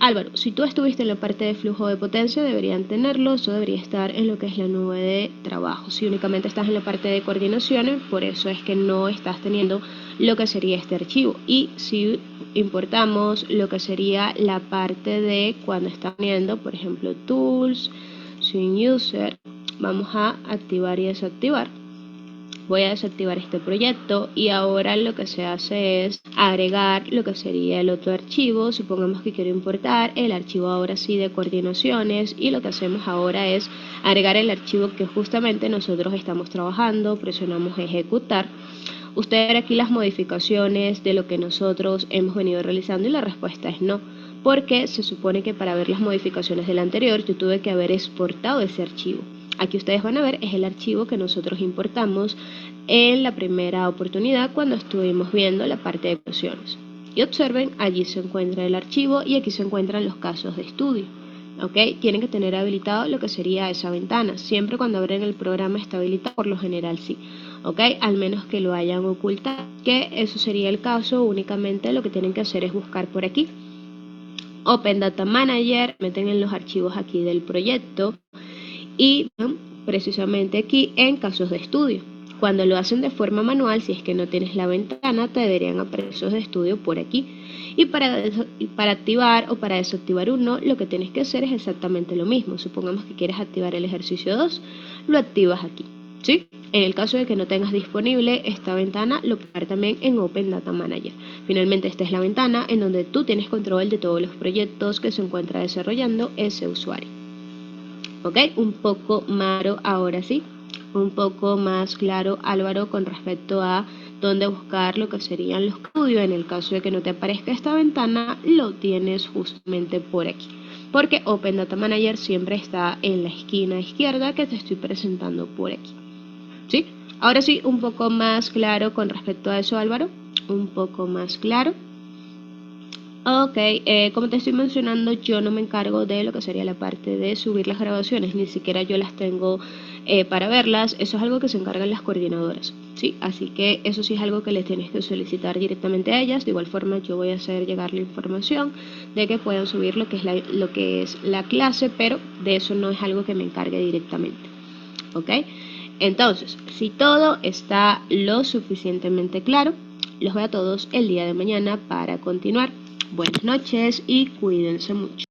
Álvaro, si tú estuviste en la parte de flujo de potencia, deberían tenerlo, eso debería estar en lo que es la nube de trabajo. Si únicamente estás en la parte de coordinaciones, por eso es que no estás teniendo lo que sería este archivo. Y si importamos lo que sería la parte de cuando está teniendo, por ejemplo, tools, swing user, vamos a activar y desactivar. Voy a desactivar este proyecto y ahora lo que se hace es agregar lo que sería el otro archivo. Supongamos que quiero importar el archivo ahora sí de coordinaciones, y lo que hacemos ahora es agregar el archivo que justamente nosotros estamos trabajando. Presionamos ejecutar. Usted verá aquí las modificaciones de lo que nosotros hemos venido realizando y la respuesta es no, porque se supone que para ver las modificaciones del anterior yo tuve que haber exportado ese archivo. Aquí ustedes van a ver es el archivo que nosotros importamos en la primera oportunidad cuando estuvimos viendo la parte de ecuaciones. Y observen, allí se encuentra el archivo y aquí se encuentran los casos de estudio. ¿Ok? Tienen que tener habilitado lo que sería esa ventana. Siempre cuando abren el programa está habilitado, por lo general sí. ¿Ok? Al menos que lo hayan ocultado, que eso sería el caso. Únicamente lo que tienen que hacer es buscar por aquí Open Data Manager, meten en los archivos aquí del proyecto y precisamente aquí en casos de estudio. Cuando lo hacen de forma manual, si es que no tienes la ventana, te deberían aparecer casos de estudio por aquí. Y para activar o para desactivar uno, lo que tienes que hacer es exactamente lo mismo. Supongamos que quieres activar el ejercicio 2, lo activas aquí, ¿sí? En el caso de que no tengas disponible esta ventana, lo puedes ver también en Open Data Manager. Finalmente, esta es la ventana en donde tú tienes control de todos los proyectos que se encuentra desarrollando ese usuario. ¿Ok? Un poco más ahora sí, un poco más claro, Álvaro, con respecto a dónde buscar lo que serían los estudios. En el caso de que no te aparezca esta ventana, lo tienes justamente por aquí, porque Open Data Manager siempre está en la esquina izquierda que te estoy presentando por aquí. ¿Sí? Ahora sí, un poco más claro con respecto a eso, Álvaro, un poco más claro. Ok, como te estoy mencionando, yo no me encargo de lo que sería la parte de subir las grabaciones, ni siquiera yo las tengo para verlas. Eso es algo que se encargan las coordinadoras, ¿sí? Así que eso sí es algo que les tienes que solicitar directamente a ellas. De igual forma yo voy a hacer llegar la información de que puedan subir lo que es la clase, pero de eso no es algo que me encargue directamente, ¿ok? Entonces, si todo está lo suficientemente claro, los veo a todos el día de mañana para continuar. Buenas noches y cuídense mucho.